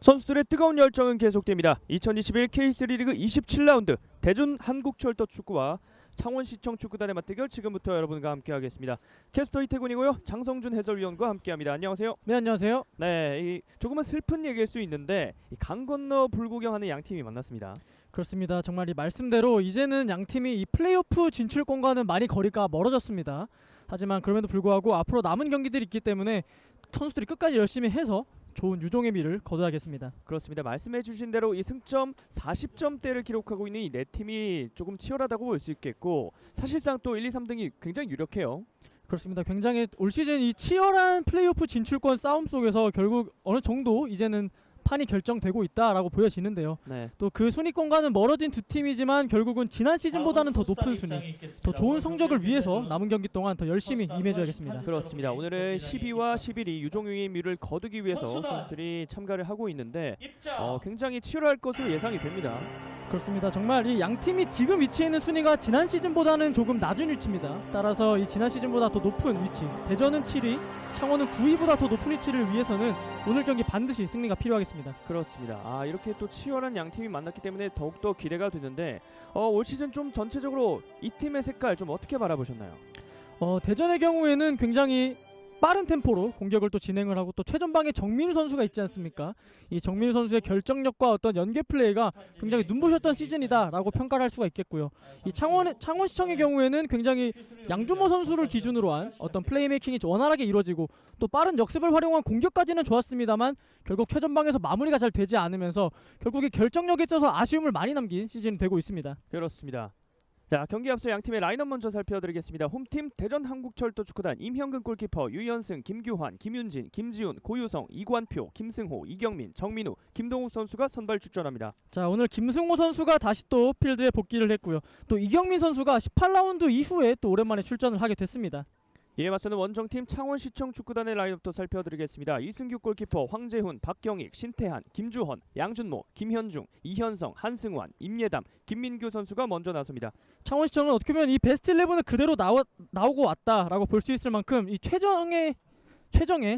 선수들의 뜨거운 열정은 계속됩니다. 2021 K3 리그 27라운드 대전 한국철도 축구와 창원시청 축구단의 맞대결 지금부터 여러분과 함께하겠습니다. 캐스터 이태군이고요. 장성준 해설위원과 함께합니다. 안녕하세요. 네, 안녕하세요. 네, 조금은 슬픈 얘기일 수 있는데 강 건너 불구경하는 양 팀이 만났습니다. 그렇습니다. 정말 이 말씀대로 이제는 양 팀이 이 플레이오프 진출권과는 많이 거리가 멀어졌습니다. 하지만 그럼에도 불구하고 앞으로 남은 경기들이 있기 때문에 선수들이 끝까지 열심히 해서 좋은 유종의 미를 거둬야겠습니다. 그렇습니다. 말씀해주신 대로 이 승점 40점대를 기록하고 있는 이 네 팀이 조금 치열하다고 볼 수 있겠고 사실상 또 1, 2, 3등이 굉장히 유력해요. 그렇습니다. 굉장히 올 시즌 이 치열한 플레이오프 진출권 싸움 속에서 결국 어느 정도 이제는 판이 결정되고 있다라고 보여지는데요. 네. 또 그 순위권과는 멀어진 두 팀이지만 결국은 지난 시즌보다는 더 높은 순위, 더 좋은 성적을 위해서 남은 경기 동안 더 열심히 임해줘야겠습니다. 그렇습니다. 오늘은 12와 11이 유종의 미를 거두기 위해서 선수들이 참가를 하고 있는데 굉장히 치열할 것으로 예상이 됩니다. 그렇습니다. 정말 이 양 팀이 지금 위치해 있는 순위가 지난 시즌보다는 조금 낮은 위치입니다. 따라서 이 지난 시즌보다 더 높은 위치, 대전은 7위, 창원은 9위보다 더 높은 위치를 위해서는 오늘 경기 반드시 승리가 필요하겠습니다. 그렇습니다. 이렇게 또 치열한 양 팀이 만났기 때문에 더욱더 기대가 되는데 올 시즌 좀 전체적으로 이 팀의 색깔 좀 어떻게 바라보셨나요? 대전의 경우에는 굉장히 빠른 템포로 공격을 또 진행을 하고 또 최전방에 정민우 선수가 있지 않습니까? 이 정민우 선수의 결정력과 어떤 연계 플레이가 굉장히 눈부셨던 시즌이다라고 평가를 할 수가 있겠고요. 이 창원시청의 경우에는 굉장히 양준모 선수를 기준으로 한 어떤 플레이메이킹이 원활하게 이루어지고 또 빠른 역습을 활용한 공격까지는 좋았습니다만 결국 최전방에서 마무리가 잘 되지 않으면서 결국에 결정력에 있어서 아쉬움을 많이 남긴 시즌이 되고 있습니다. 그렇습니다. 자, 경기 앞서 양팀의 라인업 먼저 살펴드리겠습니다. 홈팀 대전 한국철도 축구단 임형근 골키퍼, 유연승, 김규환, 김윤진, 김지훈, 고유성, 이관표, 김승호, 이경민, 정민우, 김동욱 선수가 선발 출전합니다. 자, 오늘 김승호 선수가 다시 또 필드에 복귀를 했고요. 또 이경민 선수가 18라운드 이후에 또 오랜만에 출전을 하게 됐습니다. 이에 맞서는 원정팀 창원시청 축구단의 라인업도 살펴드리겠습니다. 이승규 골키퍼, 황재훈, 박경익, 신태한, 김주헌, 양준모, 김현중, 이현성, 한승환, 임예담, 김민규 선수가 먼저 나섭니다. 창원시청은 어떻게 보면 이 베스트 11을 그대로 나오고 왔다라고 볼 수 있을 만큼 이 최정의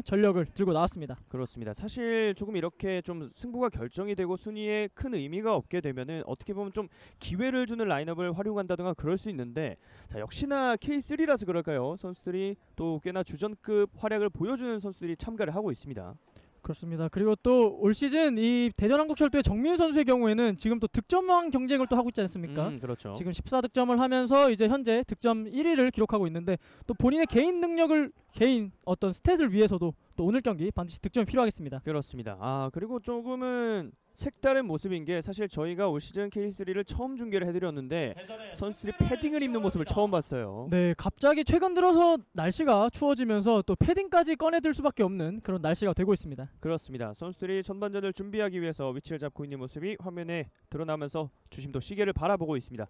전력을 들고 나왔습니다. 그렇습니다. 사실 조금 이렇게 좀 승부가 결정이 되고 순위에 큰 의미가 없게 되면은 어떻게 보면 좀 기회를 주는 라인업을 활용한다든가 그럴 수 있는데 자, 역시나 K3라서 그럴까요? 선수들이 또 꽤나 주전급 활약을 보여주는 선수들이 참가를 하고 있습니다. 그렇습니다. 그리고 또 올 시즌 이 대전한국철도의 정민우 선수의 경우에는 지금 또 득점왕 경쟁을 또 하고 있지 않습니까? 그렇죠. 지금 14득점을 하면서 이제 현재 득점 1위를 기록하고 있는데 또 본인의 개인 능력을 개인 어떤 스탯을 위해서도 또 오늘 경기 반드시 득점이 필요하겠습니다. 그렇습니다. 그리고 조금은 색다른 모습인 게 사실 저희가 올 시즌 K3를 처음 중계를 해드렸는데 선수들이 패딩을 입는 모습을 처음 봤어요. 네, 갑자기 최근 들어서 날씨가 추워지면서 또 패딩까지 꺼내들 수밖에 없는 그런 날씨가 되고 있습니다. 그렇습니다. 선수들이 전반전을 준비하기 위해서 위치를 잡고 있는 모습이 화면에 드러나면서 주심도 시계를 바라보고 있습니다.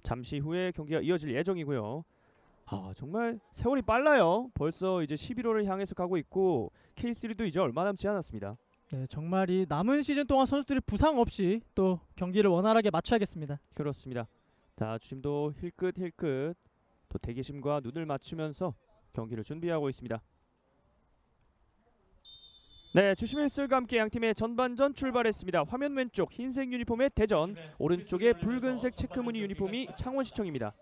잠시 후에 경기가 이어질 예정이고요. 정말 세월이 빨라요. 벌써 이제 11월을 향해서 가고 있고 K3도 이제 얼마 남지 않았습니다. 네, 정말 이 남은 시즌 동안 선수들이 부상 없이 또 경기를 원활하게 마쳐야겠습니다. 그렇습니다. 자, 주심도 힐끗 또 대기심과 눈을 맞추면서 경기를 준비하고 있습니다. 네, 주심의 힐슬과 함께 양팀의 전반전 출발했습니다. 화면 왼쪽 흰색 유니폼의 대전, 오른쪽에 붉은색 체크무늬 유니폼이 창원시청입니다.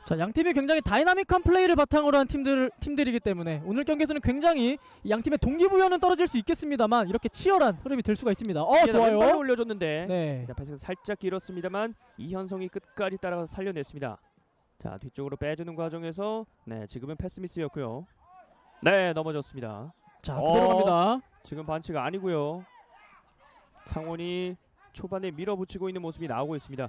자, 양 팀이 굉장히 다이나믹한 플레이를 바탕으로 한 팀들이기 때문에 오늘 경기에서는 굉장히 양 팀의 동기부여는 떨어질 수 있겠습니다만 이렇게 치열한 흐름이 될 수가 있습니다. 좋아요. 왼발을 올려줬는데 네. 패스가 살짝 길었습니다만 이현성이 끝까지 따라가서 살려냈습니다. 자, 뒤쪽으로 빼주는 과정에서 지금은 패스 미스였고요. 네, 넘어졌습니다. 자, 그대로 갑니다. 지금 반칙 아니고요. 창원이 초반에 밀어붙이고 있는 모습이 나오고 있습니다.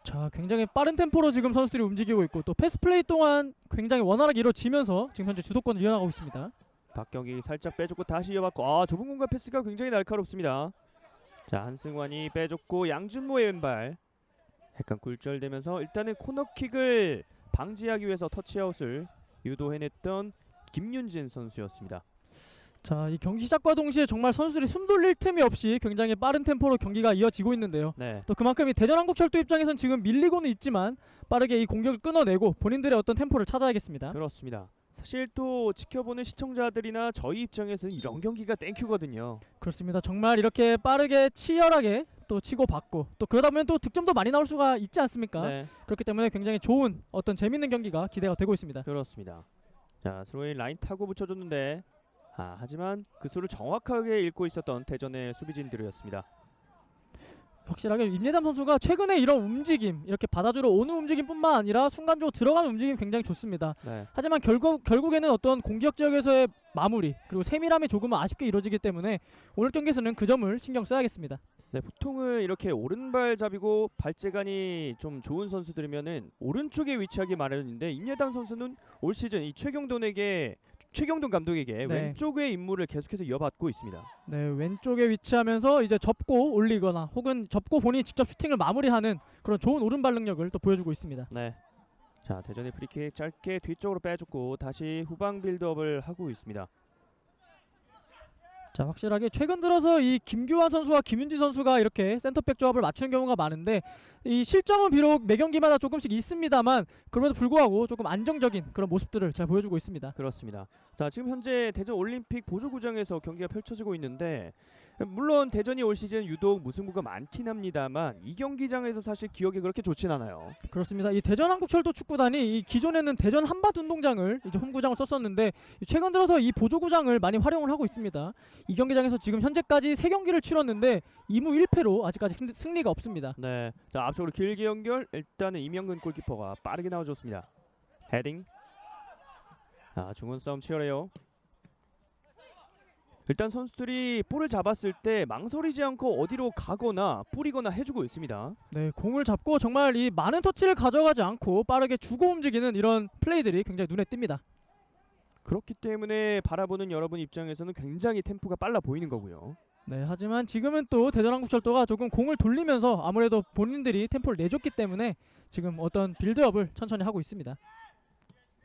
자, 굉장히 빠른 템포로 지금 선수들이 움직이고 있고 또 패스 플레이 동안 굉장히 원활하게 이루어지면서 지금 현재 주도권을 이어나가고 있습니다. 박경기 살짝 빼줬고 다시 이어받고 좁은 공간 패스가 굉장히 날카롭습니다. 자, 한승환이 빼줬고 양준모의 왼발 약간 굴절되면서 일단은 코너킥을 방지하기 위해서 터치아웃을 유도해냈던 김윤진 선수였습니다. 자, 이 경기 시작과 동시에 정말 선수들이 숨 돌릴 틈이 없이 굉장히 빠른 템포로 경기가 이어지고 있는데요. 네. 또 그만큼 이 대전한국철도 입장에선 지금 밀리고는 있지만 빠르게 이 공격을 끊어내고 본인들의 어떤 템포를 찾아야겠습니다. 그렇습니다. 사실 또 지켜보는 시청자들이나 저희 입장에서는 이런 경기가 땡큐거든요. 그렇습니다. 정말 이렇게 빠르게 치열하게 또 치고받고 또 그러다 보면 또 득점도 많이 나올 수가 있지 않습니까? 네, 그렇기 때문에 굉장히 좋은 어떤 재밌는 경기가 기대가 되고 있습니다. 그렇습니다. 자, 스로인 라인 타고 붙여줬는데 하지만 그 수를 정확하게 읽고 있었던 대전의 수비진들이었습니다. 확실하게 임예담 선수가 최근에 이런 움직임, 이렇게 받아주러 오는 움직임뿐만 아니라 순간적으로 들어가는 움직임 굉장히 좋습니다. 네, 하지만 결국에는 어떤 공격 지역에서의 마무리 그리고 세밀함이 조금은 아쉽게 이루어지기 때문에 오늘 경기에서는 그 점을 신경 써야겠습니다. 네, 보통은 이렇게 오른발잡이고 발재간이 좀 좋은 선수들이면은 오른쪽에 위치하기 마련인데 임예담 선수는 올 시즌 이 최경돈 감독에게 네. 왼쪽의 임무를 계속해서 이어받고 있습니다. 네, 왼쪽에 위치하면서 이제 접고 올리거나 혹은 접고 본인이 직접 슈팅을 마무리하는 그런 좋은 오른발 능력을 또 보여주고 있습니다. 네. 자, 대전의 프리킥 짧게 뒤쪽으로 빼줬고 다시 후방 빌드업을 하고 있습니다. 자, 확실하게 최근 들어서 이 김규환 선수와 김윤진 선수가 이렇게 센터백 조합을 맞추는 경우가 많은데 이 실점은 비록 매 경기마다 조금씩 있습니다만 그럼에도 불구하고 조금 안정적인 그런 모습들을 잘 보여주고 있습니다. 그렇습니다. 자, 지금 현재 대전 올림픽 보조구장에서 경기가 펼쳐지고 있는데 물론 대전이 올 시즌 유독 무승부가 많긴 합니다만 이 경기장에서 사실 기억이 그렇게 좋진 않아요. 그렇습니다. 이 대전 한국철도 축구단이 이 기존에는 대전 한밭 운동장을 이제 홈구장을 썼었는데 최근 들어서 이 보조구장을 많이 활용을 하고 있습니다. 이 경기장에서 지금 현재까지 3경기를 치렀는데 2무 1패로 아직까지 승리가 없습니다. 네. 자, 앞쪽으로 길게 연결. 일단은 이명근 골키퍼가 빠르게 나와줬습니다. 헤딩. 중원 싸움 치열해요. 일단 선수들이 볼을 잡았을 때 망설이지 않고 어디로 가거나 뿌리거나 해주고 있습니다. 네, 공을 잡고 정말 이 많은 터치를 가져가지 않고 빠르게 주고 움직이는 이런 플레이들이 굉장히 눈에 띕니다. 그렇기 때문에 바라보는 여러분 입장에서는 굉장히 템포가 빨라 보이는 거고요. 네, 하지만 지금은 또 대전한국철도가 조금 공을 돌리면서 아무래도 본인들이 템포를 내줬기 때문에 지금 어떤 빌드업을 천천히 하고 있습니다.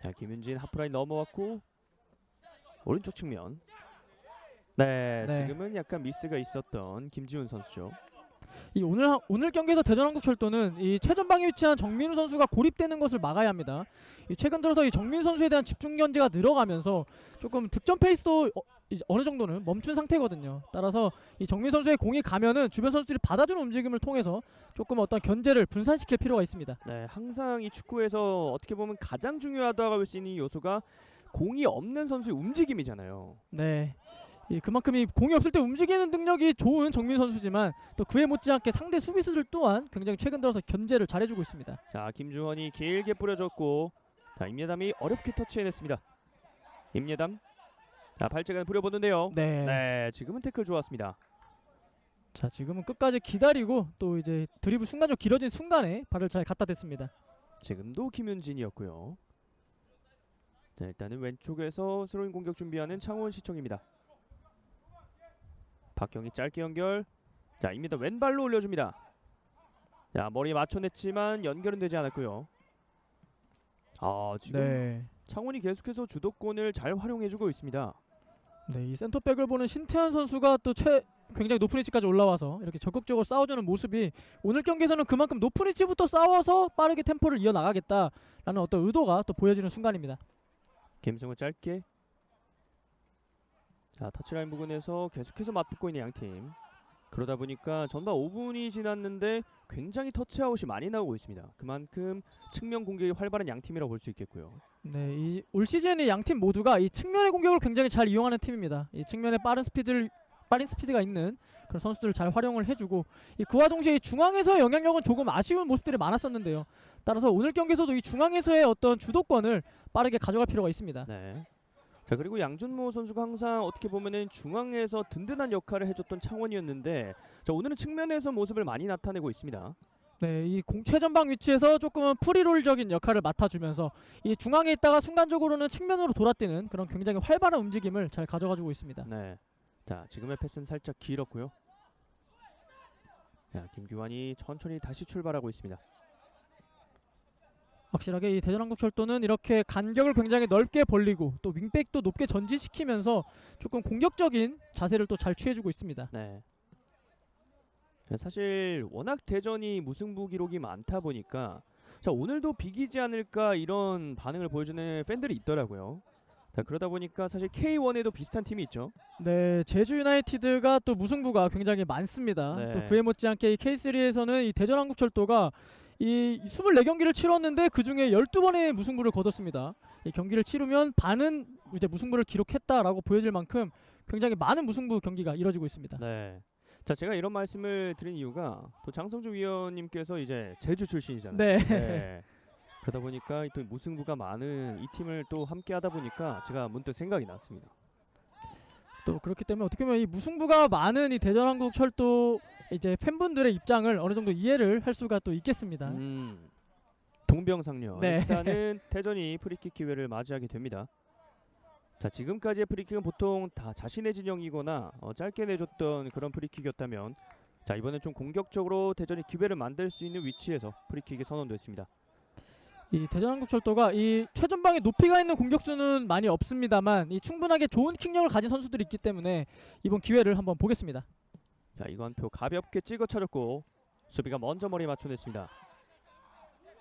자, 김윤진 하프라인 넘어왔고 오른쪽 측면. 네, 네. 지금은 약간 미스가 있었던 김지훈 선수죠. 이 오늘 경기에서 대전한국철도는 이 최전방에 위치한 정민우 선수가 고립되는 것을 막아야 합니다. 이 최근 들어서 이 정민우 선수에 대한 집중 견제가 늘어가면서 조금 득점 페이스도 어느 정도는 멈춘 상태거든요. 따라서 이 정민우 선수의 공이 가면은 주변 선수들이 받아주는 움직임을 통해서 조금 어떤 견제를 분산시킬 필요가 있습니다. 네, 항상 이 축구에서 어떻게 보면 가장 중요하다고 할 수 있는 요소가 공이 없는 선수의 움직임이잖아요. 네. 그만큼 이 공이 없을 때 움직이는 능력이 좋은 정민 선수지만 또 그에 못지않게 상대 수비수들 또한 굉장히 최근 들어서 견제를 잘해주고 있습니다. 자, 김주원이 길게 뿌려줬고 자, 임예담이 어렵게 터치해냈습니다. 임예담. 자, 발재간 부려보는데요. 네. 네, 지금은 태클 좋았습니다. 자, 지금은 끝까지 기다리고 또 이제 드리블 순간적으로 길어진 순간에 발을 잘 갖다 댔습니다. 지금도 김윤진이었고요. 자, 일단은 왼쪽에서 스로잉 공격 준비하는 창원시청입니다. 박경희 짧게 연결. 자, 임예담 왼발로 올려줍니다. 자, 머리에 맞춰냈지만 연결은 되지 않았고요. 지금 네. 창원이 계속해서 주도권을 잘 활용해주고 있습니다. 네, 이 센터백을 보는 신태환 선수가 또 굉장히 높은 위치까지 올라와서 이렇게 적극적으로 싸워주는 모습이 오늘 경기에서는 그만큼 높은 위치부터 싸워서 빠르게 템포를 이어나가겠다라는 어떤 의도가 또 보여지는 순간입니다. 김승우 짧게. 자, 터치라인 부근에서 계속해서 맞붙고 있는 양팀. 그러다 보니까 전반 5분이 지났는데 굉장히 터치아웃이 많이 나오고 있습니다. 그만큼 측면 공격이 활발한 양팀이라고 볼 수 있겠고요. 네, 이 올 시즌이 양팀 모두가 이 측면의 공격을 굉장히 잘 이용하는 팀입니다. 이 측면에 빠른 스피드가 있는 그런 선수들을 잘 활용을 해주고 그와 동시에 이 중앙에서의 영향력은 조금 아쉬운 모습들이 많았었는데요. 따라서 오늘 경기에서도 이 중앙에서의 어떤 주도권을 빠르게 가져갈 필요가 있습니다. 네. 자, 그리고 양준모 선수가 항상 어떻게 보면은 중앙에서 든든한 역할을 해줬던 창원이었는데 자, 오늘은 측면에서 모습을 많이 나타내고 있습니다. 네, 이 최전방 위치에서 조금은 프리롤적인 역할을 맡아주면서 이 중앙에 있다가 순간적으로는 측면으로 돌아뛰는 그런 굉장히 활발한 움직임을 잘 가져가지고 있습니다. 네. 자, 지금의 패스는 살짝 길었고요. 자, 김규환이 천천히 다시 출발하고 있습니다. 확실하게 이 대전한국철도는 이렇게 간격을 굉장히 넓게 벌리고 또 윙백도 높게 전진시키면서 조금 공격적인 자세를 또 잘 취해주고 있습니다. 네. 사실 워낙 대전이 무승부 기록이 많다 보니까 자, 오늘도 비기지 않을까 이런 반응을 보여주는 팬들이 있더라고요. 자, 그러다 보니까 사실 K1에도 비슷한 팀이 있죠. 네, 제주 유나이티드가 또 무승부가 굉장히 많습니다. 네. 또 그에 못지않게 이 K3에서는 이 대전한국철도가 이 24경기를 치렀는데 그 중에 12번의 무승부를 거뒀습니다. 이 경기를 치르면 반은 이제 무승부를 기록했다라고 보여질 만큼 굉장히 많은 무승부 경기가 이뤄지고 있습니다. 네. 자, 제가 이런 말씀을 드린 이유가 또 장성주 위원님께서 이제 제주 출신이잖아요. 네. 그러다 보니까 또 무승부가 많은 이 팀을 또 함께 하다 보니까 제가 문득 생각이 났습니다. 또 그렇기 때문에 어떻게 보면 이 무승부가 많은 이 대전한국철도 이제 팬분들의 입장을 어느 정도 이해를 할 수가 또 있겠습니다. 동병상련. 네. 일단은 대전이 프리킥 기회를 맞이하게 됩니다. 자, 지금까지의 프리킥은 보통 다 자신의 진영이거나 짧게 내줬던 그런 프리킥이었다면, 자, 이번엔 좀 공격적으로 대전이 기회를 만들 수 있는 위치에서 프리킥이 선언됐습니다. 이 대전한국철도가 이 최전방에 높이가 있는 공격수는 많이 없습니다만 이 충분하게 좋은 킥력을 가진 선수들이 있기 때문에 이번 기회를 한번 보겠습니다. 자, 이거 한 표 가볍게 찍어 차줬고 수비가 먼저 머리 맞춰냈습니다.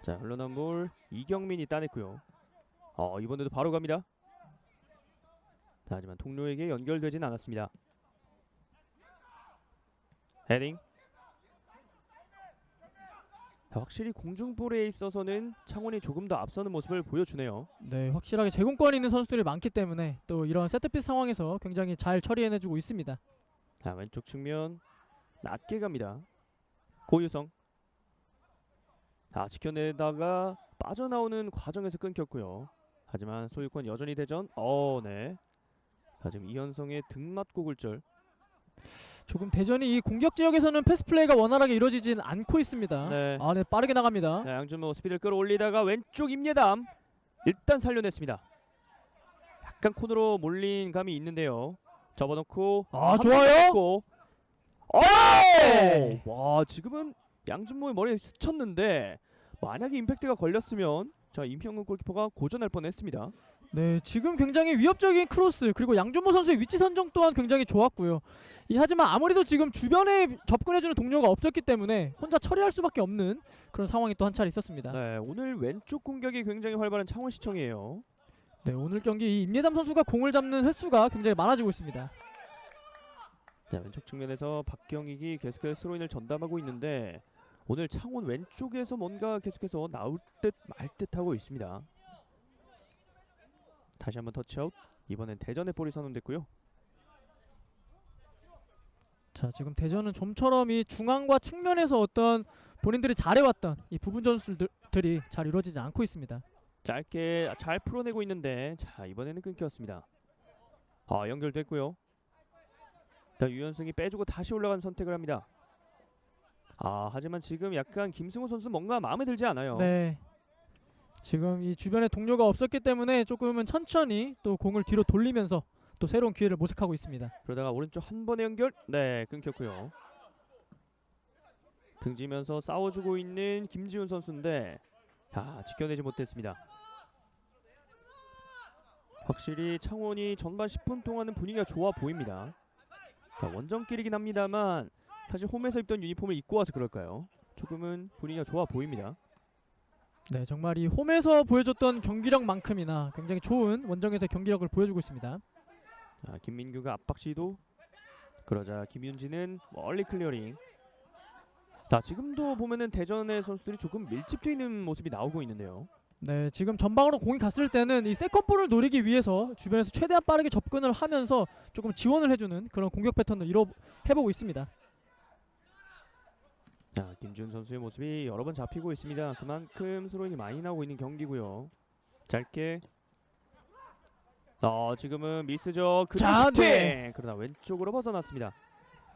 자, 흘러나온 볼 이경민이 따냈고요. 이번에도 바로 갑니다. 자, 하지만 동료에게 연결되진 않았습니다. 헤딩. 자, 확실히 공중볼에 있어서는 창원이 조금 더 앞서는 모습을 보여주네요. 네, 확실하게 제공권이 있는 선수들이 많기 때문에 또 이런 세트피스 상황에서 굉장히 잘 처리해내주고 있습니다. 자, 왼쪽 측면 낮게 갑니다. 고유성. 자, 지켜내다가 빠져나오는 과정에서 끊겼고요. 하지만 소유권 여전히 대전. 네. 자, 지금 이현성의 등 맞고 굴절. 조금 대전이 이 공격 지역에서는 패스 플레이가 원활하게 이루어지진 않고 있습니다. 네. 네, 빠르게 나갑니다. 자, 양준모 스피드를 끌어올리다가 왼쪽 임예담 일단 살려냈습니다. 약간 코너로 몰린 감이 있는데요. 접어놓고 좋아요. 네. 와, 지금은 양준모의 머리에 스쳤는데 만약에 임팩트가 걸렸으면 자, 임형근 골키퍼가 고전할 뻔했습니다. 네, 지금 굉장히 위협적인 크로스 그리고 양준모 선수의 위치 선정 또한 굉장히 좋았고요. 하지만 아무래도 지금 주변에 접근해주는 동료가 없었기 때문에 혼자 처리할 수밖에 없는 그런 상황이 또 한 차례 있었습니다. 네, 오늘 왼쪽 공격이 굉장히 활발한 창원시청이에요. 네, 오늘 경기 이 임예담 선수가 공을 잡는 횟수가 굉장히 많아지고 있습니다. 자, 왼쪽 측면에서 박경익이 계속해서 스로인을 전담하고 있는데 오늘 창원 왼쪽에서 뭔가 계속해서 나올 듯 말 듯 하고 있습니다. 다시 한번 터치아웃. 이번엔 대전의 볼이 선언됐고요. 자, 지금 대전은 좀처럼 이 중앙과 측면에서 어떤 본인들이 잘해왔던 이 부분 전술들이 잘 이루어지지 않고 있습니다. 짧게 잘 풀어내고 있는데 자, 이번에는 끊겼습니다. 연결됐고요. 자, 유현승이 빼주고 다시 올라간 선택을 합니다. 하지만 지금 약간 김승호 선수 뭔가 마음에 들지 않아요. 네. 지금 이 주변에 동료가 없었기 때문에 조금은 천천히 또 공을 뒤로 돌리면서 또 새로운 기회를 모색하고 있습니다. 그러다가 오른쪽 한 번의 연결. 네, 끊겼고요. 등지면서 싸워주고 있는 김지훈 선수인데 지켜내지 못했습니다. 확실히 창원이 전반 10분 동안은 분위기가 좋아 보입니다. 자, 원정길이긴 합니다만 사실 홈에서 입던 유니폼을 입고 와서 그럴까요? 조금은 분위기가 좋아 보입니다. 네, 정말 이 홈에서 보여줬던 경기력만큼이나 굉장히 좋은 원정에서 경기력을 보여주고 있습니다. 자, 김민규가 압박 시도. 그러자 김윤진은 멀리 클리어링. 자, 지금도 보면은 대전의 선수들이 조금 밀집되어 있는 모습이 나오고 있는데요. 네, 지금 전방으로 공이 갔을 때는 이 세컨볼을 노리기 위해서 주변에서 최대한 빠르게 접근을 하면서 조금 지원을 해주는 그런 공격 패턴을 해보고 있습니다. 자, 김지훈 선수의 모습이 여러 번 잡히고 있습니다. 그만큼 스로인이 많이 나오고 있는 경기고요. 짧게. 지금은 미스죠. 자, 슈팅. 네. 그러나 왼쪽으로 벗어났습니다.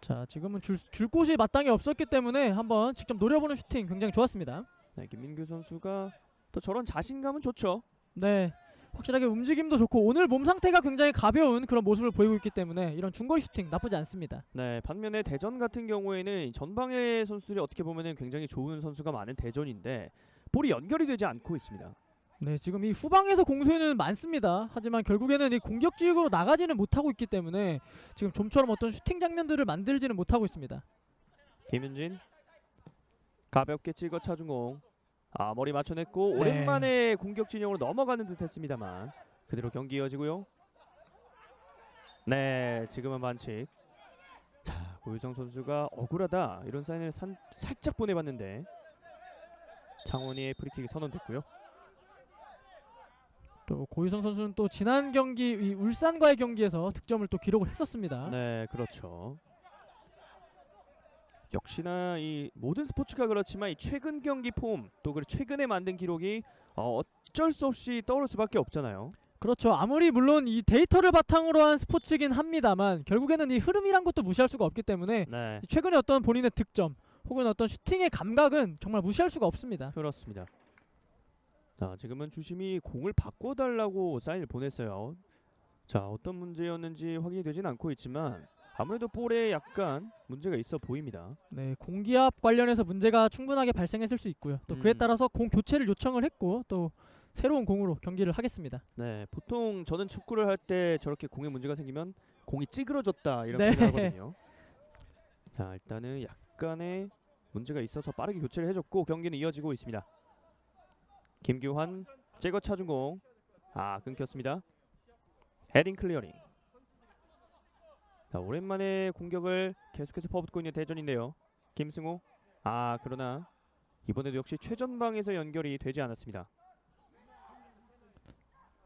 자, 지금은 줄 곳이 마땅히 없었기 때문에 한번 직접 노려보는 슈팅 굉장히 좋았습니다. 네, 김민규 선수가 또 저런 자신감은 좋죠. 네, 확실하게 움직임도 좋고 오늘 몸 상태가 굉장히 가벼운 그런 모습을 보이고 있기 때문에 이런 중거리 슈팅 나쁘지 않습니다. 네, 반면에 대전 같은 경우에는 전방의 선수들이 어떻게 보면은 굉장히 좋은 선수가 많은 대전인데 볼이 연결이 되지 않고 있습니다. 네, 지금 이 후방에서 공수는 많습니다. 하지만 결국에는 이 공격 지역으로 나가지는 못하고 있기 때문에 지금 좀처럼 어떤 슈팅 장면들을 만들지는 못하고 있습니다. 김윤진 가볍게 찍어 차준 공. 머리 맞춰냈고 네. 오랜만에 공격 진영으로 넘어가는 듯했습니다만 그대로 경기 이어지고요. 네, 지금은 반칙. 자, 고유성 선수가 억울하다 이런 사인을 살짝 보내봤는데 창원이의 프리킥이 선언됐고요. 또 고유성 선수는 또 지난 경기 이 울산과의 경기에서 득점을 또 기록을 했었습니다. 네, 그렇죠. 역시나 이 모든 스포츠가 그렇지만 이 최근 경기 폼 또 그리고 최근에 만든 기록이 어쩔 수 없이 떠오를 수밖에 없잖아요. 그렇죠. 아무리 물론 이 데이터를 바탕으로 한 스포츠긴 합니다만 결국에는 이 흐름이란 것도 무시할 수가 없기 때문에 네, 이 최근에 어떤 본인의 득점 혹은 어떤 슈팅의 감각은 정말 무시할 수가 없습니다. 그렇습니다. 자, 지금은 주심이 공을 바꿔달라고 사인을 보냈어요. 자, 어떤 문제였는지 확인이 되진 않고 있지만 아무래도 볼에 약간 문제가 있어 보입니다. 네, 공기압 관련해서 문제가 충분하게 발생했을 수 있고요. 또 그에 따라서 공 교체를 요청을 했고 또 새로운 공으로 경기를 하겠습니다. 네, 보통 저는 축구를 할 때 저렇게 공에 문제가 생기면 공이 찌그러졌다 이런 네. 표현을 하거든요. 자, 일단은 약간의 문제가 있어서 빠르게 교체를 해줬고 경기는 이어지고 있습니다. 김규환 제거 차준 공. 끊겼습니다. 헤딩 클리어링. 자, 오랜만에 공격을 계속해서 퍼붓고 있는 대전인데요. 김승호. 그러나 이번에도 역시 최전방에서 연결이 되지 않았습니다.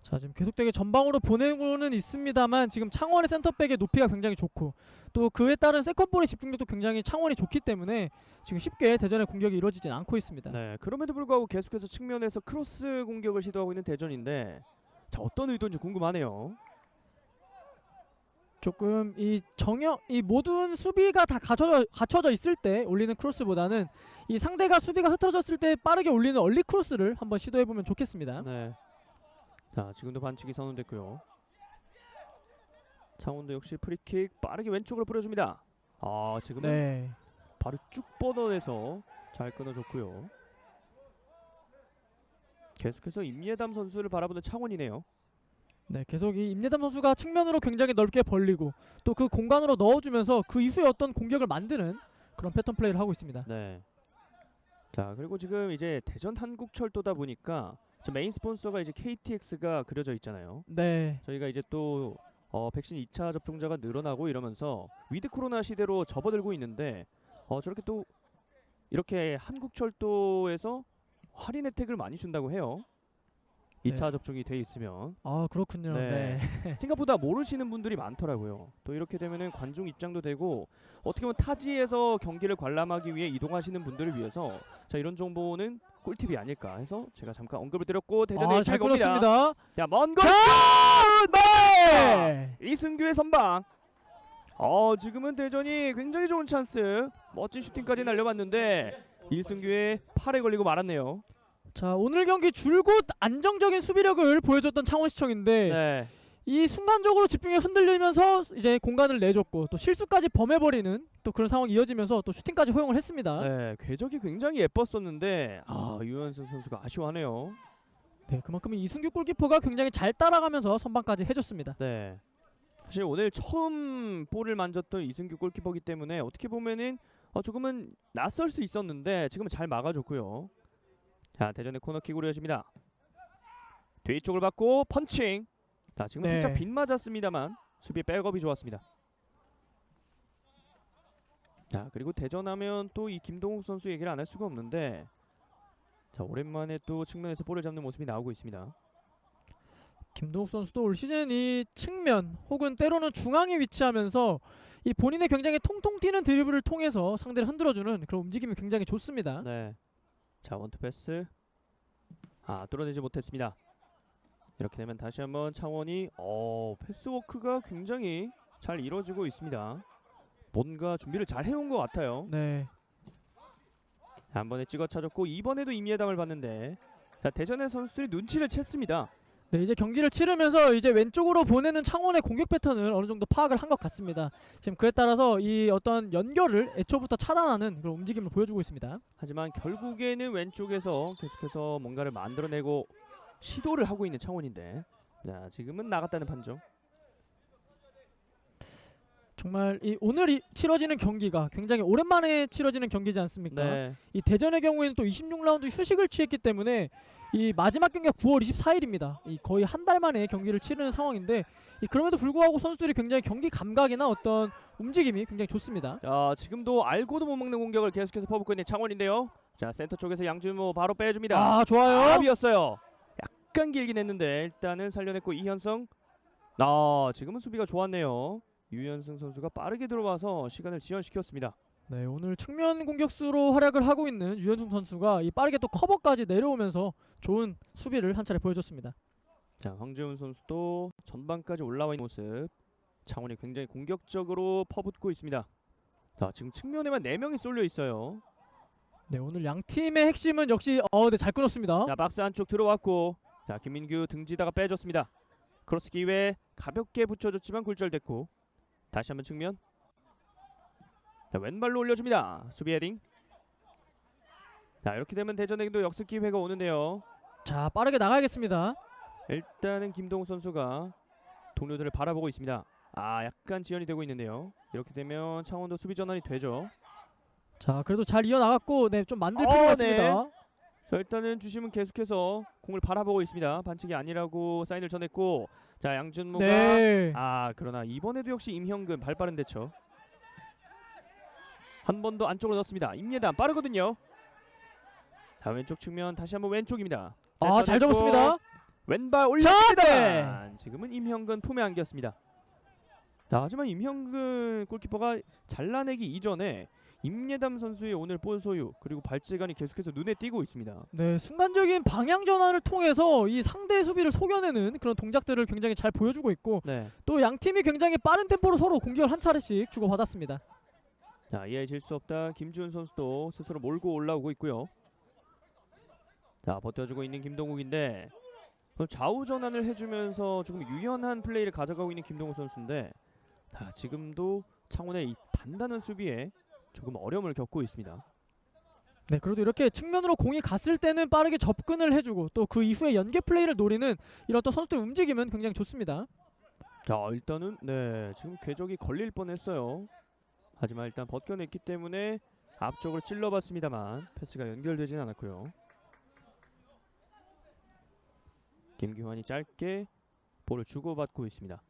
자, 지금 계속되게 전방으로 보내고는 있습니다만 지금 창원의 센터백의 높이가 굉장히 좋고 또 그에 따른 세컨볼의 집중력도 굉장히 창원이 좋기 때문에 지금 쉽게 대전의 공격이 이루어지진 않고 있습니다. 네, 그럼에도 불구하고 계속해서 측면에서 크로스 공격을 시도하고 있는 대전인데 자, 어떤 의도인지 궁금하네요. 조금 이 모든 수비가 다 갖춰져 있을 때 올리는 크로스보다는 이 상대가 수비가 흐트러졌을 때 빠르게 올리는 얼리 크로스를 한번 시도해 보면 좋겠습니다. 네. 자, 지금도 반칙이 선언됐고요. 창원도 역시 프리킥 빠르게 왼쪽으로 뿌려줍니다. 지금은 네. 바로 쭉 뻗어내서 잘 끊어줬고요. 계속해서 임예담 선수를 바라보는 창원이네요. 네, 계속 이 임예담 선수가 측면으로 굉장히 넓게 벌리고 또 그 공간으로 넣어주면서 그 이후에 어떤 공격을 만드는 그런 패턴 플레이를 하고 있습니다. 네. 자, 그리고 지금 이제 대전 한국철도다 보니까 저 메인 스폰서가 이제 KTX가 그려져 있잖아요. 네. 저희가 이제 또 백신 2차 접종자가 늘어나고 이러면서 위드 코로나 시대로 접어들고 있는데 저렇게 또 이렇게 한국철도에서 할인 혜택을 많이 준다고 해요. 2차 네. 접종이 돼 있으면. 그렇군요. 네. 네. 생각보다 모르시는 분들이 많더라고요. 또 이렇게 되면은 관중 입장도 되고 어떻게 보면 타지에서 경기를 관람하기 위해 이동하시는 분들을 위해서 자, 이런 정보는 꿀팁이 아닐까 해서 제가 잠깐 언급을 드렸고 대전에 잘 겁니다. 끊었습니다. 자, 먼 거. 네. 이승규의 선방. 지금은 대전이 굉장히 좋은 찬스. 멋진 슈팅까지 날려봤는데 이승규의 팔에 걸리고 말았네요. 자, 오늘 경기 줄곧 안정적인 수비력을 보여줬던 창원시청인데 네. 이 순간적으로 집중이 흔들리면서 이제 공간을 내줬고 또 실수까지 범해버리는 또 그런 상황이 이어지면서 또 슈팅까지 허용을 했습니다. 네, 궤적이 굉장히 예뻤었는데 유현승 선수가 아쉬워하네요. 네, 그만큼 이승규 골키퍼가 굉장히 잘 따라가면서 선방까지 해줬습니다. 네. 사실 오늘 처음 볼을 만졌던 이승규 골키퍼이기 때문에 어떻게 보면은 조금은 낯설 수 있었는데 지금은 잘 막아줬고요. 자, 대전의 코너킥으로 이어집니다. 뒤쪽을 받고 펀칭. 자, 지금 네. 살짝 빗 맞았습니다만 수비 백업이 좋았습니다. 자, 그리고 대전하면 또 이 김동욱 선수 얘기를 안 할 수가 없는데 자, 오랜만에 또 측면에서 볼을 잡는 모습이 나오고 있습니다. 김동욱 선수도 올 시즌 이 측면 혹은 때로는 중앙에 위치하면서 이 본인의 굉장히 통통 튀는 드리블을 통해서 상대를 흔들어주는 그런 움직임이 굉장히 좋습니다. 네. 자, 원투 패스. 뚫어내지 못했습니다. 이렇게 되면 다시 한번 창원이 패스워크가 굉장히 잘 이루어지고 있습니다. 뭔가 준비를 잘 해온 것 같아요. 네. 한 번에 찍어 차졌고 이번에도 임예담을 봤는데 자, 대전의 선수들이 눈치를 챘습니다. 네, 이제 경기를 치르면서 이제 왼쪽으로 보내는 창원의 공격 패턴을 어느 정도 파악을 한 것 같습니다. 지금 그에 따라서 이 어떤 연결을 애초부터 차단하는 그런 움직임을 보여주고 있습니다. 하지만 결국에는 왼쪽에서 계속해서 뭔가를 만들어내고 시도를 하고 있는 창원인데 자, 지금은 나갔다는 판정. 정말 오늘 치러지는 경기가 굉장히 오랜만에 치러지는 경기지 않습니까? 네. 이 대전의 경우에는 또 26라운드 휴식을 취했기 때문에 이 마지막 경기가 9월 24일입니다. 이 거의 한 달 만에 경기를 치르는 상황인데 그럼에도 불구하고 선수들이 굉장히 경기 감각이나 어떤 움직임이 굉장히 좋습니다. 자, 지금도 알고도 못 막는 공격을 계속해서 퍼붓고 있는 창원인데요. 자, 센터 쪽에서 양준모 바로 빼줍니다. 아 좋아요. 압이었어요. 약간 길긴 했는데 일단은 살려냈고 이현성. 지금은 수비가 좋았네요. 유현승 선수가 빠르게 들어와서 시간을 지연시켰습니다. 네, 오늘 측면 공격수로 활약을 하고 있는 유현승 선수가 이 빠르게 또 커버까지 내려오면서 좋은 수비를 한 차례 보여줬습니다. 자, 황재훈 선수도 전방까지 올라와 있는 모습. 창원이 굉장히 공격적으로 퍼붓고 있습니다. 자, 지금 측면에만 4명이 쏠려 있어요. 네, 오늘 양 팀의 핵심은 역시 네, 잘 끊었습니다. 자, 박스 안쪽 들어왔고, 자, 김민규 등지다가 빼줬습니다. 크로스 기회 가볍게 붙여줬지만 굴절됐고, 다시 한번 측면. 자, 왼발로 올려줍니다. 수비 헤딩. 자, 이렇게 되면 대전에게도 역습 기회가 오는데요. 자, 빠르게 나가야겠습니다. 일단은 김동우 선수가 동료들을 바라보고 있습니다. 약간 지연이 되고 있는데요. 이렇게 되면 창원도 수비 전환이 되죠. 자, 그래도 잘 이어나갔고 좀 만들 필요가 네. 있습니다. 자, 일단은 주심은 계속해서 공을 바라보고 있습니다. 반칙이 아니라고 사인을 전했고, 자, 양준모가 네. 그러나 이번에도 역시 임형근 발빠른 대처. 한 번 더 안쪽으로 넣습니다. 임예단 빠르거든요. 자, 왼쪽 측면 다시 한번 왼쪽입니다. 잘 잡았습니다. 왼발 올렸습니다. 네. 지금은 임형근 품에 안겼습니다. 자, 하지만 임형근 골키퍼가 잘라내기 이전에 임예담 선수의 오늘 볼 소유 그리고 발재간이 계속해서 눈에 띄고 있습니다. 네, 순간적인 방향 전환을 통해서 이 상대 수비를 속여내는 그런 동작들을 굉장히 잘 보여주고 있고 네. 또 양 팀이 굉장히 빠른 템포로 서로 공격을 한 차례씩 주고받았습니다. 자, 이에 질 수 없다. 김지훈 선수도 스스로 몰고 올라오고 있고요. 자, 버텨주고 있는 김동욱인데 좌우 전환을 해주면서 조금 유연한 플레이를 가져가고 있는 김동욱 선수인데 지금도 창원의 이 단단한 수비에 조금 어려움을 겪고 있습니다. 네, 그래도 이렇게 측면으로 공이 갔을 때는 빠르게 접근을 해주고 또 그 이후에 연계 플레이를 노리는 이런 또 선수들 움직임은 굉장히 좋습니다. 자, 일단은 지금 궤적이 걸릴 뻔했어요. 하지만 일단 벗겨냈기 때문에 앞쪽으로 찔러봤습니다만 패스가 연결되진 않았고요. 김규환이 짧게 볼을 주고받고 있습니다.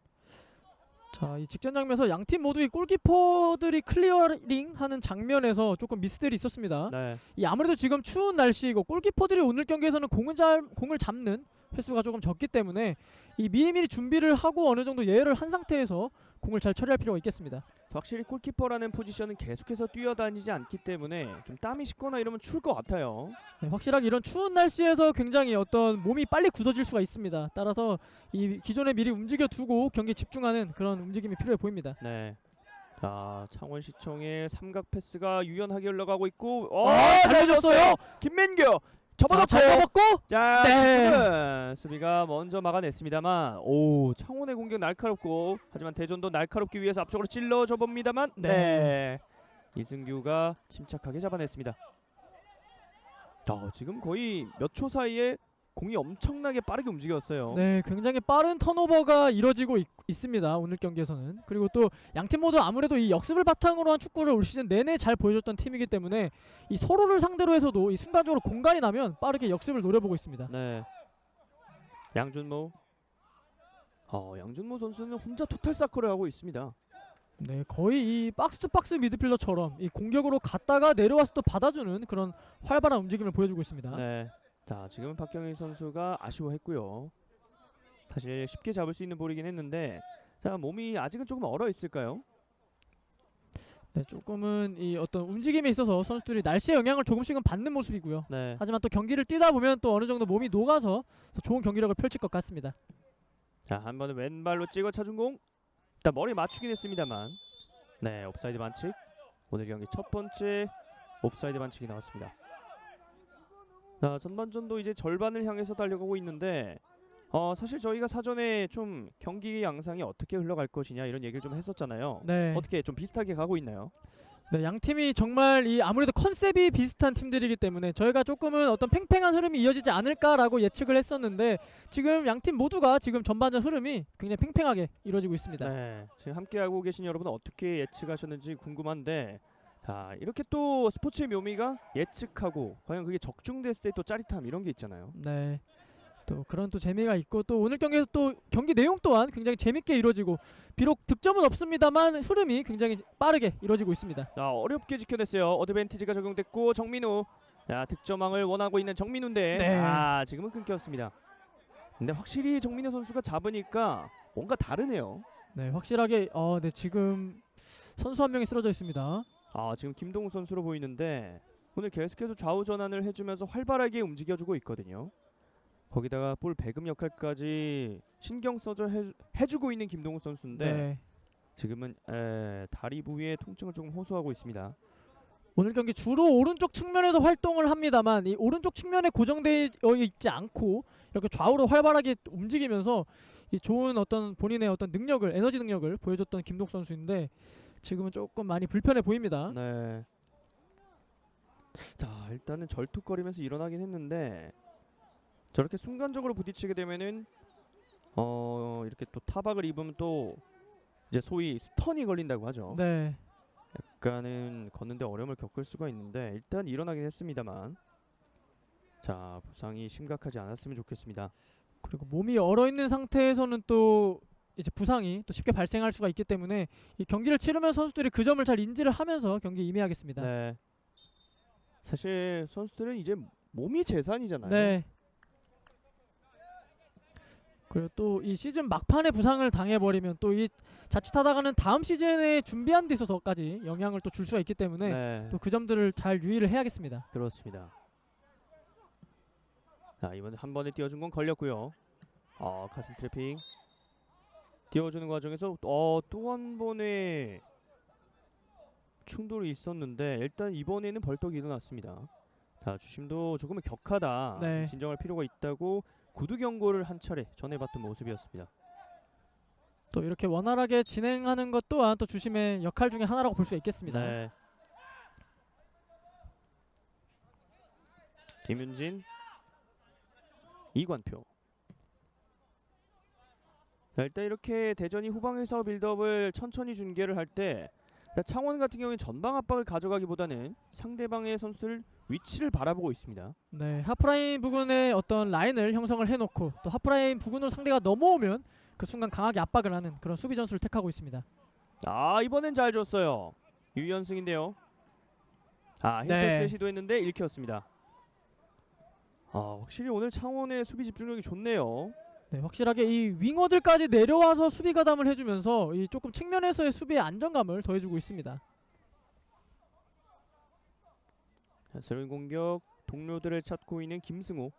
자, 이 직전 장면에서 양 팀 모두 이 골키퍼들이 클리어링하는 장면에서 조금 미스들이 있었습니다. 네. 이 아무래도 지금 추운 날씨이고 골키퍼들이 오늘 경기에서는 공을 잡는 횟수가 조금 적기 때문에 이 미리미리 준비를 하고 어느 정도 예열을 한 상태에서 공을 잘 처리할 필요가 있겠습니다. 확실히 골키퍼라는 포지션은 계속해서 뛰어다니지 않기 때문에 좀 땀이 식거나 이러면 추울 것 같아요. 네, 확실하게 이런 추운 날씨에서 굉장히 어떤 몸이 빨리 굳어질 수가 있습니다. 따라서 이 기존에 미리 움직여 두고 경기에 집중하는 그런 움직임이 필요해 보입니다. 네. 자, 창원시청의 삼각 패스가 유연하게 흘러가고 있고, 잘 해줬어요. 김민규 자, 접어놓고, 잘 잡았고 자, 네. 지금은 수비가 먼저 막아냈습니다만, 창원의 공격 날카롭고, 하지만 대전도 날카롭기 위해서 앞쪽으로 찔러줘 봅니다만, 네. 이승규가 침착하게 잡아냈습니다. 지금 거의 몇 초 사이에 공이 엄청나게 빠르게 움직였어요. 네, 굉장히 빠른 턴오버가 이뤄지고 있습니다. 오늘 경기에서는. 그리고 또 양팀 모두 아무래도 이 역습을 바탕으로 한 축구를 올 시즌 내내 잘 보여줬던 팀이기 때문에 이 서로를 상대로 해서도 이 순간적으로 공간이 나면 빠르게 역습을 노려보고 있습니다. 네. 양준모. 양준모 선수는 혼자 토탈 사커를 하고 있습니다. 네, 거의 이 박스 투 박스 미드필더처럼 이 공격으로 갔다가 내려와서 또 받아주는 그런 활발한 움직임을 보여주고 있습니다. 네. 자, 지금은 박경희 선수가 아쉬워했고요. 사실 쉽게 잡을 수 있는 볼이긴 했는데, 자, 몸이 아직은 조금 얼어 있을까요? 네, 조금은 이 어떤 움직임에 있어서 선수들이 날씨의 영향을 조금씩은 받는 모습이고요. 네. 하지만 또 경기를 뛰다 보면 또 어느 정도 몸이 녹아서 더 좋은 경기력을 펼칠 것 같습니다. 자, 한 번은 왼발로 찍어 차준 공. 일단 머리 맞추긴 했습니다만, 네, 옵사이드 반칙. 오늘 경기 첫 번째 옵사이드 반칙이 나왔습니다. 자, 전반전도 이제 절반을 향해서 달려가고 있는데, 사실 저희가 사전에 좀 경기 양상이 어떻게 흘러갈 것이냐 이런 얘기를 좀 했었잖아요. 네. 어떻게 좀 비슷하게 가고 있나요? 네, 양 팀이 정말 이 아무래도 컨셉이 비슷한 팀들이기 때문에 저희가 조금은 어떤 팽팽한 흐름이 이어지지 않을까라고 예측을 했었는데 지금 양 팀 모두가 지금 전반전 흐름이 굉장히 팽팽하게 이루어지고 있습니다. 네, 지금 함께하고 계신 여러분은 어떻게 예측하셨는지 궁금한데, 자, 이렇게 또 스포츠의 묘미가 예측하고 과연 그게 적중됐을 때 또 짜릿함 이런 게 있잖아요. 네. 또 그런 또 재미가 있고 또 오늘 경기에서 또 경기 내용 또한 굉장히 재밌게 이루어지고 비록 득점은 없습니다만 흐름이 굉장히 빠르게 이루어지고 있습니다. 자, 어렵게 지켜냈어요. 어드밴티지가 적용됐고 정민우. 자, 득점왕을 원하고 있는 정민우인데 네. 지금은 끊겼습니다. 근데 확실히 정민우 선수가 잡으니까 뭔가 다르네요. 네, 확실하게 네, 지금 선수 한 명이 쓰러져 있습니다. 지금 김동우 선수로 보이는데 오늘 계속해서 좌우 전환을 해주면서 활발하게 움직여주고 있거든요. 거기다가 볼 배급 역할까지 신경 써서 해주고 있는 김동우 선수인데 네. 지금은 다리 부위에 통증을 조금 호소하고 있습니다. 오늘 경기 주로 오른쪽 측면에서 활동을 합니다만 이 오른쪽 측면에 고정되어 있지 않고 이렇게 좌우로 활발하게 움직이면서 이 좋은 어떤 본인의 어떤 능력을 에너지 능력을 보여줬던 김동 선수인데 지금은 조금 많이 불편해 보입니다. 네. 자, 일단은 절뚝거리면서 일어나긴 했는데 저렇게 순간적으로 부딪히게 되면은 이렇게 또 타박을 입으면 또 이제 소위 스턴이 걸린다고 하죠. 네. 약간은 걷는데 어려움을 겪을 수가 있는데 일단 일어나긴 했습니다만 자, 부상이 심각하지 않았으면 좋겠습니다. 그리고 몸이 얼어 있는 상태에서는 또 이제 부상이 또 쉽게 발생할 수가 있기 때문에 이 경기를 치르면 선수들이 그 점을 잘 인지를 하면서 경기에 임해야겠습니다. 네. 사실 선수들은 이제 몸이 재산이잖아요. 네. 그리고 또 이 시즌 막판에 부상을 당해버리면 또 이 자칫하다가는 다음 시즌에 준비하는 데 있어서까지 영향을 또 줄 수가 있기 때문에 네. 또 그 점들을 잘 유의를 해야겠습니다. 그렇습니다. 자, 이번에 한 번에 띄워준 건 걸렸고요. 가슴 트래핑 띄워주는 과정에서 또 한 번의 충돌이 있었는데 일단 이번에는 벌떡 일어났습니다. 자, 주심도 조금은 격하다. 네. 진정할 필요가 있다고 구두 경고를 한 차례 전해봤던 모습이었습니다. 또 이렇게 원활하게 진행하는 것 또한 또 주심의 역할 중에 하나라고 볼 수 있겠습니다. 네. 김윤진, 이관표. 자, 일단 이렇게 대전이 후방에서 빌드업을 천천히 중계를 할 때 창원 같은 경우는 전방 압박을 가져가기보다는 상대방의 선수들 위치를 바라보고 있습니다. 네, 하프라인 부근에 어떤 라인을 형성을 해놓고 또 하프라인 부근으로 상대가 넘어오면 그 순간 강하게 압박을 하는 그런 수비 전술을 택하고 있습니다. 이번엔 잘 줬어요. 유연승인데요. 힐패스 네. 시도했는데 읽혔습니다. 확실히 오늘 창원의 수비 집중력이 좋네요. 네, 확실하게 이 윙어들까지 내려와서 수비 가담을 해주면서 이 조금 측면에서의 수비의 안정감을 더해주고 있습니다. 자, 새로운 공격 동료들을 찾고 있는 김승호.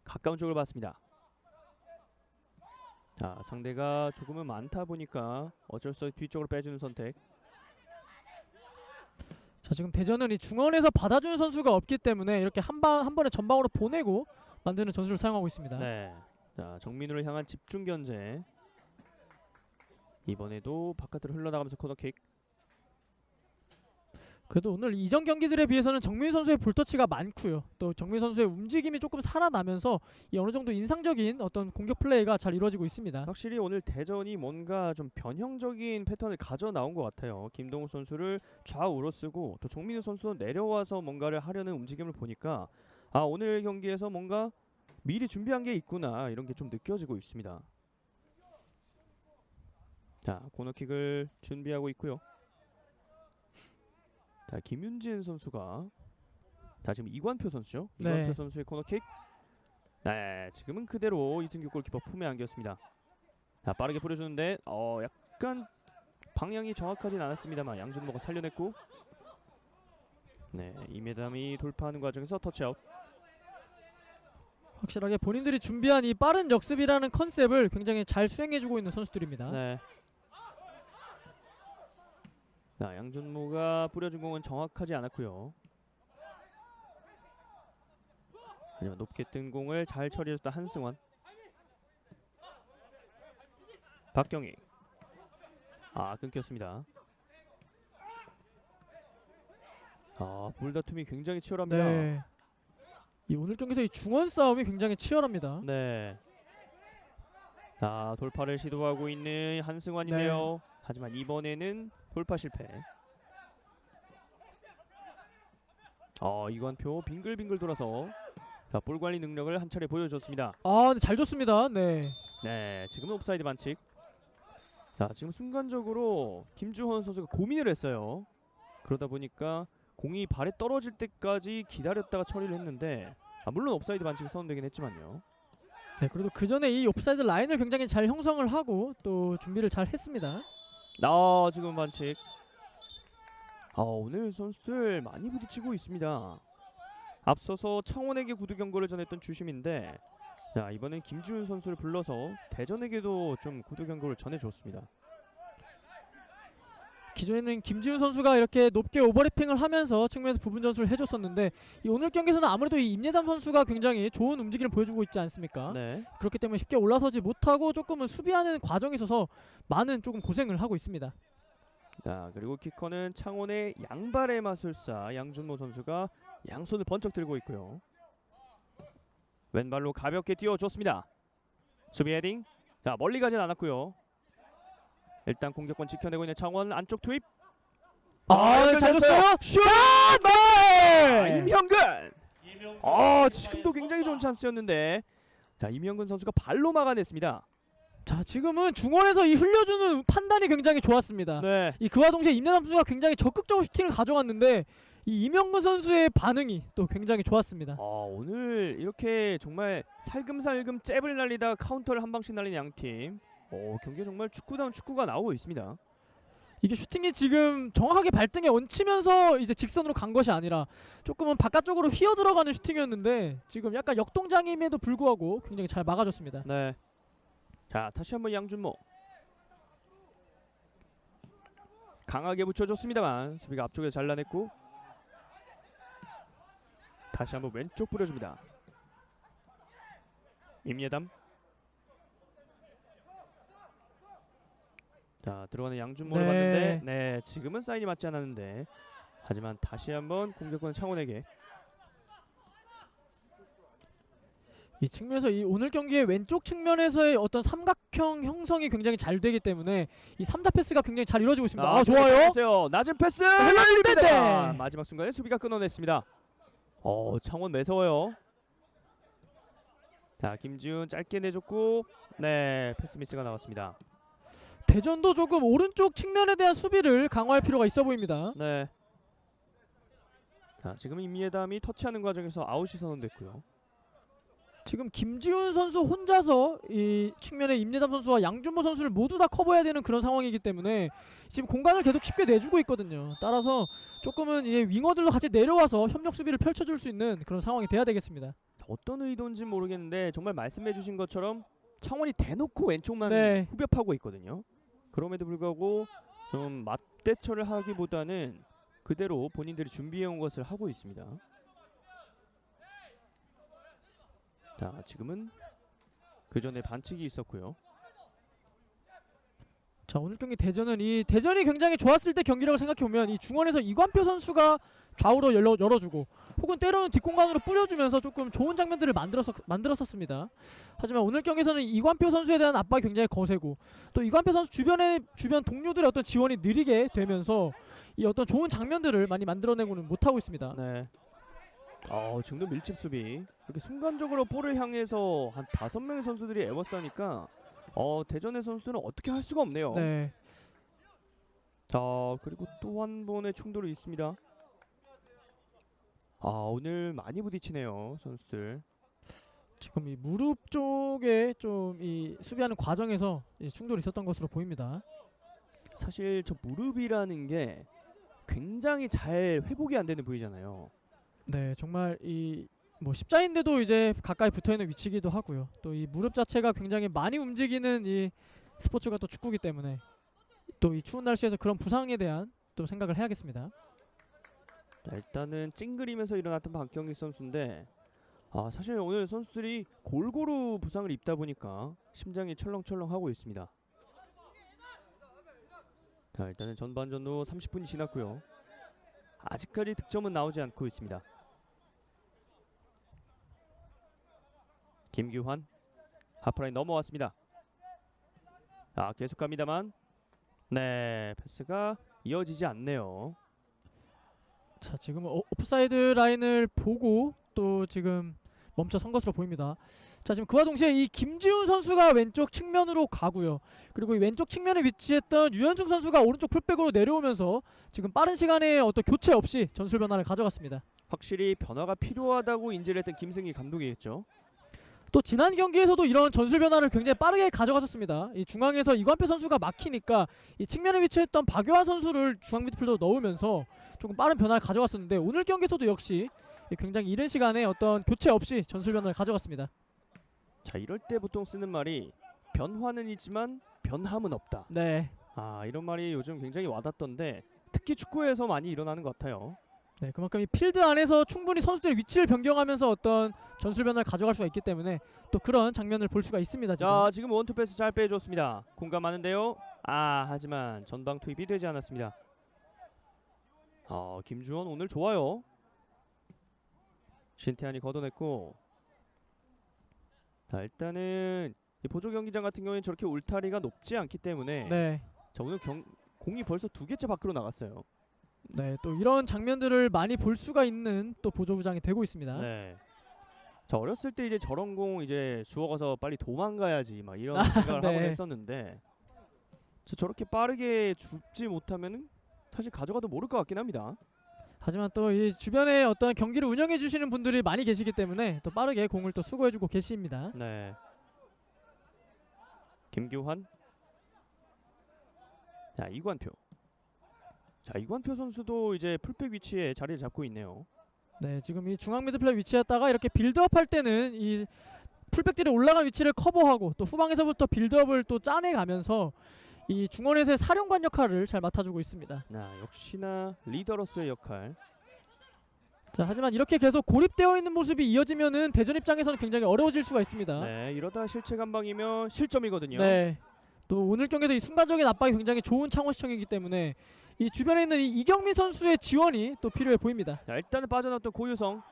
가까운 쪽을 봤습니다. 자, 상대가 조금은 많다 보니까 어쩔 수 없이 뒤쪽으로 빼주는 선택. 자, 지금 대전은 이 중원에서 받아주는 선수가 없기 때문에 이렇게 한 번에 전방으로 보내고 만드는 전술을 사용하고 있습니다. 네. 자, 정민우를 향한 집중 견제. 이번에도 바깥으로 흘러나가면서 코너킥. 그래도 오늘 이전 경기들에 비해서는 정민 선수의 볼터치가 많고요. 또 정민 선수의 움직임이 조금 살아나면서 이 어느 정도 인상적인 어떤 공격 플레이가 잘 이루어지고 있습니다. 확실히 오늘 대전이 뭔가 좀 변형적인 패턴을 가져 나온 것 같아요. 김동우 선수를 좌우로 쓰고 또 정민우 선수는 내려와서 뭔가를 하려는 움직임을 보니까 오늘 경기에서 뭔가 미리 준비한 게 있구나 이런 게 좀 느껴지고 있습니다. 자, 코너킥을 준비하고 있고요. 자, 김윤진 선수가 지금 이관표 선수죠. 네. 이관표 선수의 코너킥. 네, 지금은 그대로 이승규 골키퍼 품에 안겼습니다. 자, 빠르게 뿌려주는데 약간 방향이 정확하진 않았습니다만 양준모가 살려냈고, 네, 이메담이 돌파하는 과정에서 터치아웃. 확실하게 본인들이 준비한 이 빠른 역습이라는 컨셉을 굉장히 잘 수행해주고 있는 선수들입니다. 네. 자, 양준모가 뿌려준 공은 정확하지 않았고요. 하지만 높게 뜬 공을 잘 처리해줬다 한승환. 박경희. 끊겼습니다. 볼다툼이 굉장히 치열합니다. 네. 이 오늘 경기에서 이 중원 싸움이 굉장히 치열합니다. 네. 돌파를 시도하고 있는 한승환인데요. 하지만 이번에는 돌파 실패. 이관표 빙글빙글 돌아서 자, 볼 관리 능력을 한 차례 보여줬습니다. 아, 네, 잘 줬습니다. 네. 네, 지금은 옵사이드 반칙. 자, 지금 순간적으로 김주헌 선수가 고민을 했어요. 그러다 보니까 공이 발에 떨어질 때까지 기다렸다가 처리를 했는데 물론 옵사이드 반칙이 선언되긴 했지만요. 네, 그래도 그 전에 이 옵사이드 라인을 굉장히 잘 형성을 하고 또 준비를 잘 했습니다. 지금 반칙. 오늘 선수들 많이 부딪히고 있습니다. 앞서서 창원에게 구두 경고를 전했던 주심인데 자, 이번엔 김지훈 선수를 불러서 대전에게도 좀 구두 경고를 전해줬습니다. 기존에는 김지훈 선수가 이렇게 높게 오버래핑을 하면서 측면에서 부분 전술을 해줬었는데 이 오늘 경기에서는 아무래도 이 임예담 선수가 굉장히 좋은 움직임을 보여주고 있지 않습니까? 네. 그렇기 때문에 쉽게 올라서지 못하고 조금은 수비하는 과정에 있어서 많은 조금 고생을 하고 있습니다. 자, 그리고 키커는 창원의 양발의 마술사 양준모 선수가 양손을 번쩍 들고 있고요. 왼발로 가볍게 띄워줬습니다. 수비 헤딩. 자, 멀리 가진 않았고요. 일단 공격권 지켜내고 있는 창원 안쪽 투입. 잘 줬어요. 슛! 네! 임형근. 지금도 굉장히 좋은 찬스였는데 자, 임형근 선수가 발로 막아냈습니다. 자, 지금은 중원에서 이 흘려주는 판단이 굉장히 좋았습니다. 네. 이 그와 동시에 임예담 선수가 굉장히 적극적으로 슈팅을 가져갔는데 이 이명근 선수의 반응이 또 굉장히 좋았습니다. 오늘 이렇게 정말 살금살금 잽을 날리다가 카운터를 한 방씩 날리는 양팀. 경기에 정말 축구다운 축구가 나오고 있습니다. 이게 슈팅이 지금 정확하게 발등에 얹히면서 이제 직선으로 간 것이 아니라 조금은 바깥쪽으로 휘어 들어가는 슈팅이었는데 지금 약간 역동장임에도 불구하고 굉장히 잘 막아줬습니다. 네. 자, 다시 한번 양준모. 강하게 붙여줬습니다만 수비가 앞쪽에 잘라냈고 다시 한번 왼쪽 뿌려줍니다. 임예담. 자, 들어가는 양준모를 네. 봤는데 네, 지금은 사인이 맞지 않았는데 하지만 다시 한번 공격권 창원에게. 이 측면에서 이 오늘 경기의 왼쪽 측면에서의 어떤 삼각형 형성이 굉장히 잘 되기 때문에 이 3자 패스가 굉장히 잘 이루어지고 있습니다. 좋아요. 좋아요. 낮은 패스. 흘렀는데 흘립니다. 마지막 순간에 수비가 끊어냈습니다. 창원 매서워요. 자, 김지훈 짧게 내줬고 네, 패스 미스가 나왔습니다. 대전도 조금 오른쪽 측면에 대한 수비를 강화할 필요가 있어 보입니다. 네. 자, 지금 임예담이 터치하는 과정에서 아웃이 선언됐고요. 지금 김지훈 선수 혼자서 이 측면에 임예담 선수와 양준모 선수를 모두 다 커버해야 되는 그런 상황이기 때문에 지금 공간을 계속 쉽게 내주고 있거든요. 따라서 조금은 이 윙어들도 같이 내려와서 협력 수비를 펼쳐줄 수 있는 그런 상황이 돼야 되겠습니다. 어떤 의도인지 모르겠는데 정말 말씀해주신 것처럼 창원이 대놓고 왼쪽만 네. 후벼파고 있거든요. 그럼에도 불구하고 좀 맞대처를 하기보다는 그대로 본인들이 준비해온 것을 하고 있습니다. 자, 지금은 그 전에 반칙이 있었고요. 자, 오늘 경기 대전은 이 대전이 굉장히 좋았을 때 경기라고 생각해보면 이 중원에서 이관표 선수가 좌우로 열어주고 혹은 때로는 뒷공간으로 뿌려주면서 조금 좋은 장면들을 만들었었습니다. 하지만 오늘 경기에서는 이관표 선수에 대한 압박이 굉장히 거세고 또 이관표 선수 주변 동료들의 어떤 지원이 느리게 되면서 이 어떤 좋은 장면들을 많이 만들어내고는 못하고 있습니다. 네. 지금도 밀집 수비. 이렇게 순간적으로 볼을 향해서 한 5명의 선수들이 에워싸니까 대전의 선수들은 어떻게 할 수가 없네요. 네. 자, 그리고 또 한 번의 충돌이 있습니다. 오늘 많이 부딪히네요, 선수들. 지금 이 무릎 쪽에 좀 이 수비하는 과정에서 충돌이 있었던 것으로 보입니다. 사실 저 무릎이라는 게 굉장히 잘 회복이 안 되는 부위잖아요. 네, 정말 이 뭐 십자인대도 이제 가까이 붙어 있는 위치이기도 하고요. 또 이 무릎 자체가 굉장히 많이 움직이는 이 스포츠가 또 축구기 때문에 또 이 추운 날씨에서 그런 부상에 대한 또 생각을 해야겠습니다. 자, 일단은 찡그리면서 일어났던 박경희 선수인데 사실 오늘 선수들이 골고루 부상을 입다 보니까 심장이 철렁철렁 하고 있습니다. 자, 일단은 전반전도 30분이 지났고요. 아직까지 득점은 나오지 않고 있습니다. 김규환 하프라인 넘어왔습니다. 계속 갑니다만 네, 패스가 이어지지 않네요. 자, 지금은 오프사이드 라인을 보고 또 지금 멈춰 선 것으로 보입니다. 자, 지금 그와 동시에 이 김지훈 선수가 왼쪽 측면으로 가고요. 그리고 이 왼쪽 측면에 위치했던 유현중 선수가 오른쪽 풀백으로 내려오면서 지금 빠른 시간에 어떤 교체 없이 전술 변화를 가져갔습니다. 확실히 변화가 필요하다고 인지를 했던 김승희 감독이겠죠. 또 지난 경기에서도 이런 전술 변화를 굉장히 빠르게 가져갔었습니다. 이 중앙에서 이관표 선수가 막히니까 이 측면에 위치했던 박요한 선수를 중앙 미드필더로 넣으면서 조금 빠른 변화를 가져갔었는데 오늘 경기에서도 역시 굉장히 이른 시간에 어떤 교체 없이 전술 변화를 가져갔습니다. 자, 이럴 때 보통 쓰는 말이 변화는 있지만 변함은 없다. 네. 이런 말이 요즘 굉장히 와닿던데 특히 축구에서 많이 일어나는 것 같아요. 네, 그만큼 이 필드 안에서 충분히 선수들의 위치를 변경하면서 어떤 전술 변화를 가져갈 수가 있기 때문에 또 그런 장면을 볼 수가 있습니다. 지금. 자, 지금 원투 패스 잘 빼줬습니다. 공간 많은데요. 하지만 전방 투입이 되지 않았습니다. 김주원 오늘 좋아요. 신태환이 걷어냈고, 자, 일단은 이 보조 경기장 같은 경우에는 저렇게 울타리가 높지 않기 때문에 네. 자, 오늘 공이 벌써 2개째 밖으로 나갔어요. 네, 또 이런 장면들을 많이 볼 수가 있는 또 보조구장이 되고 있습니다. 네. 자, 어렸을 때 이제 저런 공 이제 주워가서 빨리 도망가야지 막 이런 생각을 네. 하곤 했었는데 저렇게 빠르게 줍지 못하면은 사실 가져가도 모를 것 같긴 합니다. 하지만 또 이 주변에 어떤 경기를 운영해 주시는 분들이 많이 계시기 때문에 또 빠르게 공을 또 수고해주고 계십니다. 네. 김규환. 자, 이관표. 자, 이관표 선수도 이제 풀백 위치에 자리를 잡고 있네요. 네, 지금 이 중앙 미드필더 위치했다가 이렇게 빌드업 할 때는 이 풀백들이 올라간 위치를 커버하고 또 후방에서부터 빌드업을 또 짜내가면서 이 중원에서의 사령관 역할을 잘 맡아주고 있습니다. 역시나 리더로서의 역할. 자, 하지만 이렇게 계속 고립되어 있는 모습이 이어지면은 대전 입장에서는 굉장히 어려워질 수가 있습니다. 네, 이러다 실체 감방이면 실점이거든요. 네. 또 오늘 경기에서 이 순간적인 압박이 굉장히 좋은 창원시청이기 때문에 이 주변에 있는 이 이경민 선수의 지원이 또 필요해 보입니다. 자, 일단은 빠져나왔던 고유성.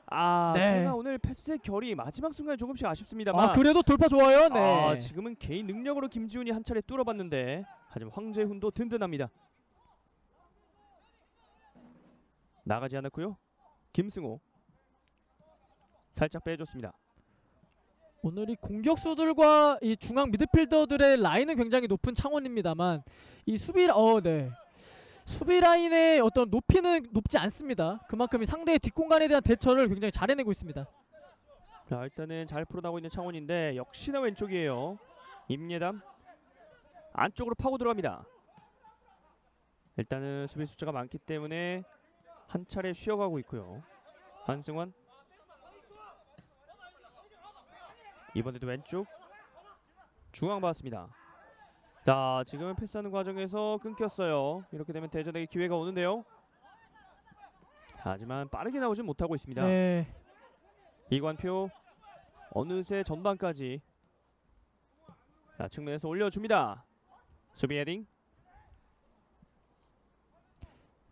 네. 그러나 오늘 패스의 결이 마지막 순간에 조금씩 아쉽습니다만. 그래도 돌파 좋아요. 네. 지금은 개인 능력으로 김지훈이 한 차례 뚫어봤는데 하지만 황재훈도 든든합니다. 나가지 않았고요. 김승호 살짝 빼줬습니다. 오늘 이 공격수들과 이 중앙 미드필더들의 라인은 굉장히 높은 창원입니다만 이 수비 라인의 어떤 높이는 높지 않습니다. 그만큼 이 상대의 뒷공간에 대한 대처를 굉장히 잘 해내고 있습니다. 자, 일단은 잘 풀어나고 있는 창원인데 역시나 왼쪽이에요. 임예담 안쪽으로 파고 들어갑니다. 일단은 수비 숫자가 많기 때문에 한 차례 쉬어가고 있고요. 한승환 이번에도 왼쪽 중앙 봤습니다. 자, 지금은 패스하는 과정에서 끊겼어요. 이렇게 되면 대전에게 기회가 오는데요. 하지만 빠르게 나오진 못하고 있습니다. 네. 이관표 어느새 전반까지 자, 측면에서 올려줍니다. 수비 헤딩.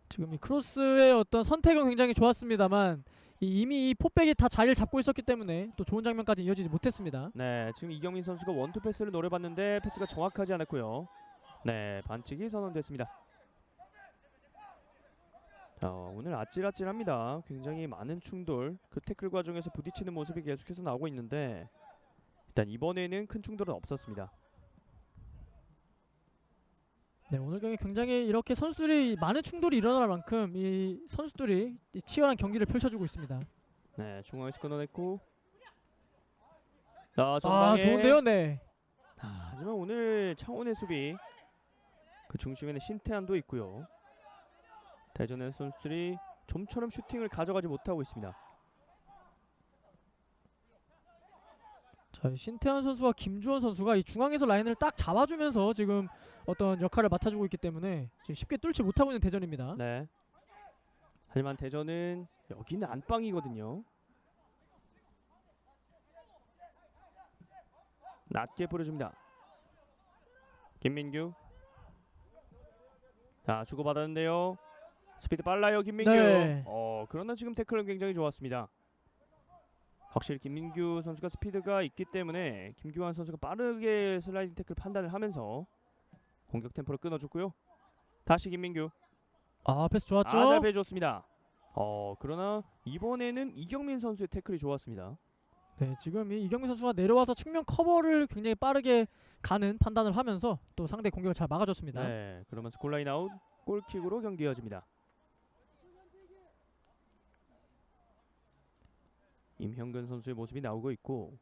지금 이 크로스의 어떤 선택은 굉장히 좋았습니다만 이미 이 포백이 다 자리를 잡고 있었기 때문에 또 좋은 장면까지 이어지지 못했습니다. 네, 지금 이경민 선수가 원투 패스를 노려봤는데 패스가 정확하지 않았고요. 네, 반칙이 선언됐습니다. 오늘 아찔아찔합니다. 굉장히 많은 충돌, 그 태클 과정에서 부딪히는 모습이 계속해서 나오고 있는데 일단 이번에는 큰 충돌은 없었습니다. 네, 오늘 경기 굉장히 이렇게 선수들이 많은 충돌이 일어날 만큼 이 선수들이 이 치열한 경기를 펼쳐주고 있습니다. 네, 중앙에서 끊어냈고 자, 전방에 좋은데요, 네. 하지만 오늘 창원의 수비 그 중심에는 신태환도 있고요. 대전의 선수들이 좀처럼 슈팅을 가져가지 못하고 있습니다. 자, 신태환 선수와 김주원 선수가 이 중앙에서 라인을 딱 잡아주면서 지금 어떤 역할을 맡아주고 있기 때문에 지금 쉽게 뚫지 못하고 있는 대전입니다. 네. 하지만 대전은 여기는 안방이거든요. 낮게 뿌려줍니다. 김민규. 자, 주고받았는데요. 스피드 빨라요, 김민규. 네. 그러나 지금 태클은 굉장히 좋았습니다. 확실히 김민규 선수가 스피드가 있기 때문에 김규환 선수가 빠르게 슬라이딩 태클 판단을 하면서 공격 템포를 끊어줬고요. 다시 김민규. 패스 좋았죠? 잘 빼줬습니다. 그러나 이번에는 이경민 선수의 태클이 좋았습니다. 네, 지금 이 이경민 선수가 내려와서 측면 커버를 굉장히 빠르게 가는 판단을 하면서 또 상대 공격을 잘 막아줬습니다. 네, 그러면서 골라인 아웃, 골킥으로 경기 이어집니다. 임형근 선수의 모습이 나오고 있고,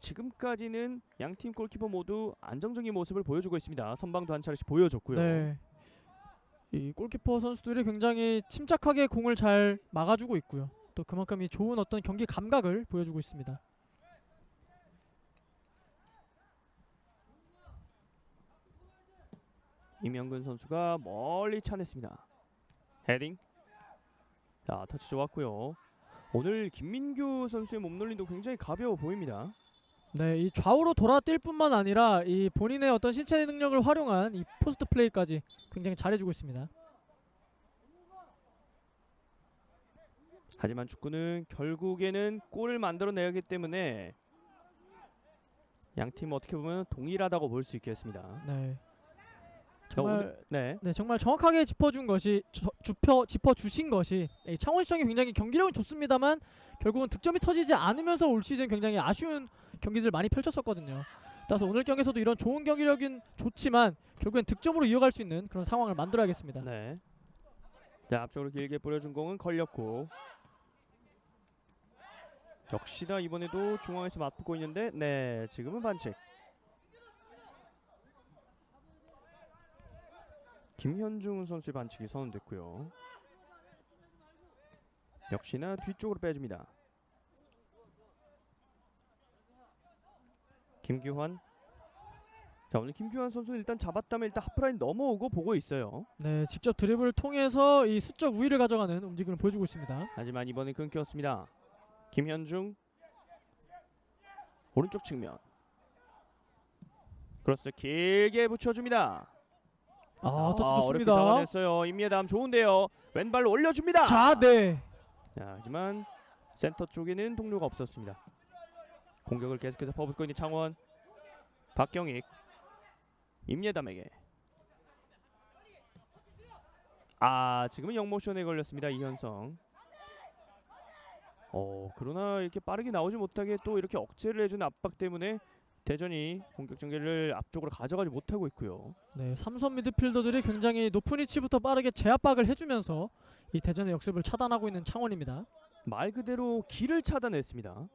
지금까지는 양팀 골키퍼 모두 안정적인 모습을 보여주고 있습니다. 선방도 한 차례씩 보여줬고요. 네. 이 골키퍼 선수들이 굉장히 침착하게 공을 잘 막아주고 있고요. 또 그만큼 이 좋은 어떤 경기 감각을 보여주고 있습니다. 임형근 선수가 멀리 차냈습니다. 헤딩. 자, 터치 좋았고요. 오늘 김민규 선수의 몸놀림도 굉장히 가벼워 보입니다. 네, 이 좌우로 돌아 뛸 뿐만 아니라 이 본인의 어떤 신체 능력을 활용한 이 포스트 플레이까지 굉장히 잘해주고 있습니다. 하지만 축구는 결국에는 골을 만들어내야 하기 때문에 양팀 어떻게 보면 동일하다고 볼 수 있겠습니다. 네. 자, 정말 네. 정말 정확하게 짚어준 것이 짚어주신 것이 창원시청이 굉장히 경기력은 좋습니다만 결국은 득점이 터지지 않으면서 올 시즌 굉장히 아쉬운 경기들을 많이 펼쳤었거든요. 따라서 오늘 경기에서도 이런 좋은 경기력은 좋지만 결국엔 득점으로 이어갈 수 있는 그런 상황을 만들어야겠습니다. 네. 자, 앞쪽으로 길게 뿌려준 공은 걸렸고, 역시나 이번에도 중앙에서 맞붙고 있는데, 네, 지금은 반칙. 김현중 선수의 반칙이 선언됐고요. 역시나 뒤쪽으로 빼줍니다. 김규환. 자, 오늘 김규환 선수는 일단 잡았다면 일단 하프라인 넘어오고 보고 있어요. 네, 직접 드리블을 통해서 이 수적 우위를 가져가는 움직임을 보여주고 있습니다. 하지만 이번에 끊겼습니다. 김현중. 오른쪽 측면. 크로스 길게 붙여줍니다. 터치 어렵게 좋습니다. 잡아냈어요. 임예담 좋은데요. 왼발로 올려줍니다. 자, 네. 자, 하지만 센터 쪽에는 동료가 없었습니다. 공격을 계속해서 퍼붓고 있는 창원. 박경익. 임예담에게. 지금은 영모션에 걸렸습니다. 이현성. 그러나 이렇게 빠르게 나오지 못하게 또 이렇게 억제를 해주는 압박 때문에 대전이 공격 전개를 앞쪽으로 가져가지 못하고 있고요. 네, 삼선 미드필더들이 굉장히 높은 위치부터 빠르게 제압박을 해주면서 이 대전의 역습을 차단하고 있는 창원입니다. 말 그대로 길을 차단했습니다.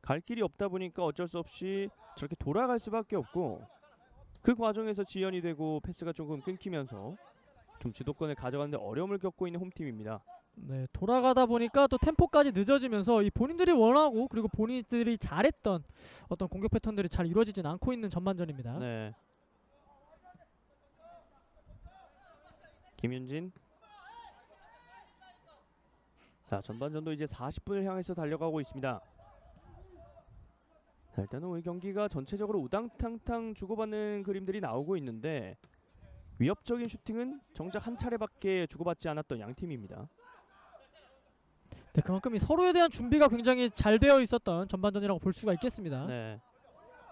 갈 길이 없다 보니까 어쩔 수 없이 저렇게 돌아갈 수밖에 없고, 그 과정에서 지연이 되고 패스가 조금 끊기면서 좀 주도권을 가져가는데 어려움을 겪고 있는 홈팀입니다. 네, 돌아가다 보니까 또 템포까지 늦어지면서 이 본인들이 원하고 그리고 본인들이 잘했던 어떤 공격 패턴들이 잘 이루어지진 않고 있는 전반전입니다. 네. 김윤진. 자, 전반전도 이제 40분을 향해서 달려가고 있습니다. 자, 일단은 오늘 경기가 전체적으로 우당탕탕 주고받는 그림들이 나오고 있는데, 위협적인 슈팅은 정작 한 차례밖에 주고받지 않았던 양 팀입니다. 네, 그만큼 이 서로에 대한 준비가 굉장히 잘 되어 있었던 전반전이라고 볼 수가 있겠습니다. 네.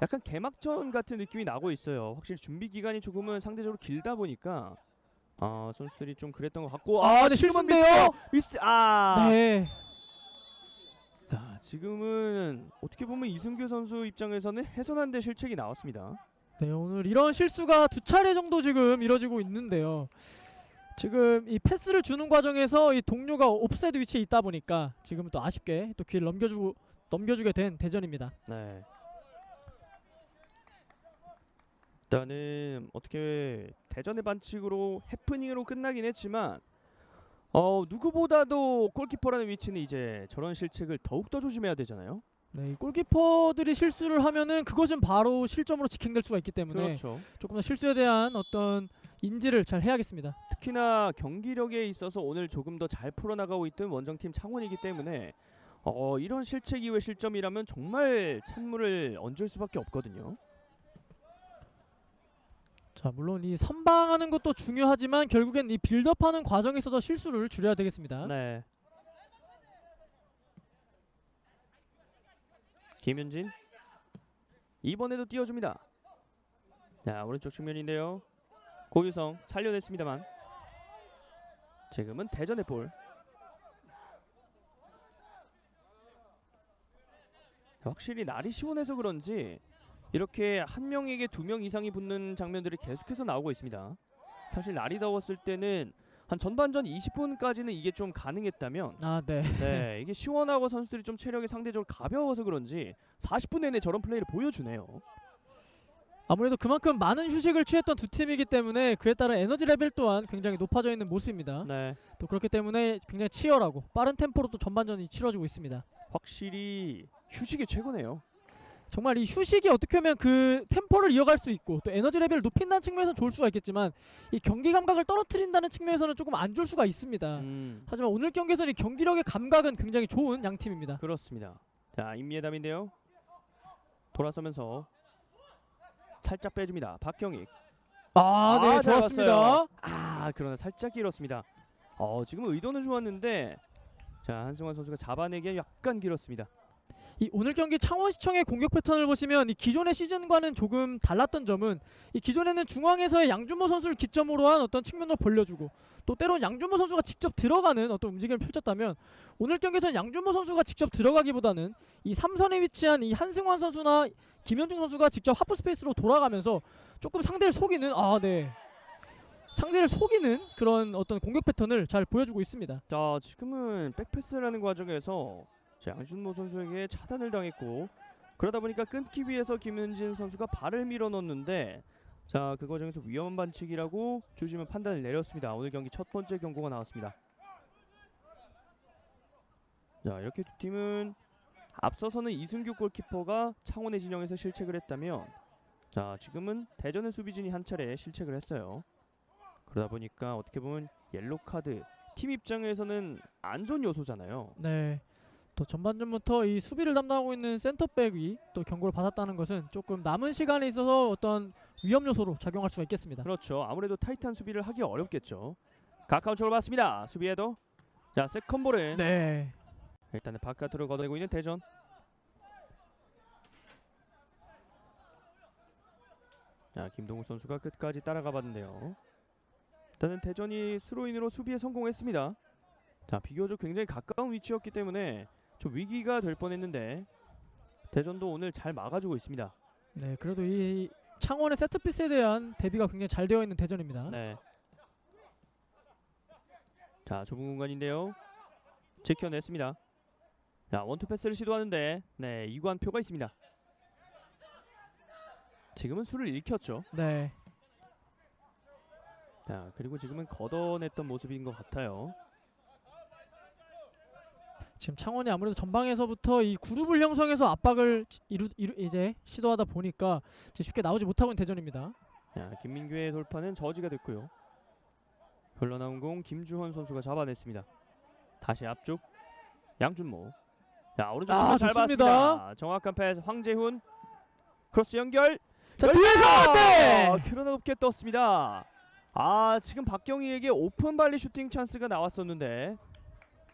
약간 개막전 같은 느낌이 나고 있어요. 확실히 준비 기간이 조금은 상대적으로 길다 보니까 선수들이 좀 그랬던 것 같고, 네, 실수인데요. 미스. 네. 자, 지금은 어떻게 보면 이승규 선수 입장에서는 해선한데 실책이 나왔습니다. 네, 오늘 이런 실수가 2차례 정도 지금 이뤄지고 있는데요. 지금 이 패스를 주는 과정에서 이 동료가 옵사이드 위치에 있다 보니까 지금 또 아쉽게 또 기회를 넘겨주게 된 대전입니다. 네. 일단은 어떻게 대전의 반칙으로 해프닝으로 끝나긴 했지만, 누구보다도 골키퍼라는 위치는 이제 저런 실책을 더욱더 조심해야 되잖아요. 네, 이 골키퍼들이 실수를 하면은 그것은 바로 실점으로 직행될 수가 있기 때문에 그렇죠. 조금 더 실수에 대한 어떤 인지를 잘 해야겠습니다. 특히나 경기력에 있어서 오늘 조금 더 잘 풀어나가고 있던 원정팀 창원이기 때문에 이런 실책 이후의 실점이라면 정말 찬물을 얹을 수밖에 없거든요. 자, 물론 이 선방하는 것도 중요하지만 결국엔 이 빌드업하는 과정에 있어서 실수를 줄여야 되겠습니다. 네. 김윤진. 이번에도 띄워줍니다. 자, 오른쪽 측면인데요. 고유성 살려냈습니다만 지금은 대전의 볼. 확실히 날이 시원해서 그런지 이렇게 한 명에게 두 명 이상이 붙는 장면들이 계속해서 나오고 있습니다. 사실 날이 더웠을 때는 한 전반전 20분까지는 이게 좀 가능했다면 아, 네. 네, 이게 시원하고 선수들이 좀 체력이 상대적으로 가벼워서 그런지 40분 내내 저런 플레이를 보여주네요. 아무래도 그만큼 많은 휴식을 취했던 두 팀이기 때문에 그에 따른 에너지 레벨 또한 굉장히 높아져 있는 모습입니다. 네, 또 그렇기 때문에 굉장히 치열하고 빠른 템포로 또 전반전이 치러지고 있습니다. 확실히 휴식이 최고네요. 정말 이 휴식이 어떻게 하면 그 템포를 이어갈 수 있고 또 에너지 레벨을 높인다는 측면에서 좋을 수가 있겠지만 이 경기 감각을 떨어뜨린다는 측면에서는 조금 안 좋을 수가 있습니다. 하지만 오늘 경기에서는 이 경기력의 감각은 굉장히 좋은 양 팀입니다. 그렇습니다. 자, 임예담인데요. 돌아서면서 살짝 빼줍니다. 박경익. 아, 네, 잘 좋았습니다. 봤어요. 그러나 살짝 길었습니다. 지금 의도는 좋았는데 자, 한승환 선수가 잡아내기에 약간 길었습니다. 이 오늘 경기 창원시청의 공격 패턴을 보시면 이 기존의 시즌과는 조금 달랐던 점은 이 기존에는 중앙에서의 양준모 선수를 기점으로 한 어떤 측면으로 벌려주고 또 때론 양준모 선수가 직접 들어가는 어떤 움직임을 펼쳤다면 오늘 경기에서는 양준모 선수가 직접 들어가기보다는 이 3선에 위치한 이 한승환 선수나 김현중 선수가 직접 하프 스페이스로 돌아가면서 조금 상대를 속이는 상대를 속이는 그런 어떤 공격 패턴을 잘 보여주고 있습니다. 자, 지금은 백패스라는 과정에서 양준모 선수에게 차단을 당했고 그러다 보니까 끊기 위해서 김은진 선수가 발을 밀어 넣었는데 자, 그 과정에서 위험한 반칙이라고 주심은 판단을 내렸습니다. 오늘 경기 첫 번째 경고가 나왔습니다. 자, 이렇게 두 팀은 앞서서는 이승규 골키퍼가 창원의 진영에서 실책을 했다면 자, 지금은 대전의 수비진이 한 차례 실책을 했어요. 그러다 보니까 어떻게 보면 옐로 카드 팀 입장에서는 안 좋은 요소잖아요. 네. 또 전반전부터 이 수비를 담당하고 있는 센터백이 또 경고를 받았다는 것은 조금 남은 시간에 있어서 어떤 위험 요소로 작용할 수가 있겠습니다. 그렇죠. 아무래도 타이트한 수비를 하기 어렵겠죠. 가까운 쪽으로 봤습니다. 수비에도 자, 세컨볼은 네. 일단은 바깥으로 걷어내고 있는 대전. 자, 김동욱 선수가 끝까지 따라가 봤는데요. 일단은 대전이 스로인으로 수비에 성공했습니다. 자, 비교적 굉장히 가까운 위치였기 때문에 좀 위기가 될 뻔했는데 대전도 오늘 잘 막아주고 있습니다. 네, 그래도 이 창원의 세트피스에 대한 대비가 굉장히 잘 되어 있는 대전입니다. 네. 자, 좁은 공간인데요. 지켜냈습니다. 자, 원투 패스를 시도하는데 네, 이관표가 있습니다. 지금은 수를 읽혔죠. 네. 자, 그리고 지금은 걷어냈던 모습인 것 같아요. 지금 창원이 아무래도 전방에서부터 이 그룹을 형성해서 압박을 이제 시도하다 보니까 이제 쉽게 나오지 못하고 있는 대전입니다. 자, 김민규의 돌파는 저지가 됐고요. 흘러나온 공 김주헌 선수가 잡아냈습니다. 다시 앞쪽 양준모. 자, 오른쪽 측면 잘 좋습니다. 봤습니다. 정확한 패스 황재훈. 크로스 연결. 자, 뒤에서 네. 그러나 높게 떴습니다. 지금 박경희에게 오픈 발리 슈팅 찬스가 나왔었는데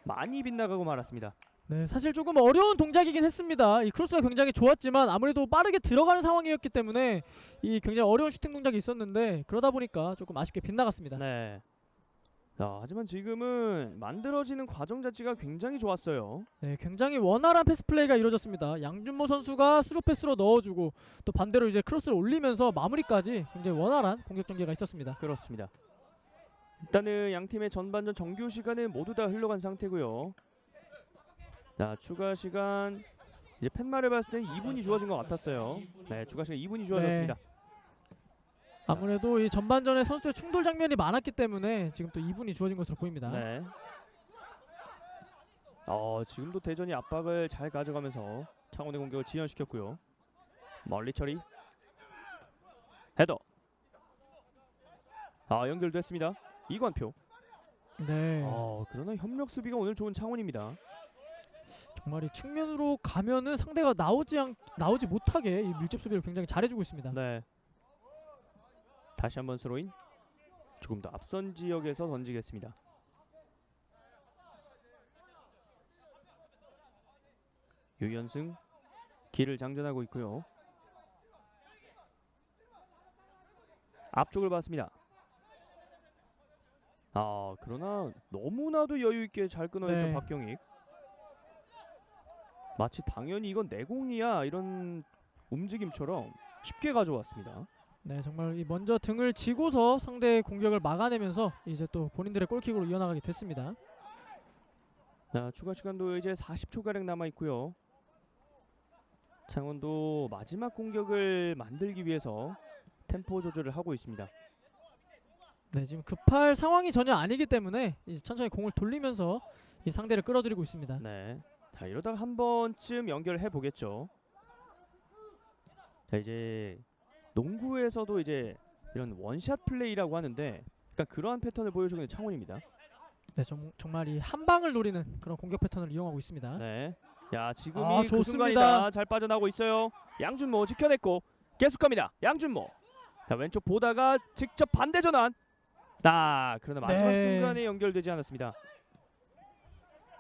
많이 빗나가고 말았습니다. 네, 사실 조금 어려운 동작이긴 했습니다. 이 크로스가 굉장히 좋았지만 아무래도 빠르게 들어가는 상황이었기 때문에 이 굉장히 어려운 슈팅 동작이 있었는데 그러다 보니까 조금 아쉽게 빗나갔습니다. 네. 자, 하지만 지금은 만들어지는 과정 자체가 굉장히 좋았어요. 네, 굉장히 원활한 패스 플레이가 이루어졌습니다. 양준모 선수가 스루 패스로 넣어주고 또 반대로 이제 크로스를 올리면서 마무리까지 굉장히 원활한 공격 전개가 있었습니다. 그렇습니다. 일단은 양 팀의 전반전 정규 시간은 모두 다 흘러간 상태고요. 자, 추가 시간 이제 팻말을 봤을 때는 2분이 주어진 것 같았어요. 네, 추가 시간 2분이 주어졌습니다. 아무래도 이 전반전에 선수의 충돌 장면이 많았기 때문에 지금 또 2분이 주어진 것으로 보입니다. 네. 지금도 대전이 압박을 잘 가져가면서 창원의 공격을 지연시켰고요. 멀리 처리. 헤더. 연결됐습니다. 이관표. 네. 그러나 협력 수비가 오늘 좋은 창원입니다. 정말 이 측면으로 가면은 상대가 나오지 못하게 이 밀집 수비를 굉장히 잘해주고 있습니다. 네. 다시 한번 스로인. 조금 더 앞선 지역에서 던지겠습니다. 유연승 길을 장전하고 있고요. 앞쪽을 봤습니다. 그러나 너무나도 여유 있게 잘 끊어냈던 네. 박경익. 마치 당연히 이건 내공이야 이런 움직임처럼 쉽게 가져왔습니다. 네, 정말 이 먼저 등을 지고서 상대의 공격을 막아내면서 이제 또 본인들의 골킥으로 이어나가게 됐습니다. 자, 추가 시간도 이제 40초 가량 남아 있고요. 창원도 마지막 공격을 만들기 위해서 템포 조절을 하고 있습니다. 네, 지금 급할 상황이 전혀 아니기 때문에 이제 천천히 공을 돌리면서 이 상대를 끌어들이고 있습니다. 네. 자, 이러다가 한 번쯤 연결해 보겠죠. 자, 이제 농구에서도 이제 이런 원샷 플레이라고 하는데 약간 그러한 패턴을 보여주는 창원입니다. 네, 정말 이 한 방을 노리는 그런 공격 패턴을 이용하고 있습니다. 네. 야, 지금이 아, 그 좋습니다. 순간이다. 잘 빠져나오고 있어요. 양준모 지켜냈고 계속 갑니다. 양준모. 자, 왼쪽 보다가 직접 반대 전환. 그러나 마지막 네. 순간에 연결되지 않았습니다.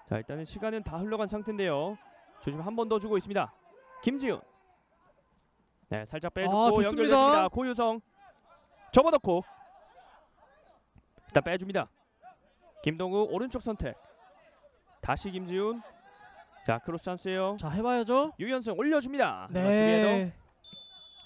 자, 일단은 시간은 다 흘러간 상태인데요. 조심 한 번 더 주고 있습니다. 김지훈. 네, 살짝 빼주고 좋습니다. 연결됐습니다. 고유성 접어넣고 일단 빼줍니다. 김동우 오른쪽 선택. 다시 김지훈. 자, 크로스 찬스예요. 자, 해봐야죠. 유연승 올려줍니다. 중에도 네.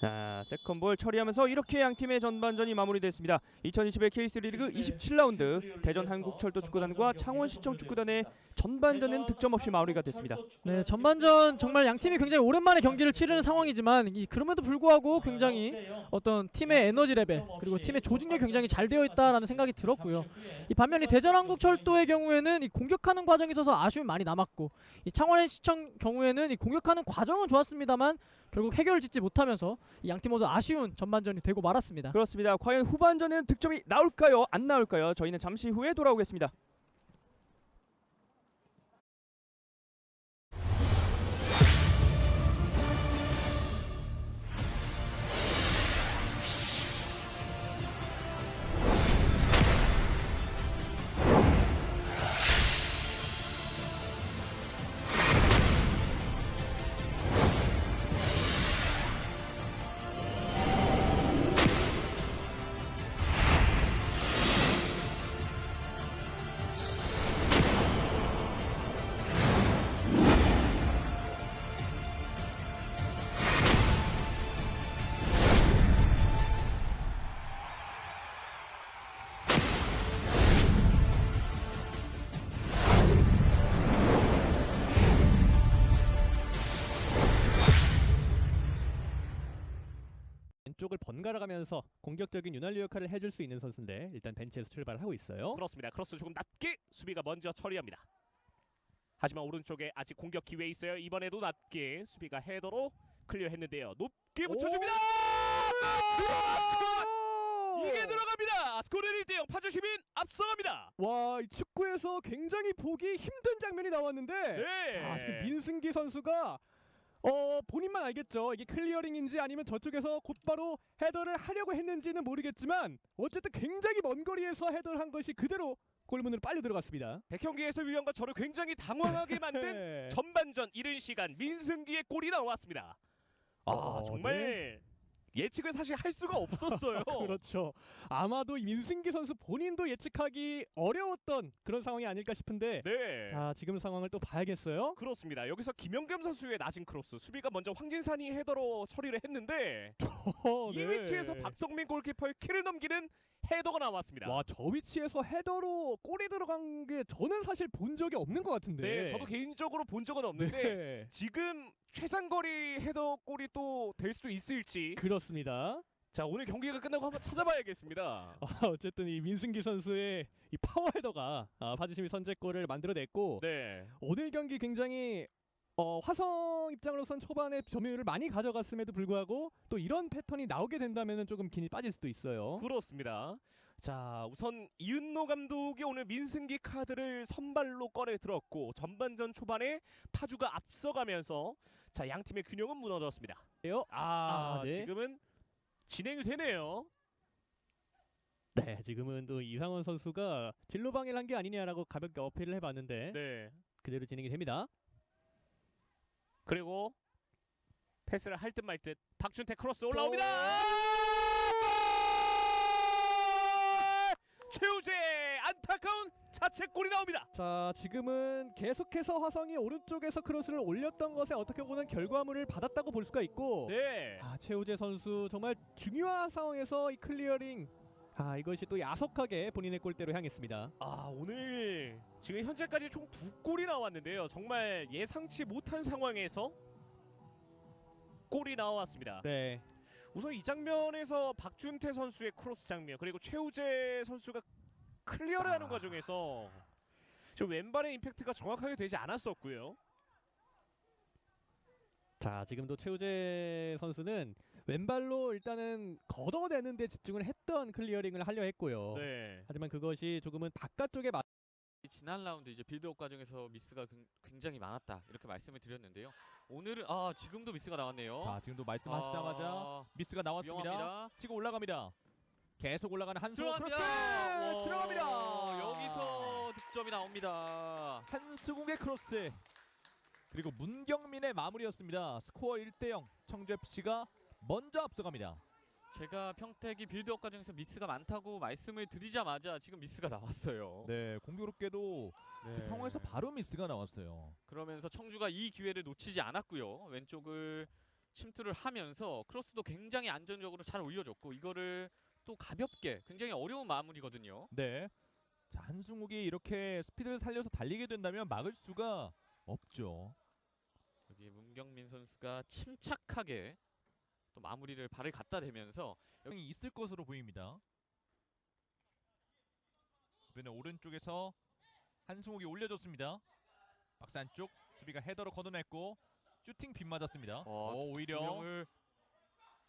자, 세컨볼 처리하면서 이렇게 양팀의 전반전이 마무리됐습니다. 2021 K3 리그 27라운드 대전 한국철도 축구단과 창원시청 축구단의 전반전은 득점 없이 마무리가 됐습니다. 네, 전반전 정말 양 팀이 굉장히 오랜만에 경기를 치르는 상황이지만 그럼에도 불구하고 굉장히 어떤 팀의 에너지 레벨 그리고 팀의 조직력이 굉장히 잘 되어 있다라는 생각이 들었고요. 이 반면에 대전 한국철도의 경우에는 이 공격하는 과정에 있어서 아쉬움이 많이 남았고 이 창원시청 경우에는 이 공격하는 과정은 좋았습니다만 결국 해결을 짓지 못하면서 이 양 팀 모두 아쉬운 전반전이 되고 말았습니다. 그렇습니다. 과연 후반전에는 득점이 나올까요? 안 나올까요? 저희는 잠시 후에 돌아오겠습니다. 왼쪽을 번갈아 가면서 공격적인 윤활유 역할을 해줄 수 있는 선수인데 일단 벤치에서 출발하고 있어요. 그렇습니다. 크로스 조금 낮게 수비가 먼저 처리합니다. 하지만 오른쪽에 아직 공격 기회 있어요. 이번에도 낮게 수비가 헤더로 클리어했는데요. 높게 붙여줍니다. 이게 들어갑니다. 스코어는 1대0 파주시민 앞서갑니다. 와, 이 축구에서 굉장히 보기 힘든 장면이 나왔는데 네. 지금 민승기 선수가 본인만 알겠죠. 이게 클리어링인지 아니면 저쪽에서 곧바로 헤더를 하려고 했는지는 모르겠지만 어쨌든 굉장히 먼 거리에서 헤더를 한 것이 그대로 골문으로 빨려 들어갔습니다. 백현기 해설위원과 저를 굉장히 당황하게 만든 네. 전반전 이른 시간 민승기의 골이 나왔습니다. 정말 예측을 사실 할 수가 없었어요. 그렇죠. 아마도 이 민승기 선수 본인도 예측하기 어려웠던 그런 상황이 아닐까 싶은데 네. 자, 지금 상황을 또 봐야겠어요. 그렇습니다. 여기서 김영겸 선수의 낮은 크로스 수비가 먼저 황진산이 헤더로 처리를 했는데 이 네. 위치에서 박성민 골키퍼의 키를 넘기는 헤더가 나왔습니다. 와, 저 위치에서 헤더로 골이 들어간 게 저는 사실 본 적이 없는 것 같은데. 네, 저도 개인적으로 본 적은 없는데 네. 지금 최상거리 헤더 골이 또 될 수도 있을지. 그렇습니다. 자, 오늘 경기가 끝나고 한번 찾아봐야겠습니다. 어쨌든 이 민승기 선수의 이 파워 헤더가 파주심이 선제골을 만들어냈고 네. 오늘 경기 굉장히 화성 입장으로선 초반에 점유율을 많이 가져갔음에도 불구하고 또 이런 패턴이 나오게 된다면 조금 긴이 빠질 수도 있어요. 그렇습니다. 자, 우선 이은노 감독이 오늘 민승기 카드를 선발로 꺼내 들었고 전반전 초반에 파주가 앞서가면서 자, 양 팀의 균형은 무너졌습니다. 네. 지금은 진행이 되네요. 네, 지금은 또 이상원 선수가 진로 방해를 한 게 아니냐라고 가볍게 어필을 해봤는데 네. 그대로 진행이 됩니다. 그리고 패스를 할 듯 말 듯 박준태 크로스 올라옵니다. 최우재 안타까운 자책골이 나옵니다. 자, 지금은 계속해서 화성이 오른쪽에서 크로스를 올렸던 것에 어떻게 보면 결과물을 받았다고 볼 수가 있고 네. 최우재 선수 정말 중요한 상황에서 이 클리어링 이것이 또 야속하게 본인의 골대로 향했습니다. 오늘 지금 현재까지 총 2골이 나왔는데요. 정말 예상치 못한 상황에서 골이 나왔습니다. 네. 우선 이 장면에서 박준태 선수의 크로스 장면 그리고 최우재 선수가 클리어를 하는 과정에서 좀 왼발의 임팩트가 정확하게 되지 않았었고요. 자, 지금도 최우재 선수는 왼발로 일단은 걷어내는 데 집중을 했던 클리어링을 하려 했고요. 네. 하지만 그것이 조금은 바깥쪽에 지난 라운드 이제 빌드업 과정에서 미스가 굉장히 많았다 이렇게 말씀을 드렸는데요. 오늘은 지금도 미스가 나왔네요. 자, 지금도 말씀하시자마자 미스가 나왔습니다. 위험합니다. 치고 올라갑니다. 계속 올라가는 한수공 크로스 들어갑니다. 들어갑니다. 여기서 득점이 나옵니다. 한수공의 크로스 그리고 문경민의 마무리였습니다. 스코어 1대0 청주FC가 먼저 앞서갑니다. 제가 평택이 빌드업 과정에서 미스가 많다고 말씀을 드리자마자 지금 미스가 나왔어요. 네, 공교롭게도 그 상황에서 바로 미스가 나왔어요. 그러면서 청주가 이 기회를 놓치지 않았고요. 왼쪽을 침투를 하면서 크로스도 굉장히 안전적으로 잘 올려줬고 이거를 또 가볍게 굉장히 어려운 마무리거든요. 네, 자, 한승욱이 이렇게 스피드를 살려서 달리게 된다면 막을 수가 없죠. 여기 문경민 선수가 침착하게 또 마무리를 발을 갖다 대면서 여기 있을 것으로 보입니다. 이번에 오른쪽에서 한승욱이 올려줬습니다. 박스 안쪽 수비가 헤더로 걷어냈고 슈팅 빗 맞았습니다.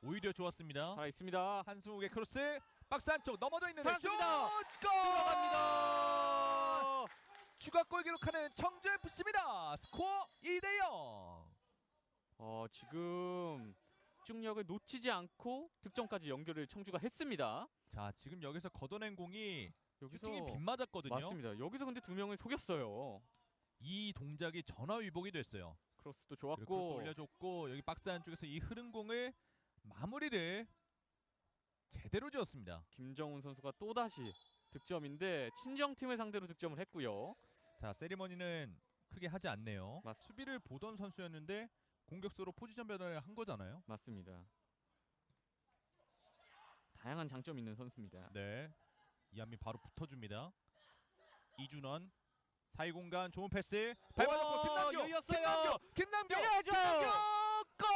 오히려 좋았습니다. 살아 있습니다. 한승욱의 크로스 박스 안쪽 넘어져 있는데 슛! 살았습니다. 골! 들어갑니다. 추가골 기록하는 청주FC입니다. 스코어 2대0. 지금 집중력을 놓치지 않고 득점까지 연결을 청주가 했습니다. 자, 지금 여기서 걷어낸 공이 여기서 슈팅이 빗 맞았거든요. 맞습니다. 여기서 근데 2명을 속였어요. 이 동작이 전화위복이 됐어요. 크로스도 그리고 크로스 좋았고 올려줬고 여기 박스 안쪽에서 이 흐른 공을 마무리를 제대로 지었습니다. 김정훈 선수가 또다시 득점인데 친정팀을 상대로 득점을 했고요. 자, 세리머니는 크게 하지 않네요. 맞- 수비를 보던 선수였는데 공격수로 포지션 변화를 한 거잖아요. 맞습니다. 다양한 장점이 있는 선수입니다. 네, 이한민 바로 붙어줍니다. 이준원 사이 공간 좋은 패스 밟아놓고 김남규 열렸어요. 김남규 때려야죠. 골!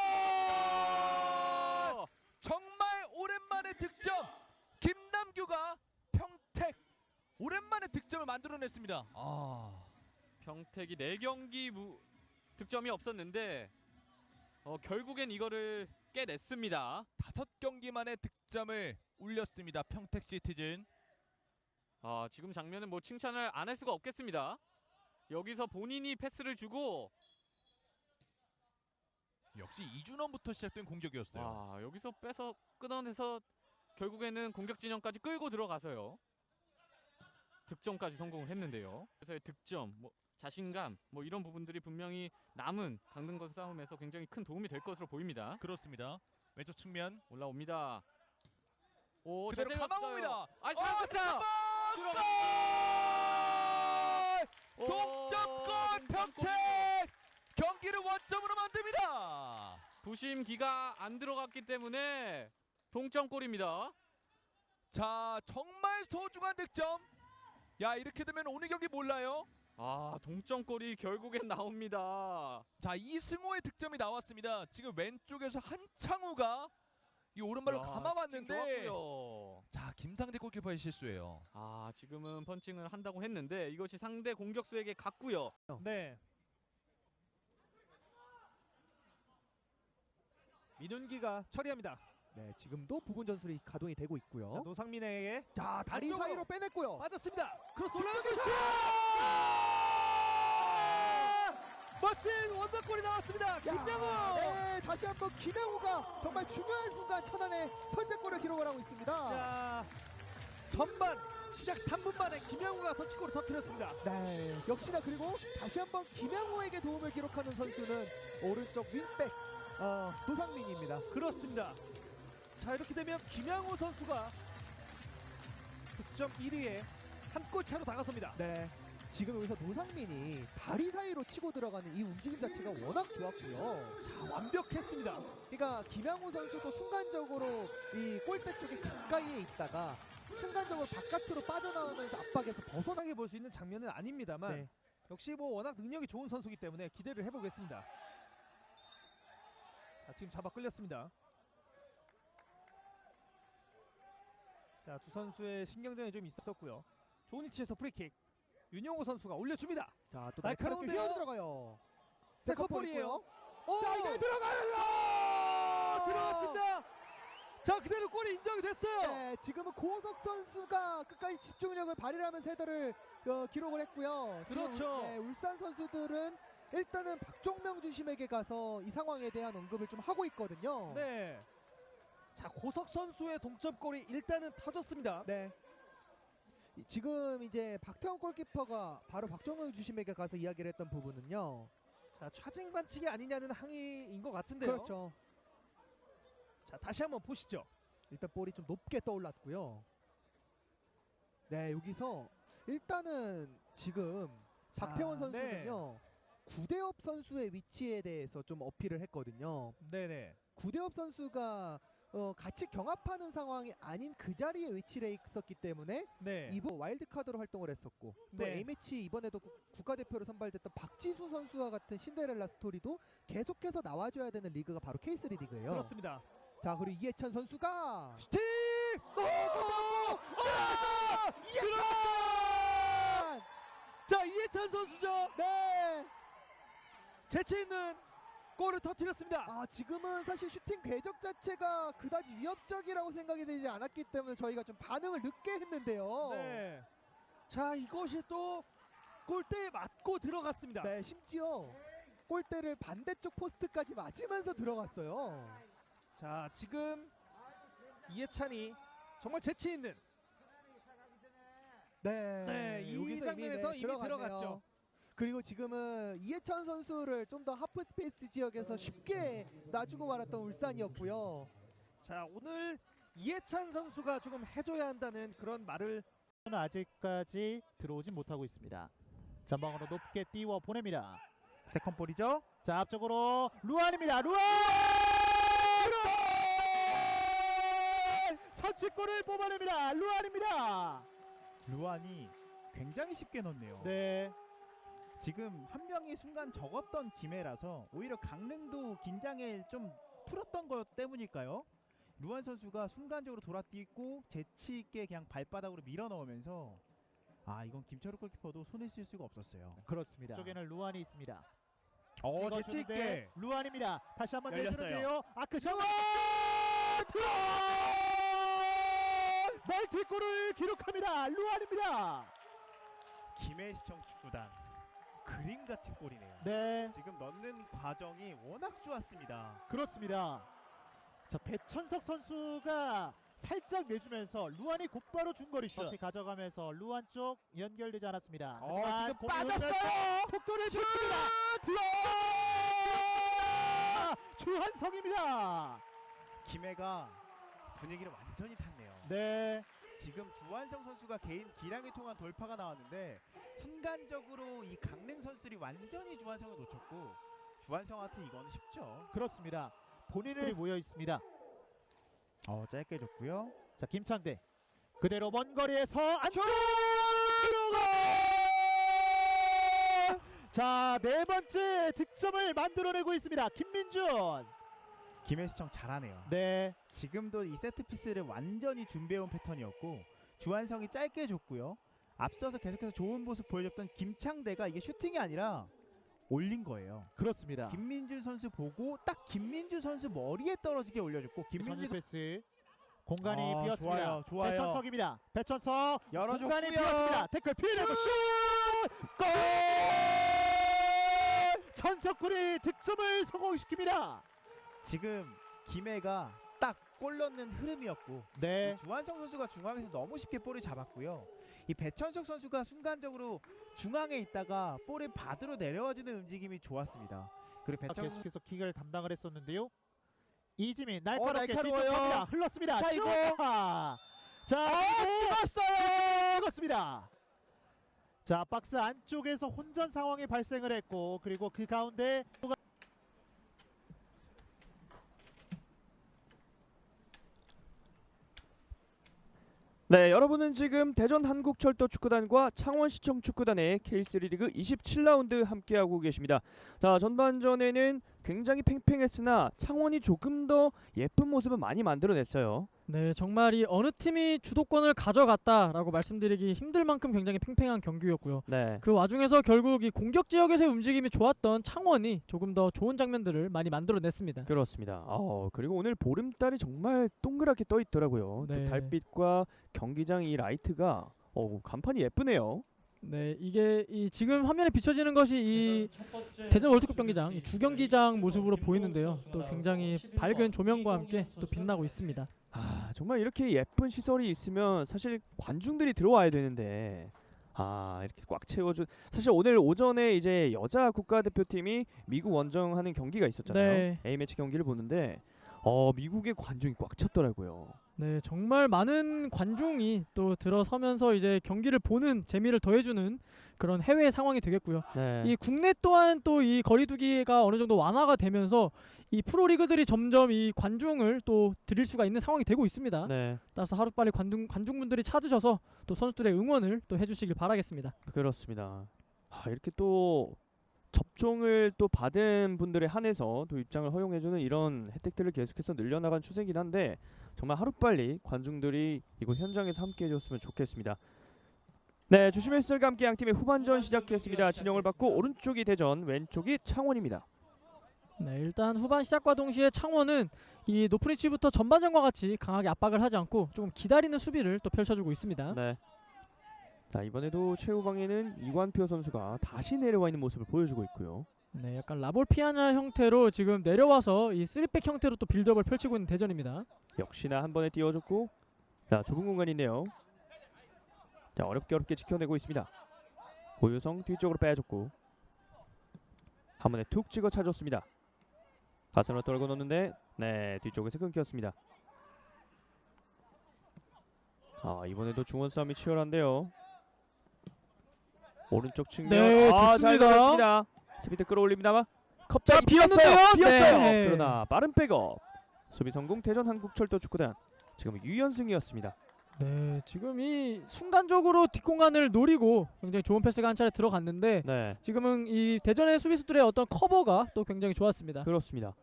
정말 오랜만에 득점. 김남규가 평택 오랜만에 득점을 만들어냈습니다. 평택이 4경기 득점이 없었는데 결국엔 이거를 깨냈습니다. 5경기 만에 득점을 올렸습니다. 평택 시티즌. 지금 장면은 뭐 칭찬을 안 할 수가 없겠습니다. 여기서 본인이 패스를 주고 역시 이준원부터 시작된 공격이었어요. 여기서 빼서 끊어내서 결국에는 공격 진영까지 끌고 들어가서요. 득점까지 성공을 했는데요. 그래서의 득점, 자신감 이런 부분들이 분명히 남은 강등권 싸움에서 굉장히 큰 도움이 될 것으로 보입니다. 그렇습니다. 왼쪽 측면 올라옵니다. 오, 그대로 잘 감아옵니다. 들어갔어요. 동점골 평택 경기를 원점으로 만듭니다. 부심기가 안 들어갔기 때문에 동점골입니다. 자, 정말 소중한 득점. 야, 이렇게 되면 오늘 경기 몰라요. 동점골이 결국엔 나옵니다. 자, 이승호의 득점이 나왔습니다. 지금 왼쪽에서 한창우가 이 오른발로 감아왔는데 자, 김상재 골키퍼의 실수예요. 지금은 펀칭을 한다고 했는데 이것이 상대 공격수에게 갔고요. 네. 민훈기가 처리합니다. 네, 지금도 부분 전술이 가동이 되고 있고요. 자, 노상민에게 자, 다리 안쪽으로. 사이로 빼냈고요. 빠졌습니다. 크로스 올라가서 멋진 원더골이 나왔습니다. 김명호. 네, 다시 한번 김명호가 정말 중요한 순간 천안의 선제골을 기록을 하고 있습니다. 자, 전반 시작 3분 만에 김명호가 터치골을 터뜨렸습니다. 네, 역시나 그리고 다시 한번 김명호에게 도움을 기록하는 선수는 오른쪽 윙백 노상민입니다. 그렇습니다. 자, 이렇게 되면 김양호 선수가 득점 1위에 한 골 차로 다가섭니다. 네. 지금 여기서 노상민이 다리 사이로 치고 들어가는 이 움직임 자체가 워낙 좋았고요. 자, 완벽했습니다. 그러니까 김양호 선수도 순간적으로 이 골대 쪽에 가까이에 있다가 순간적으로 바깥으로 빠져나오면서 압박에서 벗어나게 볼 수 있는 장면은 아닙니다만 네. 역시 뭐 워낙 능력이 좋은 선수이기 때문에 기대를 해보겠습니다. 자, 지금 잡아 끌렸습니다. 자, 두 선수의 신경전이 좀 있었고요. 좋은 위치에서 프리킥. 윤영호 선수가 올려줍니다. 자, 또 날카로운데요? 날카롭게 휘어 들어가요. 세컨볼이에요. 자, 이게 들어가요! 들어갔습니다. 자, 그대로 골이 인정이 됐어요. 네, 지금은 고석 선수가 끝까지 집중력을 발휘하면서 헤더를 기록을 했고요. 지금 그렇죠. 네, 울산 선수들은 일단은 박종명 주심에게 가서 이 상황에 대한 언급을 좀 하고 있거든요. 네. 자, 고석 선수의 동점골이 일단은 터졌습니다. 네. 지금 이제 박태원 골키퍼가 바로 박종명 주심에게 가서 이야기를 했던 부분은요. 자, 차징 반칙이 아니냐는 항의인 것 같은데요. 그렇죠. 자, 다시 한번 보시죠. 일단 볼이 좀 높게 떠올랐고요. 네, 여기서 일단은 지금 자, 박태원 선수는요. 구대엽 선수의 위치에 대해서 좀 어필을 했거든요. 네네. 구대엽 선수가 같이 경합하는 상황이 아닌 그 자리에 위치를 있었기 때문에 네. 이번 와일드카드로 활동을 했었고 또 네. A매치 이번에도 국가대표로 선발됐던 박지수 선수와 같은 신데렐라 스토리도 계속해서 나와줘야 되는 리그가 바로 K3 리그예요. 그렇습니다. 자, 그리고 이해찬 선수가 슈팅! 이해찬! 자, 이해찬 선수죠. 네. 재치 있는 골을 터뜨렸습니다. 아, 지금은 사실 슈팅 궤적 자체가 그다지 위협적이라고 생각이 되지 않았기 때문에 저희가 좀 반응을 늦게 했는데요. 네. 자, 이것이 또 골대에 맞고 들어갔습니다. 네, 심지어 골대를 반대쪽 포스트까지 맞으면서 들어갔어요. 자, 지금 이해찬이 정말 재치 있는 네, 이 여기서 장면에서 이미 들어갔네요. 들어갔죠. 그리고 지금은 이해찬 선수를 좀 더 하프 스페이스 지역에서 쉽게 놔주고 말았던 울산이었고요. 자, 오늘 이해찬 선수가 조금 해줘야 한다는 그런 말을 아직까지 들어오진 못하고 있습니다. 전방으로 높게 띄워 보냅니다. 세컨볼이죠. 자, 앞쪽으로 루안입니다. 루안! 선취골을 뽑아냅니다. 루안입니다. 루안이 굉장히 쉽게 넣네요. 네. 지금 한 명이 순간 적었던 기회라서 오히려 강릉도 긴장을 좀 풀었던 것 때문일까요? 루안 선수가 순간적으로 돌아뛰고 재치 있게 그냥 발바닥으로 밀어 넣으면서 아, 이건 김철우 골키퍼도 손을 쓸 수가 없었어요. 그렇습니다. 쪽에는 루안이 있습니다. 재치 있게 루안입니다. 다시 한번 열렸어요. 내주는데요. 아크션 멀티골을 기록합니다. 루안입니다. 김해시청 축구단 그림 같은 골이네요. 네, 지금 넣는 과정이 워낙 좋았습니다. 그렇습니다. 자, 배천석 선수가 살짝 내주면서 루안이 곧바로 중거리 슛. 터치 가져가면서 루안 쪽 연결되지 않았습니다. 하지만 지금 공이 빠졌어요! 오면서 속도를 붙입니다. 주한성입니다. 김해가 분위기를 완전히 탔네요. 네, 지금 주한성 선수가 개인 기량을 통한 돌파가 나왔는데 순간적으로 이 강릉 선수들이 완전히 주한성을 놓쳤고 주한성한테 이거는 쉽죠. 그렇습니다. 본인들이 모여 있습니다. 짧게 줬고요. 자, 김창대 그대로 먼 거리에서 안쪽 들어가. 자, 네 번째 득점을 만들어내고 있습니다. 김민준. 김해시청 잘하네요. 네, 지금도 이 세트피스를 완전히 준비해온 패턴이었고 주한성이 짧게 줬고요. 앞서서 계속해서 좋은 모습 보여줬던 김창대가 이게 슈팅이 아니라 올린 거예요. 그렇습니다. 김민준 선수 보고 딱 김민준 선수 머리에 떨어지게 올려줬고 김민준 김민준 패스 공간이 아, 비었습니다. 좋아요. 배천석입니다. 배천석 열어줬고요. 공간이 비었습니다. 태클 피해내고 슛! 골! 천석군이 득점을 성공시킵니다. 지금 김해가 딱 골 넣는 흐름이었고 네, 주한성 선수가 중앙에서 너무 쉽게 볼을 잡았고요. 이 배천석 선수가 순간적으로 중앙에 있다가 볼을 받으러 내려와주는 움직임이 좋았습니다. 그리고 배천석 계속해서 킥을 담당을 했었는데요. 이지민 날카롭게 날카로워요. 뒤쪽합니다. 흘렀습니다. 자, 슛! 이거. 자, 찍었어요. 찍었습니다. 자, 박스 안쪽에서 혼전 상황이 발생을 했고 그리고 그 가운데 네, 여러분은 지금 대전 한국철도 축구단과 창원시청 축구단의 K3 리그 27라운드 함께하고 계십니다. 자, 전반전에는 굉장히 팽팽했으나 창원이 조금 더 예쁜 모습을 많이 만들어냈어요. 네, 정말 이 어느 팀이 주도권을 가져갔다라고 말씀드리기 힘들 만큼 굉장히 팽팽한 경기였고요. 네, 그 와중에서 결국 이 공격 지역에서의 움직임이 좋았던 창원이 조금 더 좋은 장면들을 많이 만들어냈습니다. 그렇습니다. 그리고 오늘 보름달이 정말 동그랗게 떠 있더라고요. 네. 또 달빛과 경기장 이 라이트가 간판이 예쁘네요. 네, 이게 이 지금 화면에 비춰지는 것이 이 대전 월드컵 경기장, 이 주경기장 모습으로 보이는데요. 또 굉장히 밝은 조명과 함께 또 빛나고 있습니다. 정말 이렇게 예쁜 시설이 있으면 사실 관중들이 들어와야 되는데 이렇게 꽉 채워준. 사실 오늘 오전에 이제 여자 국가대표팀이 미국 원정하는 경기가 있었잖아요. 네. A매치 경기를 보는데 미국의 관중이 꽉 찼더라고요. 네, 정말 많은 관중이 또 들어서면서 이제 경기를 보는 재미를 더해주는 그런 해외 상황이 되겠고요. 네. 이 국내 또한 또 이 거리두기가 어느 정도 완화가 되면서 이 프로리그들이 점점 이 관중을 또 드릴 수가 있는 상황이 되고 있습니다. 네, 따라서 하루빨리 관중분들이 찾으셔서 또 선수들의 응원을 또 해주시길 바라겠습니다. 그렇습니다. 이렇게 또 접종을 또 받은 분들에 한해서 또 입장을 허용해주는 이런 혜택들을 계속해서 늘려나간 추세이긴 한데 정말 하루빨리 관중들이 이곳 현장에서 함께 해줬으면 좋겠습니다. 네, 주심의 해설과 함께 양팀의 후반전 시작했습니다. 진영을 받고 오른쪽이 대전, 왼쪽이 창원입니다. 네, 일단 후반 시작과 동시에 창원은 이 높은 위치부터 전반전과 같이 강하게 압박을 하지 않고 조금 기다리는 수비를 또 펼쳐주고 있습니다. 네. 자, 이번에도 최후방에는 이관표 선수가 다시 내려와 있는 모습을 보여주고 있고요. 네, 약간 라볼피아냐 형태로 지금 내려와서 이 3백 형태로 또 빌드업을 펼치고 있는 대전입니다. 역시나 한 번에 띄워줬고, 자, 좁은 공간이 있네요. 자, 어렵게 지켜내고 있습니다. 오유성 뒤쪽으로 빼줬고 한 번에 툭 찍어 차줬습니다. 가슴으로 떨고 놓는데 뒤쪽에서 끊겼습니다. 이번에도 중원 싸움이 치열한데요. 오른쪽 측면 네, 잘 좋습니다. 들어갔습니다. 스피드 끌어올립니다만 갑자기 비었는데요. 비었어요. 네. 그러나 빠른 백업 수비 성공. 대전 한국철도 축구단 지금 유연승이었습니다. 네, 지금 이 순간적으로 뒷공간을 노리고 굉장히 좋은 패스가 한 차례 들어갔는데 네, 지금은 이 대전의 수비수들의 어떤 커버가 또 굉장히 좋았습니다. 그렇습니다.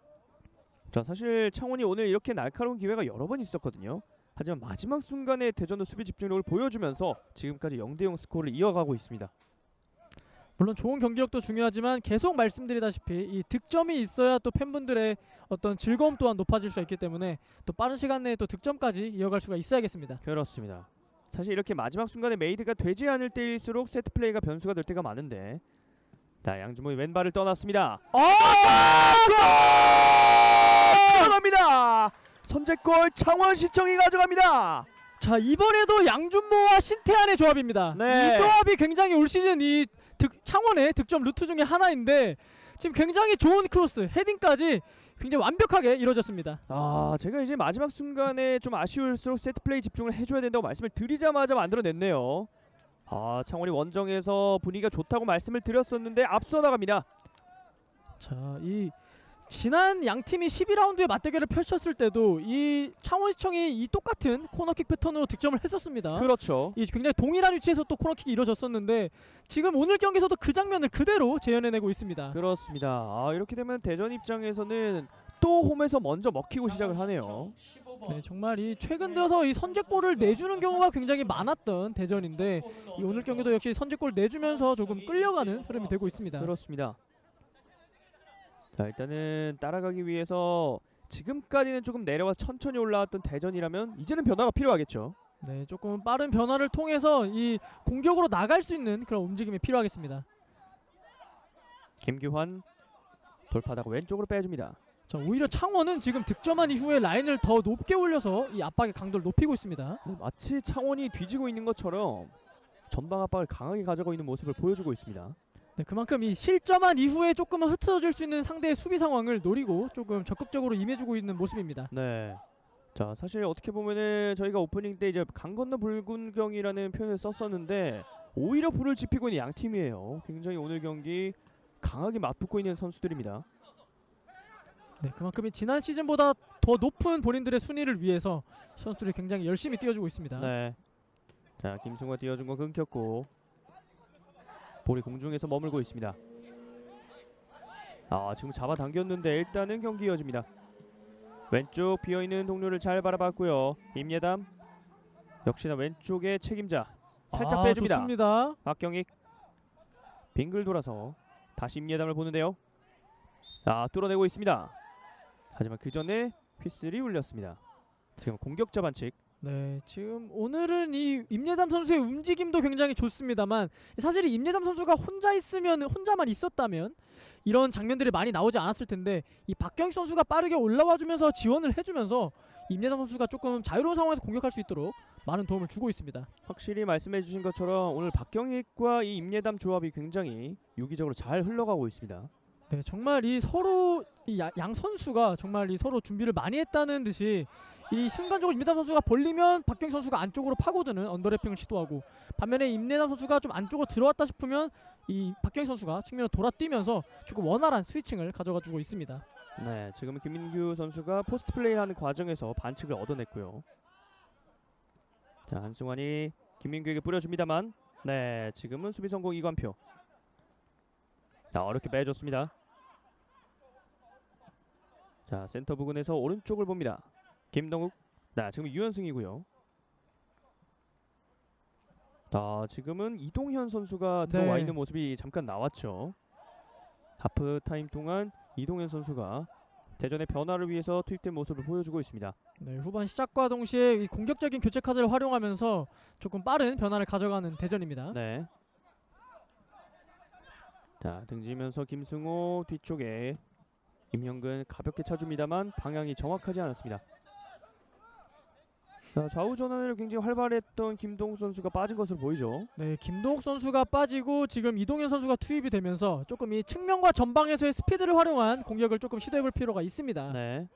자, 사실 창원이 오늘 이렇게 날카로운 기회가 여러 번 있었거든요. 하지만 마지막 순간에 대전도 수비 집중력을 보여주면서 지금까지 0대0 스코어를 이어가고 있습니다. 물론 좋은 경기력도 중요하지만 계속 말씀드리다시피 이 득점이 있어야 또 팬분들의 어떤 즐거움 또한 높아질 수 있기 때문에 또 빠른 시간 내에 또 득점까지 이어갈 수가 있어야겠습니다. 그렇습니다. 사실 이렇게 마지막 순간에 메이드가 되지 않을 때일수록 세트 플레이가 변수가 될 때가 많은데, 자, 양준모의 왼발을 떠났습니다. 들어갑니다. 선제골 창원시청이 가져갑니다. 자, 이번에도 양준모와 신태한의 조합입니다. 네. 이 조합이 굉장히 올 시즌 이 창원의 득점 루트 중에 하나인데 지금 굉장히 좋은 크로스, 헤딩까지 굉장히 완벽하게 이루어졌습니다. 제가 이제 마지막 순간에 좀 아쉬울수록 세트 플레이 집중을 해줘야 된다고 말씀을 드리자마자 만들어냈네요. 창원이 원정에서 분위기가 좋다고 말씀을 드렸었는데 앞서 나갑니다. 자, 이 지난 양 팀이 12라운드에 맞대결을 펼쳤을 때도 이 창원시청이 이 똑같은 코너킥 패턴으로 득점을 했었습니다. 그렇죠. 이 굉장히 동일한 위치에서 또 코너킥이 이루어졌었는데 지금 오늘 경기에서도 그 장면을 그대로 재현해내고 있습니다. 그렇습니다. 이렇게 되면 대전 입장에서는 또 홈에서 먼저 먹히고 시작을 하네요. 네, 정말 이 최근 들어서 이 선제골을 내주는 경우가 굉장히 많았던 대전인데 이 오늘 경기도 역시 선제골 내주면서 조금 끌려가는 흐름이 되고 있습니다. 그렇습니다. 자, 일단은 따라가기 위해서 지금까지는 조금 내려와 천천히 올라왔던 대전이라면 이제는 변화가 필요하겠죠. 네, 조금 빠른 변화를 통해서 이 공격으로 나갈 수 있는 그런 움직임이 필요하겠습니다. 김규환 돌파하다가 왼쪽으로 빼줍니다. 자, 오히려 창원은 지금 득점한 이후에 라인을 더 높게 올려서 이 압박의 강도를 높이고 있습니다. 마치 창원이 뒤지고 있는 것처럼 전방 압박을 강하게 가져가고 있는 모습을 보여주고 있습니다. 네, 그만큼 이 실점한 이후에 조금은 흐트러질 수 있는 상대의 수비 상황을 노리고 조금 적극적으로 임해주고 있는 모습입니다. 네. 자, 사실 어떻게 보면은 저희가 오프닝 때 이제 강 건너 붉은경이라는 표현을 썼었는데 오히려 불을 지피고 있는 양 팀이에요. 굉장히 오늘 경기 강하게 맞붙고 있는 선수들입니다. 네, 그만큼 지난 시즌보다 더 높은 본인들의 순위를 위해서 선수들이 굉장히 열심히 뛰어주고 있습니다. 네. 자, 김승우가 띄워준 거 끊겼고 볼이 공중에서 머물고 있습니다. 지금 잡아당겼는데 일단은 경기 이어집니다. 왼쪽 비어있는 동료를 잘 바라봤고요. 임예담 역시나 왼쪽의 책임자 살짝 빼줍니다. 좋습니다. 박경익 빙글 돌아서 다시 임예담을 보는데요. 뚫어내고 있습니다. 하지만 그 전에 휘슬이 울렸습니다. 지금 공격자 반칙. 네, 지금 오늘은 이 임예담 선수의 움직임도 굉장히 좋습니다만 사실 이 임예담 선수가 혼자만 있었다면 이런 장면들이 많이 나오지 않았을 텐데 이 박경익 선수가 빠르게 올라와주면서 지원을 해주면서 임예담 선수가 조금 자유로운 상황에서 공격할 수 있도록 많은 도움을 주고 있습니다. 확실히 말씀해주신 것처럼 오늘 박경익과 이 임예담 조합이 굉장히 유기적으로 잘 흘러가고 있습니다. 네, 정말 이 서로 양 선수가 정말 이 서로 준비를 많이 했다는 듯이 이 순간적으로 임예담 선수가 벌리면 박경익 선수가 안쪽으로 파고드는 언더래핑을 시도하고 반면에 임예담 선수가 좀 안쪽으로 들어왔다 싶으면 이 박경익 선수가 측면으로 돌아뛰면서 조금 원활한 스위칭을 가져가주고 있습니다. 네, 지금은 김민규 선수가 포스트 플레이를 하는 과정에서 반칙을 얻어냈고요. 자, 한승환이 김민규에게 뿌려줍니다만 네, 지금은 수비 성공 이관표. 어렵게 빼줬습니다. 자, 센터 부근에서 오른쪽을 봅니다. 김동욱. 지금 유현승이고요. 지금은 이동현 선수가 네. 들어와 있는 모습이 잠깐 나왔죠. 하프 타임 동안 이동현 선수가 대전의 변화를 위해서 투입된 모습을 보여주고 있습니다. 네, 후반 시작과 동시에 이 공격적인 교체 카드를 활용하면서 조금 빠른 변화를 가져가는 대전입니다. 네. 자, 등지면서 김승호 뒤쪽에 임형근 가볍게 차줍니다만 방향이 정확하지 않았습니다. 자, 좌우 전환을 굉장히 활발했던 김동욱 선수가 빠진 것으로 보이죠. 네, 김동욱 선수가 빠지고 지금 이동현 선수가 투입이 되면서 조금 이 측면과 전방에서의 스피드를 활용한 공격을 조금 시도해볼 필요가 있습니다. 네.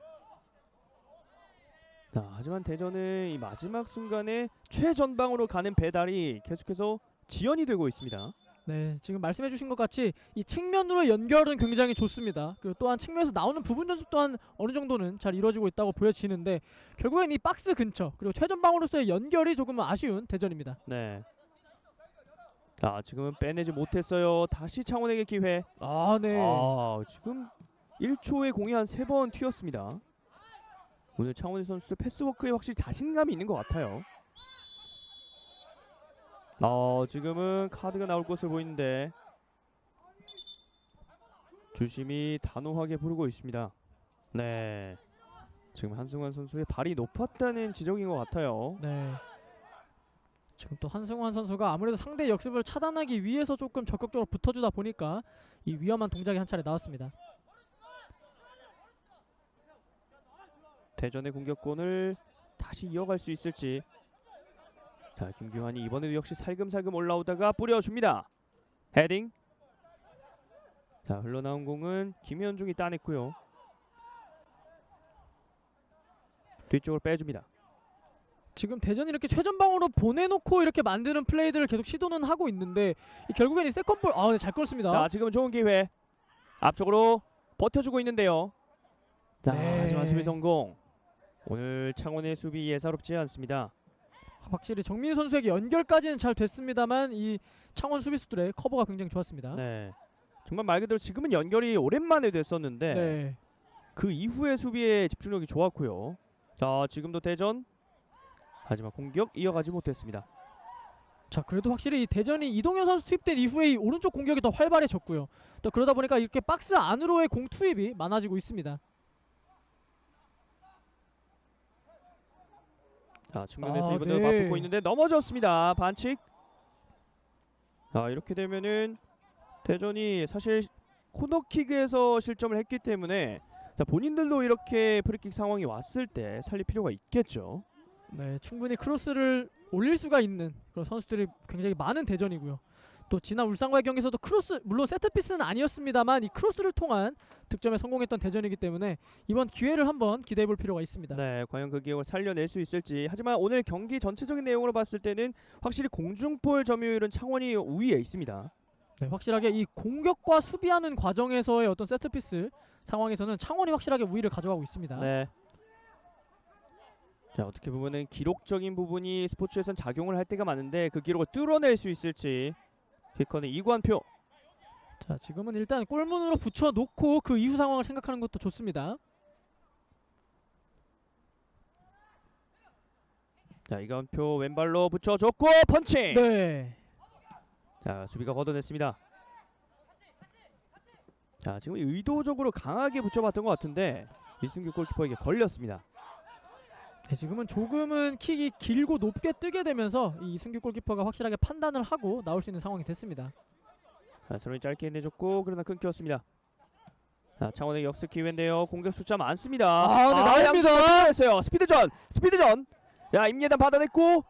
하지만 대전은 이 마지막 순간에 최전방으로 가는 배달이 계속해서 지연이 되고 있습니다. 네, 지금 말씀해주신 것 같이 이 측면으로 연결은 굉장히 좋습니다. 그리고 또한 측면에서 나오는 부분 전수 또한 어느 정도는 잘 이루어지고 있다고 보여지는데 결국엔 이 박스 근처 그리고 최전방으로서의 연결이 조금 아쉬운 대전입니다. 네. 지금은 빼내지 못했어요. 다시 창원에게 기회. 네. 지금 1초에 공이 한 3번 튀었습니다. 오늘 창원의 선수들 패스워크에 확실히 자신감이 있는 것 같아요. 지금은 카드가 나올 것으로 보이는데 주심이 단호하게 부르고 있습니다. 네, 지금 한승환 선수의 발이 높았다는 지적인 것 같아요. 네. 지금 또 한승환 선수가 아무래도 상대 역습을 차단하기 위해서 조금 적극적으로 붙어주다 보니까 이 위험한 동작이 한 차례 나왔습니다. 대전의 공격권을 다시 이어갈 수 있을지. 자, 김규환이 이번에도 역시 살금살금 올라오다가 뿌려줍니다. 헤딩. 자, 흘러나온 공은 김현중이 따냈고요. 뒤쪽으로 빼줍니다. 지금 대전이 이렇게 최전방으로 보내놓고 이렇게 만드는 플레이들을 계속 시도는 하고 있는데 결국엔 이 세컨볼 네, 잘 끌었습니다. 자, 지금은 좋은 기회. 앞쪽으로 버텨주고 있는데요. 자, 네. 하지만 수비 성공. 오늘 창원의 수비 예사롭지 않습니다. 확실히 정민우 선수에게 연결까지는 잘 됐습니다만 이 창원 수비수들의 커버가 굉장히 좋았습니다. 네, 정말 말 그대로 지금은 연결이 오랜만에 됐었는데 네. 그 이후의 수비의 집중력이 좋았고요. 자, 지금도 대전. 하지만 공격 이어가지 못했습니다. 자, 그래도 확실히 이 대전이 이동현 선수 투입된 이후에 이 오른쪽 공격이 더 활발해졌고요. 또 그러다 보니까 이렇게 박스 안으로의 공 투입이 많아지고 있습니다. 자, 측면에서 이번에 네. 맞붙고 있는데 넘어졌습니다. 반칙. 이렇게 되면은 대전이 사실 코너킥에서 실점을 했기 때문에 본인들도 이렇게 프리킥 상황이 왔을 때 살릴 필요가 있겠죠. 네, 충분히 크로스를 올릴 수가 있는 그런 선수들이 굉장히 많은 대전이고요. 또 지난 울산과의 경기에서도 크로스, 물론 세트피스는 아니었습니다만 이 크로스를 통한 득점에 성공했던 대전이기 때문에 이번 기회를 한번 기대해볼 필요가 있습니다. 네, 과연 그 기억을 살려낼 수 있을지. 하지만 오늘 경기 전체적인 내용으로 봤을 때는 확실히 공중볼 점유율은 창원이 우위에 있습니다. 네, 확실하게 이 공격과 수비하는 과정에서의 어떤 세트피스 상황에서는 창원이 확실하게 우위를 가져가고 있습니다. 네. 자, 어떻게 보면은 기록적인 부분이 스포츠에선 작용을 할 때가 많은데 그 기록을 뚫어낼 수 있을지. 키커는 이관표. 자, 지금은 일단 골문으로 붙여놓고 그 이후 상황을 생각하는 것도 좋습니다. 자, 이관표 왼발로 붙여줬고 펀칭. 네. 자, 수비가 걷어냈습니다. 자, 지금 의도적으로 강하게 붙여봤던 것 같은데 이승규 골키퍼에게 걸렸습니다. 네, 지금은 조금은 킥이 길고 높게 뜨게 되면서 이 이승규 골키퍼가 확실하게 판단을 하고 나올 수 있는 상황이 됐습니다. 자, 서로이 짧게 내줬고 그러나 끊겼습니다. 자, 창원의 역습 기회인데요. 공격 숫자 많습니다. 네, 나옵니다. 했어요. 스피드전. 자, 임예단 받아냈고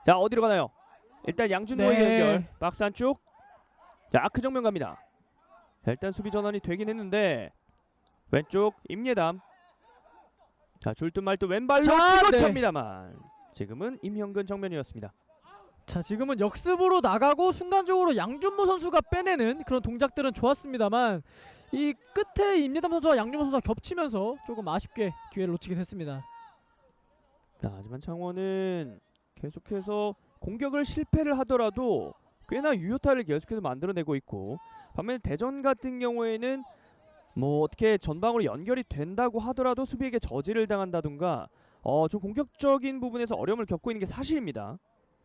자, 어디로 가나요? 일단 양준모에게 네. 연결. 박스 안쪽. 자, 아크 정면 갑니다. 자, 일단 수비 전환이 되긴 했는데 왼쪽 임예담. 자, 줄듯 말듯 왼발로 자, 치고 네. 찹니다만 지금은 임형근 정면이었습니다. 자, 지금은 역습으로 나가고 순간적으로 양준모 선수가 빼내는 그런 동작들은 좋았습니다만 이 끝에 임예담 선수와 양준모 선수가 겹치면서 조금 아쉽게 기회를 놓치게 됐습니다. 자, 하지만 창원은 계속해서 공격을 실패를 하더라도 꽤나 유효타를 계속해서 만들어내고 있고 반면에 대전 같은 경우에는 뭐 어떻게 전방으로 연결이 된다고 하더라도 수비에게 저지를 당한다든가 좀 공격적인 부분에서 어려움을 겪고 있는 게 사실입니다.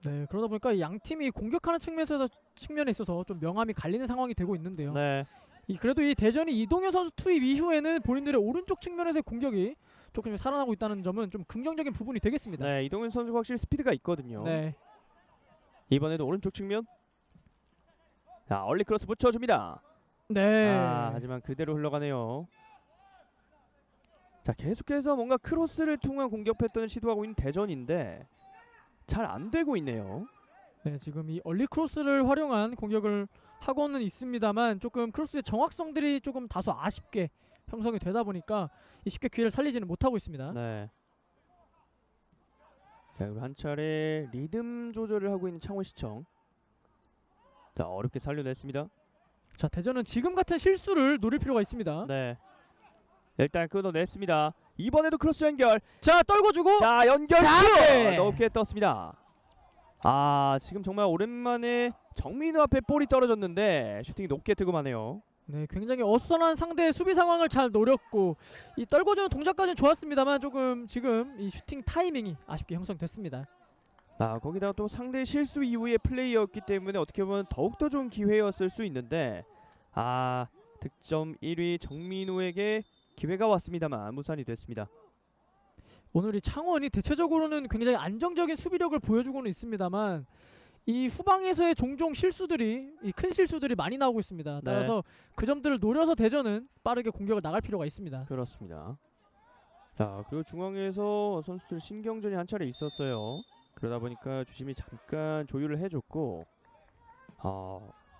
네, 그러다 보니까 이 양 팀이 공격하는 측면에 있어서 좀 명암이 갈리는 상황이 되고 있는데요. 네. 그래도 이 대전이 이동현 선수 투입 이후에는 본인들의 오른쪽 측면에서의 공격이 조금 살아나고 있다는 점은 좀 긍정적인 부분이 되겠습니다. 네, 이동현 선수가 확실히 스피드가 있거든요. 네. 이번에도 오른쪽 측면. 자, 얼리 크로스 붙여줍니다. 네. 하지만 그대로 흘러가네요. 자, 계속해서 뭔가 크로스를 통한 공격 패턴을 시도하고 있는 대전인데 잘 안 되고 있네요. 네, 지금 이 얼리 크로스를 활용한 공격을 하고는 있습니다만 조금 크로스의 정확성들이 조금 다소 아쉽게 형성이 되다 보니까 이 쉽게 기회를 살리지는 못하고 있습니다. 네. 자, 그리고 한 차례 리듬 조절을 하고 있는 창원시청. 자, 어렵게 살려냈습니다. 자, 대전은 지금 같은 실수를 노릴 필요가 있습니다. 네. 일단 끊어냈습니다. 이번에도 크로스 연결. 자, 떨궈주고. 자, 연결 자, 슛! 네. 높게 떴습니다. 지금 정말 오랜만에 정민우 앞에 볼이 떨어졌는데 슈팅이 높게 뜨고 마네요. 네, 굉장히 어수선한 상대의 수비 상황을 잘 노렸고 이 떨궈주는 동작까지는 좋았습니다만 조금 지금 이 슈팅 타이밍이 아쉽게 형성됐습니다. 거기다가 또 상대 실수 이후의 플레이였기 때문에 어떻게 보면 더욱더 좋은 기회였을 수 있는데 득점 1위 정민우에게 기회가 왔습니다만 무산이 됐습니다. 오늘 이 창원이 대체적으로는 굉장히 안정적인 수비력을 보여주고는 있습니다만 이 후방에서의 종종 실수들이 이 큰 실수들이 많이 나오고 있습니다. 따라서 그 점들을 노려서 대전은 빠르게 공격을 나갈 필요가 있습니다. 그렇습니다. 자, 그리고 중앙에서 선수들 신경전이 한 차례 있었어요. 그러다 보니까 주심이 잠깐 조율을 해줬고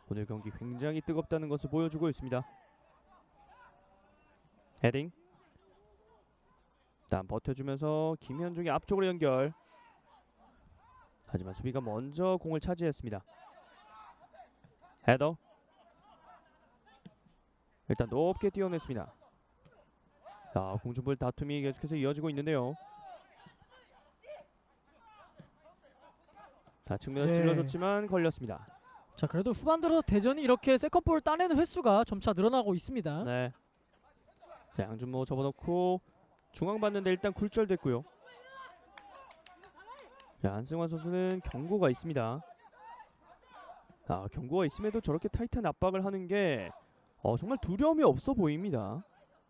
오늘 경기 굉장히 뜨겁다는 것을 보여주고 있습니다. 헤딩. 일단 버텨주면서 김현중이 앞쪽으로 연결. 하지만 수비가 먼저 공을 차지했습니다. 헤더. 일단 높게 띄워냈습니다. 자, 공중볼 다툼이 계속해서 이어지고 있는데요. 자, 측면을 네. 찔러줬지만 걸렸습니다. 자, 그래도 후반 들어서 대전이 이렇게 세컨볼을 따내는 횟수가 점차 늘어나고 있습니다. 네. 자, 양준모 접어놓고 중앙 봤는데 일단 굴절됐고요. 자, 안승환 선수는 경고가 있습니다. 경고가 있음에도 저렇게 타이트한 압박을 하는 게 정말 두려움이 없어 보입니다.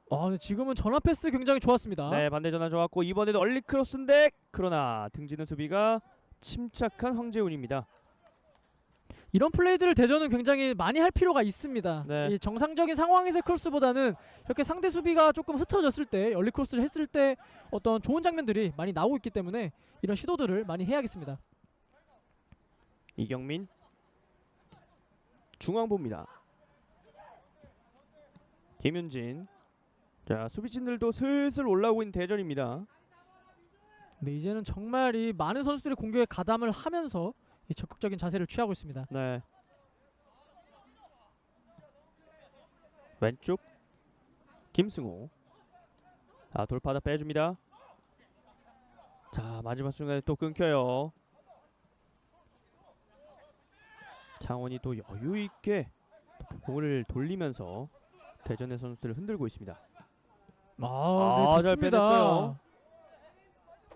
근데 지금은 전화 패스 굉장히 좋았습니다. 네, 반대 전환 좋았고 이번에도 얼리 크로스인데 그러나 등지는 수비가 침착한 황재훈입니다. 이런 플레이들을 대전은 굉장히 많이 할 필요가 있습니다. 네. 이 정상적인 상황에서의 크로스보다는 이렇게 상대 수비가 조금 흩어졌을 때 얼리 크로스를 했을 때 어떤 좋은 장면들이 많이 나오고 있기 때문에 이런 시도들을 많이 해야겠습니다. 이경민. 중앙보입니다. 김윤진. 자, 수비진들도 슬슬 올라오고 있는 대전입니다. 네, 이제는 정말 이 많은 선수들이 공격에 가담을 하면서 이 적극적인 자세를 취하고 있습니다. 네. 왼쪽 김승호. 자, 돌파다 빼줍니다. 자, 마지막 순간에 또 끊겨요. 창원이 또 여유 있게 공을 돌리면서 대전의 선수들을 흔들고 있습니다. 네, 잘 좋습니다. 빼냈어요.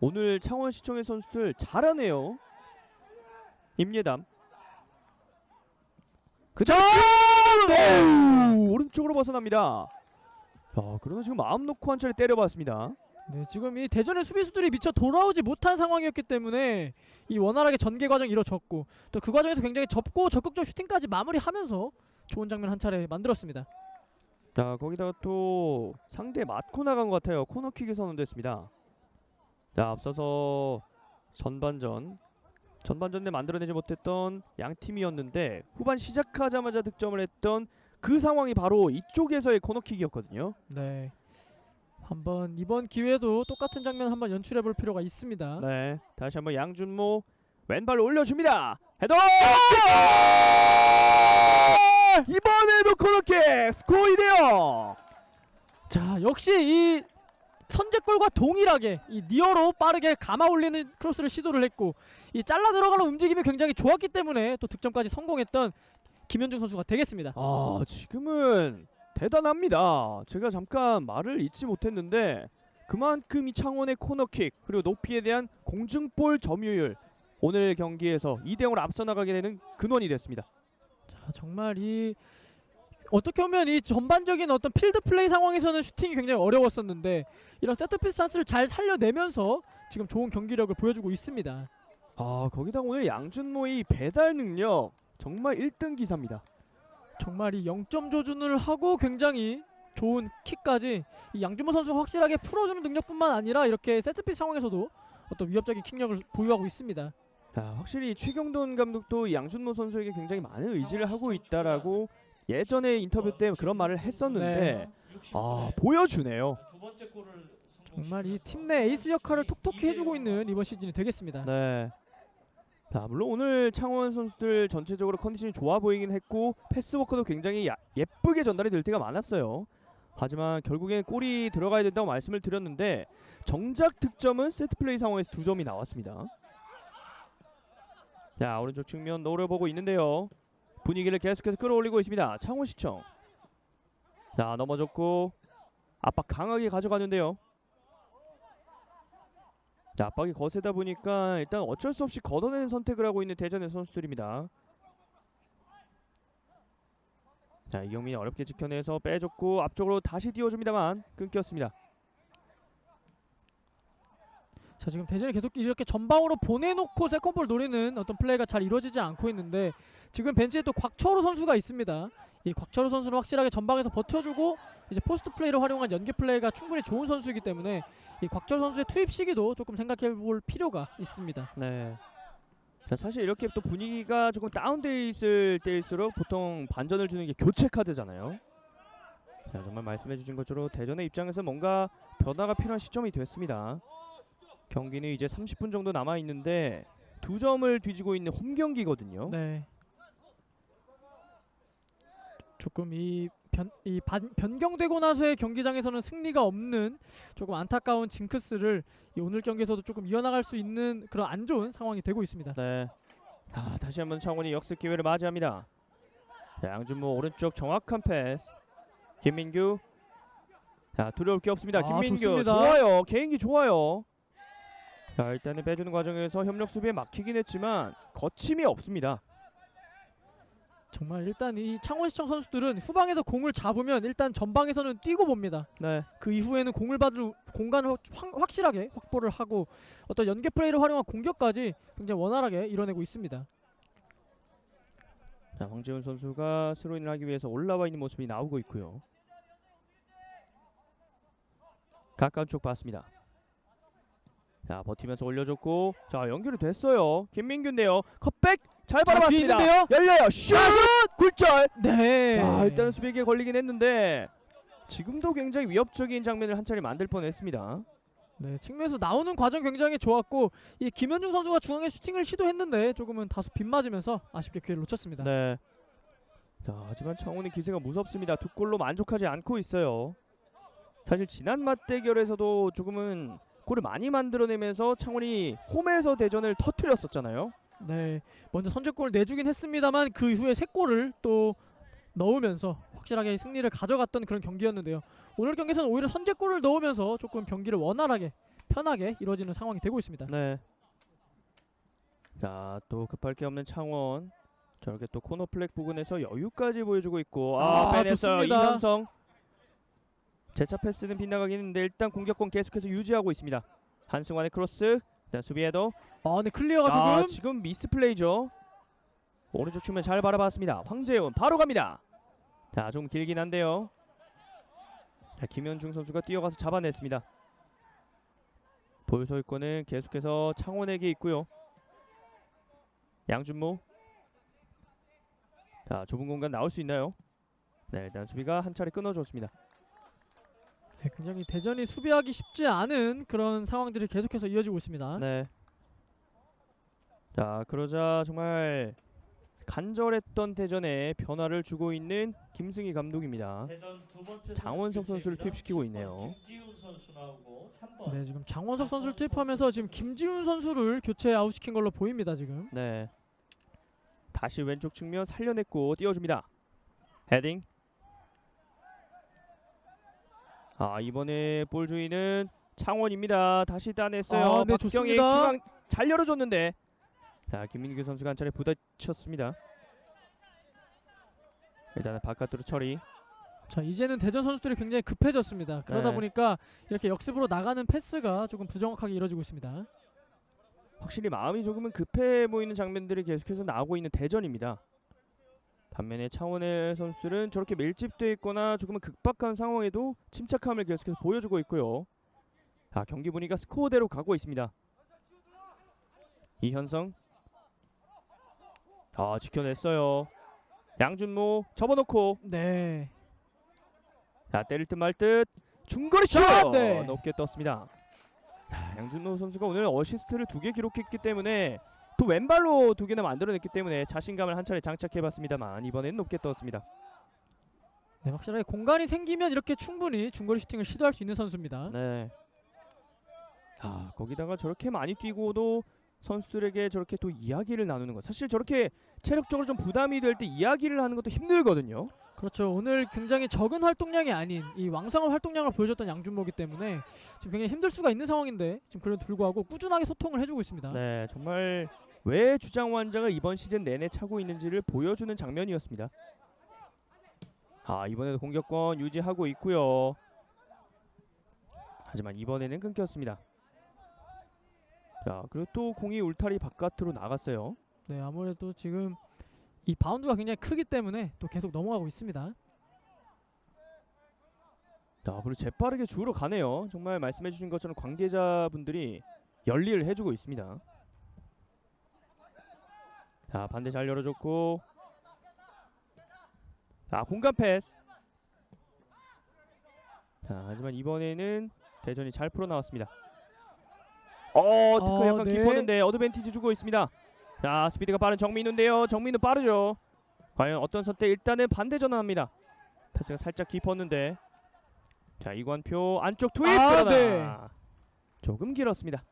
오늘 창원시청의 선수들 잘하네요. 임예담. 그죠? 오른쪽으로 벗어납니다. 그러나 지금 마음 놓고 한 차례 때려봤습니다. 네, 지금 이 대전의 수비수들이 미처 돌아오지 못한 상황이었기 때문에 이 원활하게 전개 과정이 이루어졌고 또 그 과정에서 굉장히 접고 적극적 슈팅까지 마무리하면서 좋은 장면 한 차례 만들었습니다. 자, 거기다가 또 상대 맞고 나간 것 같아요. 코너킥이 선언됐습니다. 자, 앞서서 전반전에 만들어내지 못했던 양 팀이었는데 후반 시작하자마자 득점을 했던 그 상황이 바로 이쪽에서의 코너킥이었거든요. 네, 한번 이번 기회도 똑같은 장면 한번 연출해 볼 필요가 있습니다. 네, 다시 한번 양준모 왼발로 올려줍니다. 헤더! 이번에도 코너킥! 스코어 2대0! 자, 역시 이 선제골과 동일하게 이 니어로 빠르게 감아 올리는 크로스를 시도를 했고 이 잘라 들어가는 움직임이 굉장히 좋았기 때문에 또 득점까지 성공했던 김현중 선수가 되겠습니다. 지금은 대단합니다. 제가 잠깐 말을 잊지 못했는데 그만큼 이 창원의 코너킥 그리고 높이에 대한 공중볼 점유율 오늘 경기에서 2대0으로 앞서 나가게 되는 근원이 됐습니다. 자, 정말 이 어떻게 보면 이 전반적인 어떤 필드 플레이 상황에서는 슈팅이 굉장히 어려웠었는데 이런 세트피스 찬스를 잘 살려내면서 지금 좋은 경기력을 보여주고 있습니다. 거기다가 오늘 양준모의 배달 능력 정말 1등 기사입니다. 정말 이 0점 조준을 하고 굉장히 좋은 킥까지 이 양준모 선수가 확실하게 풀어주는 능력뿐만 아니라 이렇게 세트피스 상황에서도 어떤 위협적인 킥력을 보유하고 있습니다. 확실히 최경돈 감독도 이 양준모 선수에게 굉장히 많은 의지를 하고 있다라고 예전에 인터뷰 때 그런 말을 했었는데 보여주네요. 정말 이 팀 내 에이스 역할을 톡톡히 해주고 있는 이번 시즌이 되겠습니다. 네. 자, 물론 오늘 창원 선수들 전체적으로 컨디션이 좋아 보이긴 했고 패스워크도 굉장히 예쁘게 전달이 될 때가 많았어요. 하지만 결국엔 골이 들어가야 된다고 말씀을 드렸는데 정작 득점은 세트플레이 상황에서 2점이 나왔습니다. 자, 오른쪽 측면 노려보고 있는데요. 분위기를 계속해서 끌어올리고 있습니다. 창원시청. 자, 넘어졌고 압박 강하게 가져가는데요. 자, 압박이 거세다 보니까 일단 어쩔 수 없이 걷어내는 선택을 하고 있는 대전의 선수들입니다. 자, 이경민이 어렵게 지켜내서 빼줬고 앞쪽으로 다시 띄워줍니다만 끊겼습니다. 자, 지금 대전이 계속 이렇게 전방으로 보내놓고 세컨볼 노리는 어떤 플레이가 잘 이루어지지 않고 있는데 지금 벤치에 또 곽철우 선수가 있습니다. 이 곽철우 선수는 확실하게 전방에서 버텨주고 이제 포스트 플레이를 활용한 연계 플레이가 충분히 좋은 선수이기 때문에 이 곽철우 선수의 투입 시기도 조금 생각해볼 필요가 있습니다. 네. 자, 사실 이렇게 또 분위기가 조금 다운돼 있을 때일수록 보통 반전을 주는 게 교체 카드잖아요. 자, 정말 말씀해주신 것처럼 대전의 입장에서 뭔가 변화가 필요한 시점이 됐습니다. 경기는 이제 30분 정도 남아 있는데 2점을 뒤지고 있는 홈 경기거든요. 네. 조금 변경되고 나서의 경기장에서는 승리가 없는 조금 안타까운 징크스를 이 오늘 경기에서도 조금 이어나갈 수 있는 그런 안 좋은 상황이 되고 있습니다. 네. 다시 한번 창원이 역습 기회를 맞이합니다. 자, 양준모 오른쪽 정확한 패스. 김민규. 자, 두려울 게 없습니다. 김민규 좋습니다. 좋아요. 개인기 좋아요. 자, 일단은 빼주는 과정에서 협력 수비에 막히긴 했지만 거침이 없습니다. 정말 일단 이 창원시청 선수들은 후방에서 공을 잡으면 일단 전방에서는 뛰고 봅니다. 네. 그 이후에는 공을 받을 공간을 확실하게 확보를 하고 어떤 연계 플레이를 활용한 공격까지 굉장히 원활하게 이뤄내고 있습니다. 자, 황재훈 선수가 스로인을 하기 위해서 올라와 있는 모습이 나오고 있고요. 가까운 쪽 봤습니다. 자, 버티면서 올려줬고 자, 연결이 됐어요. 김민규인데요. 컷백 잘 자, 뒤에 바라봤습니다. 있는데요. 열려요. 슛! 굴절. 네. 일단 수비에게 걸리긴 했는데 지금도 굉장히 위협적인 장면을 한 차례 만들 뻔했습니다. 네, 측면에서 나오는 과정 굉장히 좋았고 이 김현중 선수가 중앙에 슈팅을 시도했는데 조금은 다소 빗맞으면서 아쉽게 기회를 놓쳤습니다. 네. 자, 하지만 창원의 기세가 무섭습니다. 두 골로 만족하지 않고 있어요. 사실 지난 맞대결에서도 조금은 골을 많이 만들어내면서 창원이 홈에서 대전을 터뜨렸었잖아요. 네, 먼저 선제골을 내주긴 했습니다만 그 이후에 3골을 또 넣으면서 확실하게 승리를 가져갔던 그런 경기였는데요. 오늘 경기에서는 오히려 선제골을 넣으면서 조금 경기를 원활하게 편하게 이루어지는 상황이 되고 있습니다. 네. 자, 또 급할 게 없는 창원. 저렇게 또 코너 플렉 부근에서 여유까지 보여주고 있고 빼냈어요. 좋습니다. 이현성. 재차 패스는 빗나가긴 했는데 일단 공격권 계속해서 유지하고 있습니다. 한승환의 크로스. 일단 수비 헤더. 네, 클리어가 지금 미스 플레이죠. 오른쪽 측면 잘 바라봤습니다. 황재훈 바로 갑니다. 자, 좀 길긴 한데요. 자, 김현중 선수가 뛰어가서 잡아냈습니다. 볼 소유권은 계속해서 창원에게 있고요. 양준모. 자, 좁은 공간 나올 수 있나요? 네, 일단 수비가 한 차례 끊어줬습니다. 네, 굉장히 대전이 수비하기 쉽지 않은 그런 상황들이 계속해서 이어지고 있습니다. 네. 자, 그러자 정말 간절했던 대전에 변화를 주고 있는 김승희 감독입니다. 장원석 선수를 투입시키고 있네요. 네, 지금 장원석 선수를 투입하면서 지금 김지훈 선수를 교체 아웃시킨 걸로 보입니다. 지금. 네. 다시 왼쪽 측면 살려냈고 띄워줍니다. 헤딩. 이번에 볼 주인은 창원입니다. 다시 따냈어요. 네, 박경희 좋습니다. 중앙 잘 열어줬는데 자, 김민규 선수가 한 차례 부딪혔습니다. 일단은 바깥으로 처리. 자, 이제는 대전 선수들이 굉장히 급해졌습니다. 그러다 네. 보니까 이렇게 역습으로 나가는 패스가 조금 부정확하게 이루어지고 있습니다. 확실히 마음이 조금은 급해 보이는 장면들이 계속해서 나오고 있는 대전입니다. 반면에 창원의 선수들은 저렇게 밀집되어 있거나 조금은 급박한 상황에도 침착함을 계속해서 보여주고 있고요. 자, 경기 분위기가 스코어대로 가고 있습니다. 이현성. 지켜냈어요. 양준모 접어놓고. 네. 자, 때릴 듯 말 듯 중거리 슛! 네. 높게 떴습니다. 자, 양준모 선수가 오늘 어시스트를 2개 기록했기 때문에 또 왼발로 2개나 만들어냈기 때문에 자신감을 한 차례 장착해봤습니다만 이번에는 높게 떴습니다. 네, 확실하게 공간이 생기면 이렇게 충분히 중거리 슈팅을 시도할 수 있는 선수입니다. 네. 거기다가 저렇게 많이 뛰고도 선수들에게 저렇게 또 이야기를 나누는 것. 사실 저렇게 체력적으로 좀 부담이 될 때 이야기를 하는 것도 힘들거든요. 그렇죠. 오늘 굉장히 적은 활동량이 아닌 이 왕성한 활동량을 보여줬던 양준모이기 때문에 지금 굉장히 힘들 수가 있는 상황인데 지금 그래도 불구하고 꾸준하게 소통을 해주고 있습니다. 네, 정말 왜 주장 완장을 이번 시즌 내내 차고 있는지를 보여주는 장면이었습니다. 이번에도 공격권 유지하고 있고요. 하지만 이번에는 끊겼습니다. 자, 그리고 또 공이 울타리 바깥으로 나갔어요. 네, 아무래도 지금 이 바운드가 굉장히 크기 때문에 또 계속 넘어가고 있습니다. 자, 그리고 재빠르게 주우러 가네요. 정말 말씀해주신 것처럼 관계자분들이 열일을 해주고 있습니다. 자, 반대 잘 열어줬고, 자, 공간 패스. 자, 하지만 이번에는 대전이 잘 풀어나왔습니다. 특허 약간 네. 깊었는데 어드밴티지 주고 있습니다. 자, 스피드가 빠른 정민우인데요. 정민우 빠르죠. 과연 어떤 선택? 일단은 반대 전환합니다. 패스가 살짝 깊었는데, 자, 이관표 안쪽 투입. 그러나 네. 조금 길었습니다.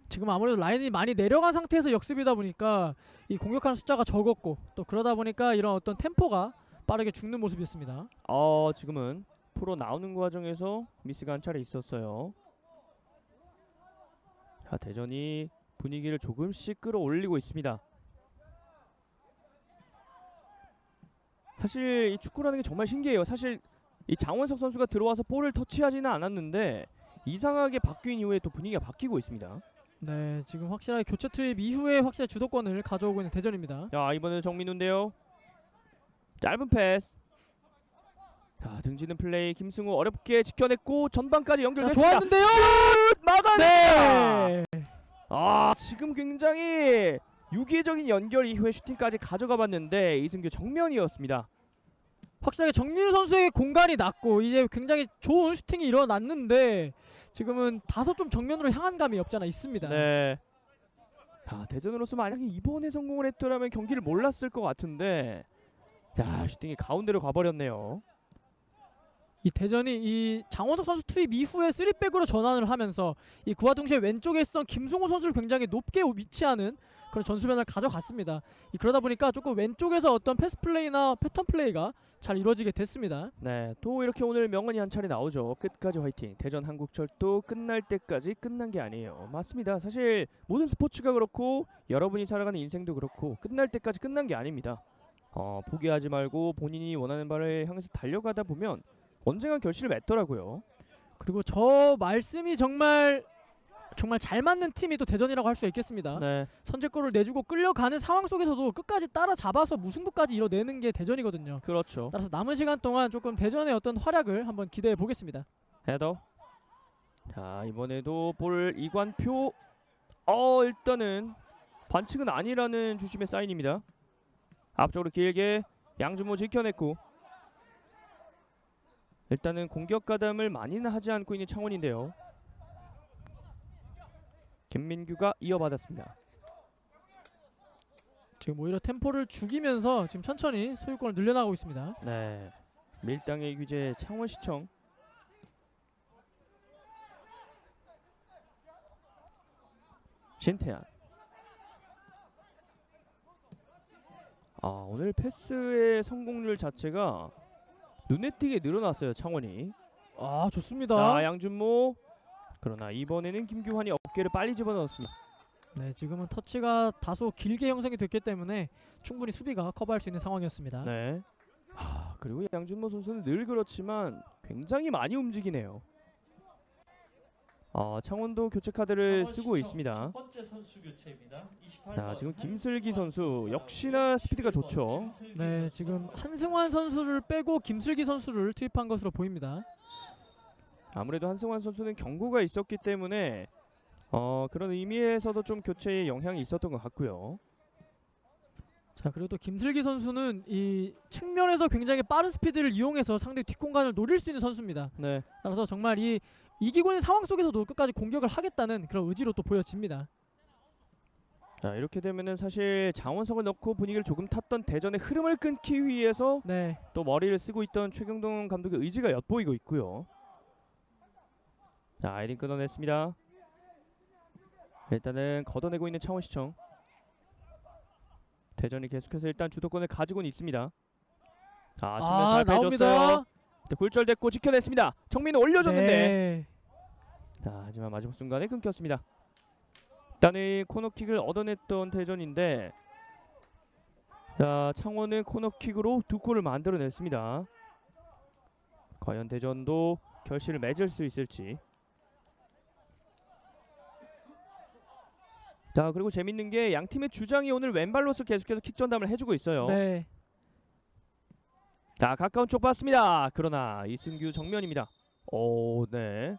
지금 아무래도 라인이 많이 내려간 상태에서 역습이다 보니까 이 공격하는 숫자가 적었고 또 그러다 보니까 이런 어떤 템포가 빠르게 죽는 모습이었습니다. 지금은 풀어 나오는 과정에서 미스가 한 차례 있었어요. 자, 대전이 분위기를 조금씩 끌어올리고 있습니다. 사실 이 축구라는 게 정말 신기해요. 사실 이 장원석 선수가 들어와서 볼을 터치하지는 않았는데 이상하게 바뀐 이후에 또 분위기가 바뀌고 있습니다. 네, 지금 확실하게 교체 투입 이후에 확실히 주도권을 가져오고 있는 대전입니다. 자, 이번에는 정민우인데요. 짧은 패스. 자, 등지는 플레이. 김승우 어렵게 지켜냈고 전방까지 연결됐습니다. 좋았는데요. 막아냈다. 네. 지금 굉장히 유기적인 연결 이후에 슈팅까지 가져가 봤는데 이승규 정면이었습니다. 확실하게 정민우 선수의 공간이 났고 이제 굉장히 좋은 슈팅이 일어났는데 지금은 다소 좀 정면으로 향한 감이 없지 않아 있습니다. 네. 대전으로서 만약에 이번에 성공을 했더라면 경기를 몰랐을 것 같은데 자 슈팅이 가운데로 가버렸네요. 이 대전이 이 장원석 선수 투입 이후에 3백으로 전환을 하면서 이 그와 동시에 왼쪽에 있었던 김승호 선수를 굉장히 높게 위치하는 그런 전술 변화를 가져갔습니다. 그러다 보니까 조금 왼쪽에서 어떤 패스 플레이나 패턴 플레이가 잘 이루어지게 됐습니다. 네, 또 이렇게 오늘 명언이 한 차례 나오죠. 끝까지 화이팅. 대전 한국철도 끝날 때까지 끝난 게 아니에요. 맞습니다. 사실 모든 스포츠가 그렇고 여러분이 살아가는 인생도 그렇고 끝날 때까지 끝난 게 아닙니다. 포기하지 말고 본인이 원하는 바를 향해서 달려가다 보면 언젠간 결실을 맺더라고요. 그리고 저 말씀이 정말 잘 맞는 팀이 또 대전이라고 할 수 있겠습니다. 네, 선제골을 내주고 끌려가는 상황 속에서도 끝까지 따라잡아서 무승부까지 이뤄내는 게 대전이거든요. 그렇죠. 따라서 남은 시간 동안 조금 대전의 어떤 활약을 한번 기대해 보겠습니다. 헤더. 자 이번에도 볼 이관표. 일단은 반칙은 아니라는 주심의 사인입니다. 앞쪽으로 길게 양준모 지켜냈고 일단은 공격 가담을 많이는 하지 않고 있는 창원인데요. 김민규가 이어받았습니다. 지금 오히려 템포를 죽이면서 지금 천천히 소유권을 늘려나가고 있습니다. 네, 밀당의 규제 창원시청. 신태양. 오늘 패스의 성공률 자체가 눈에 띄게 늘어났어요. 창원이. 좋습니다. 자 양준모. 그러나 이번에는 김규환이 어깨를 빨리 집어넣었습니다. 네, 지금은 터치가 다소 길게 형성이 됐기 때문에 충분히 수비가 커버할 수 있는 상황이었습니다. 네. 그리고 양준모 선수는 늘 그렇지만 굉장히 많이 움직이네요. 창원도 교체 카드를 쓰고 있습니다. 첫 번째 선수 교체입니다. 28번 자, 지금 김슬기 선수 역시나 스피드가 좋죠. 네, 지금 한승환 선수를 빼고 김슬기 선수를 투입한 것으로 보입니다. 아무래도 한승환 선수는 경고가 있었기 때문에 그런 의미에서도 좀 교체에 영향이 있었던 것 같고요. 자, 그리고 또 김슬기 선수는 이 측면에서 굉장히 빠른 스피드를 이용해서 상대 뒷공간을 노릴 수 있는 선수입니다. 네. 따라서 정말 이 이기고 있는 상황 속에서도 끝까지 공격을 하겠다는 그런 의지로 또 보여집니다. 자, 이렇게 되면은 사실 장원석을 넣고 분위기를 조금 탔던 대전의 흐름을 끊기 위해서 네, 또 머리를 쓰고 있던 최경동 감독의 의지가 엿보이고 있고요. 자, 아이린 끊어냈습니다. 일단은 걷어내고 있는 창원시청. 대전이 계속해서 일단 주도권을 가지고는 있습니다. 자, 측면 잘 빼줬어요. 나옵니다. 굴절됐고 지켜냈습니다. 정민은 올려줬는데 네. 자, 하지만 마지막 순간에 끊겼습니다. 일단은 코너킥을 얻어냈던 대전인데 자, 창원은 코너킥으로 두 골을 만들어냈습니다. 과연 대전도 결실을 맺을 수 있을지. 자, 그리고 재밌는 게 양 팀의 주장이 오늘 왼발로서 계속해서 킥 전담을 해주고 있어요. 네. 자, 가까운 쪽 봤습니다. 그러나 이승규 정면입니다. 네.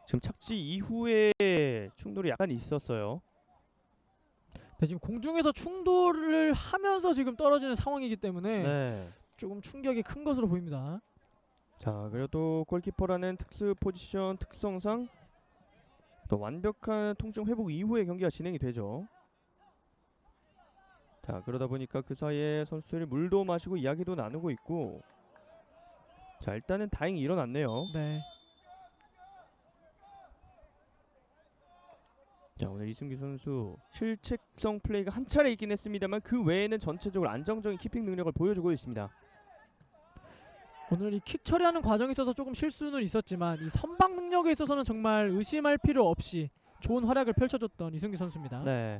지금 착지 이후에 충돌이 약간 있었어요. 네, 지금 공중에서 충돌을 하면서 지금 떨어지는 상황이기 때문에 네. 조금 충격이 큰 것으로 보입니다. 자, 그리고 또 골키퍼라는 특수 포지션 특성상 또 완벽한 통증 회복 이후에 경기가 진행이 되죠. 자, 그러다 보니까 그 사이에 선수들이 물도 마시고 이야기도 나누고 있고 자, 일단은 다행히 일어났네요. 네. 자, 오늘 이승규 선수 실책성 플레이가 한 차례 있긴 했습니다만 그 외에는 전체적으로 안정적인 키핑 능력을 보여주고 있습니다. 오늘 이 킥 처리하는 과정에 있어서 조금 실수는 있었지만 이 선방 능력에 있어서는 정말 의심할 필요 없이 좋은 활약을 펼쳐줬던 이승규 선수입니다. 네.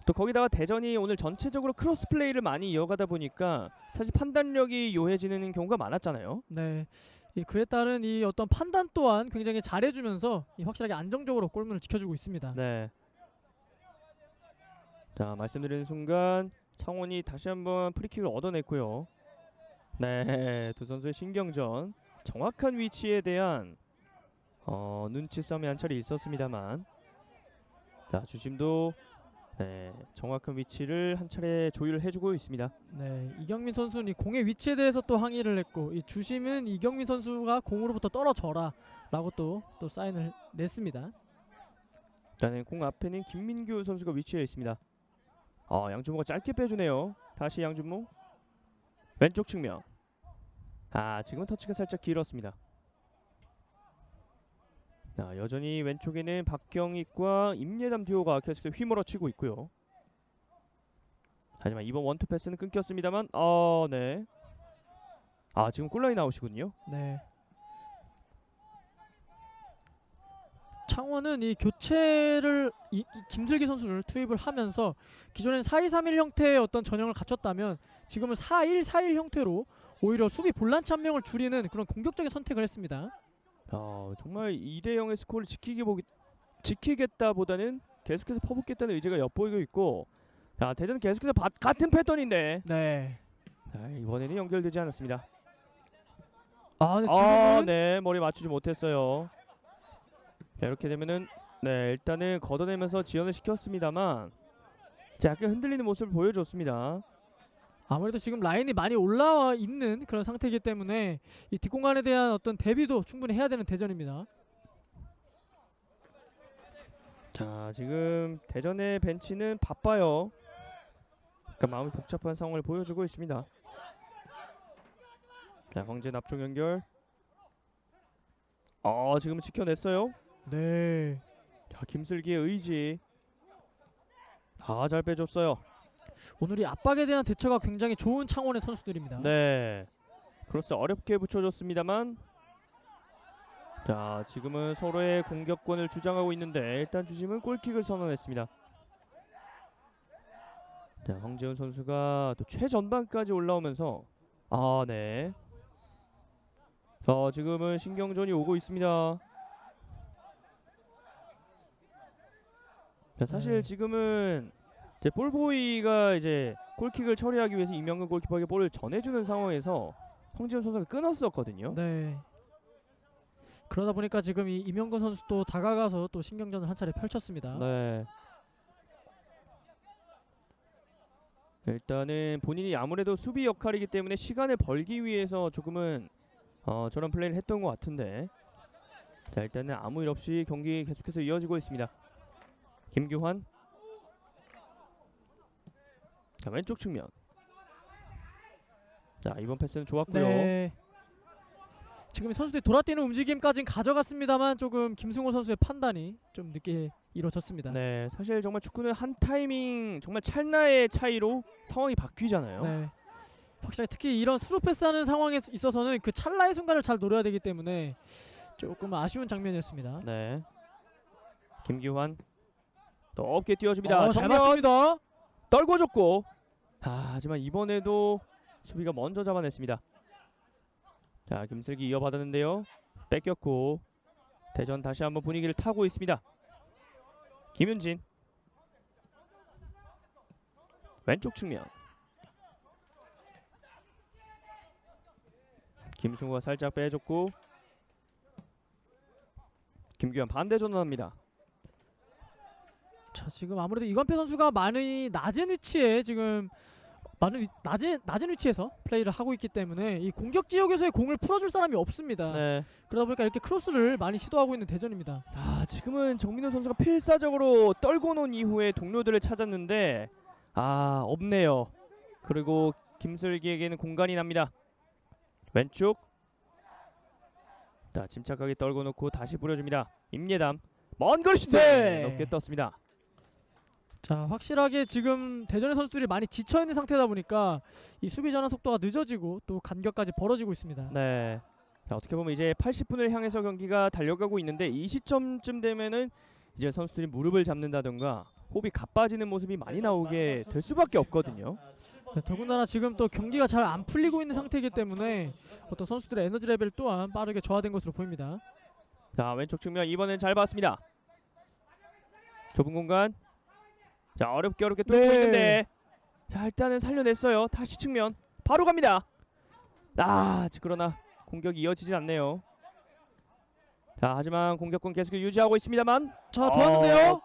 또 거기다가 대전이 오늘 전체적으로 크로스 플레이를 많이 이어가다 보니까 사실 판단력이 요해지는 경우가 많았잖아요. 네. 그에 따른 이 어떤 판단 또한 굉장히 잘해주면서 확실하게 안정적으로 골문을 지켜주고 있습니다. 네. 자, 말씀드리는 순간 창원이 다시 한번 프리킥을 얻어냈고요. 네, 두 선수의 신경전, 정확한 위치에 대한 눈치 싸움이 한 차례 있었습니다만 자, 주심도 네, 정확한 위치를 한 차례 조율해주고 있습니다. 네, 이경민 선수는 이 공의 위치에 대해서 또 항의를 했고 이 주심은 이경민 선수가 공으로부터 떨어져라라고 또 사인을 냈습니다. 일단은 공 앞에는 김민규 선수가 위치해 있습니다. 양준모가 짧게 빼주네요. 다시 양준모 왼쪽 측면. 지금은 터치가 살짝 길었습니다. 여전히 왼쪽에는 박경익과 임예담 듀오가 계속해서 휘몰아치고 있고요. 하지만 이번 원투 패스는 끊겼습니다만 네. 지금 골라인 아웃이군요. 네. 창원은 이 교체를 이 김슬기 선수를 투입을 하면서 기존엔 4-2-3-1 형태의 어떤 전형을 갖췄다면 지금은 4-1-4-1 형태로 오히려 수비 볼란치 한 명을 줄이는 그런 공격적인 선택을 했습니다. 정말 2대0의 스코어를 지키겠다보다는 계속해서 퍼붓겠다는 의지가 엿보이고 있고, 대전은 계속해서 같은 패턴인데 네. 이번에는 연결되지 않았습니다. 근데 지금은 네, 머리 맞추지 못했어요. 이렇게 되면은 일단은 걷어내면서 지연을 시켰습니다만 약간 흔들리는 모습을 보여줬습니다. 아무래도 지금 라인이 많이 올라와 있는 그런 상태이기 때문에 이 뒷공간에 대한 어떤 대비도 충분히 해야 되는 대전입니다. 지금 대전의 벤치는 바빠요. 마음이 복잡한 상황을 보여주고 있습니다. 황제 앞쪽 연결. 지금 지켜냈어요. 네. 김슬기의 의지. 잘 빼줬어요. 오늘 이 압박에 대한 대처가 굉장히 좋은 창원의 선수들입니다. 네, 크로스 어렵게 붙여줬습니다만 지금은 서로의 공격권을 주장하고 있는데 일단 주심은 골킥을 선언했습니다. 황재훈 선수가 또 최전방까지 올라오면서 네. 지금은 신경전이 오고 있습니다. 사실 지금은 볼보이가 이제 골킥을 처리하기 위해서 이명근 골키퍼에게 볼을 전해주는 상황에서 황재훈 선수가 끊었었거든요. 네. 그러다 보니까 지금 이 이명근 선수도 다가가서 또 신경전을 한 차례 펼쳤습니다. 네. 일단은 본인이 아무래도 수비 역할이기 때문에 시간을 벌기 위해서 조금은 저런 플레이를 했던 것 같은데, 일단은 아무 일 없이 경기 계속해서 이어지고 있습니다. 김규환. 왼쪽 측면. 이번 패스는 좋았고요. 네. 지금 선수들이 돌아뛰는 움직임까지는 가져갔습니다만 조금 김승호 선수의 판단이 좀 늦게 이루어졌습니다. 네, 사실 정말 축구는 한 타이밍, 정말 찰나의 차이로 상황이 바뀌잖아요. 네. 확실히 특히 이런 수루 패스하는 상황에 있어서는 그 찰나의 순간을 잘 노려야 되기 때문에 조금 아쉬운 장면이었습니다. 네. 김규환 높게 띄워줍니다. 잘 정면 봤습니다. 떨궈줬고, 하지만 이번에도 수비가 먼저 잡아냈습니다. 김슬기 이어받았는데요. 뺏겼고 대전 다시 한번 분위기를 타고 있습니다. 김윤진 왼쪽 측면. 김승우가 살짝 빼줬고 김규환 반대 전환합니다. 지금 아무래도 이관표 선수가 많이 낮은 위치에 지금 낮은 위치에서 플레이를 하고 있기 때문에 이 공격 지역에서의 공을 풀어줄 사람이 없습니다. 네. 그러다 보니까 이렇게 크로스를 많이 시도하고 있는 대전입니다. 지금은 정민호 선수가 필사적으로 떨고 놓은 이후에 동료들을 찾았는데 없네요. 그리고 김슬기에게는 공간이 납니다. 왼쪽. 침착하게 떨고 놓고 다시 뿌려줍니다. 임예담 먼 거리 슈팅 높게 떴습니다. 확실하게 지금 대전의 선수들이 많이 지쳐있는 상태다 보니까 이 수비 전환 속도가 늦어지고 또 간격까지 벌어지고 있습니다. 네. 어떻게 보면 이제 80분을 향해서 경기가 달려가고 있는데 이 시점쯤 되면은 이제 선수들이 무릎을 잡는다던가 호흡이 가빠지는 모습이 많이 나오게 될 수밖에 없거든요. 더군다나 지금 또 경기가 잘 안 풀리고 있는 상태이기 때문에 어떤 선수들의 에너지 레벨 또한 빠르게 저하된 것으로 보입니다. 왼쪽 측면 이번엔 잘 봤습니다. 좁은 공간. 어렵게 뚫고 있는데 일단은 살려냈어요. 다시 측면 바로 갑니다. 그러나 공격이 이어지진 않네요. 하지만 공격권 계속 유지하고 있습니다만 좋았는데요.